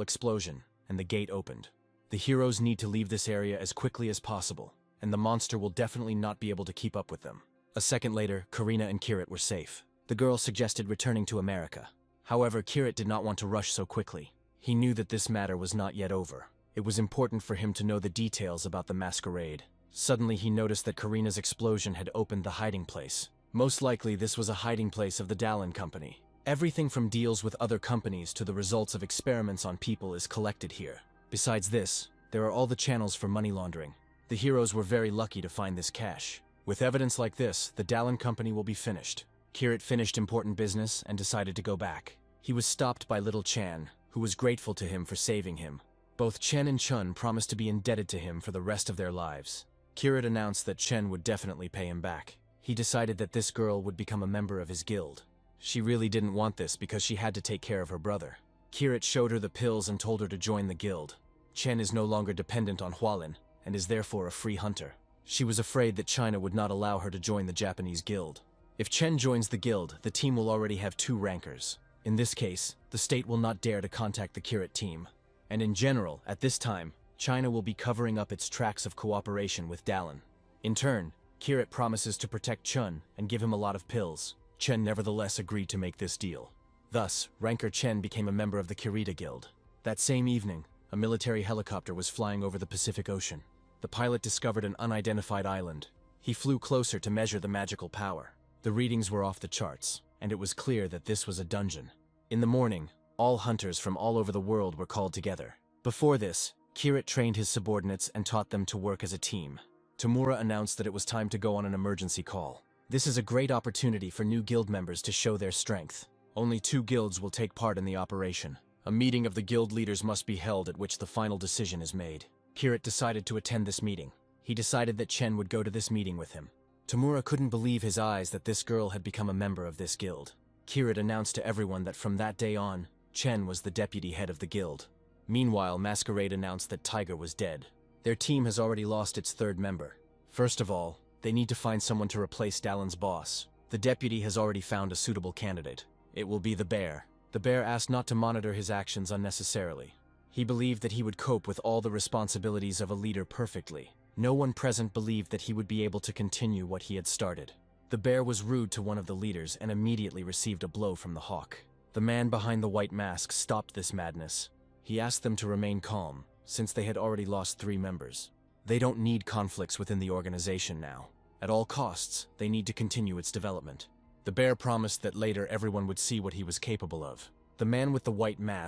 explosion, and the gate opened. The heroes need to leave this area as quickly as possible, and the monster will definitely not be able to keep up with them. A second later, Karina and Kirit were safe. The girl suggested returning to America. However, Kirit did not want to rush so quickly. He knew that this matter was not yet over. It was important for him to know the details about the masquerade. Suddenly he noticed that Karina's explosion had opened the hiding place. Most likely this was a hiding place of the Dallin Company. Everything from deals with other companies to the results of experiments on people is collected here. Besides this, there are all the channels for money laundering. The heroes were very lucky to find this cache. With evidence like this, the Dallin Company will be finished. Kirit finished important business and decided to go back. He was stopped by little Chan, who was grateful to him for saving him. Both Chen and Chun promised to be indebted to him for the rest of their lives. Kirit announced that Chen would definitely pay him back. He decided that this girl would become a member of his guild. She really didn't want this because she had to take care of her brother. Kirit showed her the pills and told her to join the guild. Chen is no longer dependent on Hualin, and is therefore a free hunter. She was afraid that China would not allow her to join the Japanese guild. If Chen joins the guild, the team will already have 2 rankers. In this case, the state will not dare to contact the Kirit team. And in general, at this time, China will be covering up its tracks of cooperation with Dallin. In turn, Kirit promises to protect Chun and give him a lot of pills. Chen nevertheless agreed to make this deal. Thus, Ranker Chen became a member of the Kirita Guild. That same evening, a military helicopter was flying over the Pacific Ocean. The pilot discovered an unidentified island. He flew closer to measure the magical power. The readings were off the charts, and it was clear that this was a dungeon. In the morning, all hunters from all over the world were called together. Before this, Kirit trained his subordinates and taught them to work as a team. Tamura announced that it was time to go on an emergency call. This is a great opportunity for new guild members to show their strength. Only 2 guilds will take part in the operation. A meeting of the guild leaders must be held at which the final decision is made. Kirit decided to attend this meeting. He decided that Chen would go to this meeting with him. Tamura couldn't believe his eyes that this girl had become a member of this guild. Kirit announced to everyone that from that day on, Chen was the deputy head of the guild. Meanwhile, Masquerade announced that Tiger was dead. Their team has already lost its 3rd member. First of all, they need to find someone to replace Dallin's boss. The deputy has already found a suitable candidate. It will be the bear. The bear asked not to monitor his actions unnecessarily. He believed that he would cope with all the responsibilities of a leader perfectly. No one present believed that he would be able to continue what he had started. The bear was rude to one of the leaders and immediately received a blow from the hawk. The man behind the white mask stopped this madness. He asked them to remain calm, since they had already lost 3 members. They don't need conflicts within the organization now. At all costs, they need to continue its development. The bear promised that later everyone would see what he was capable of. The man with the white mask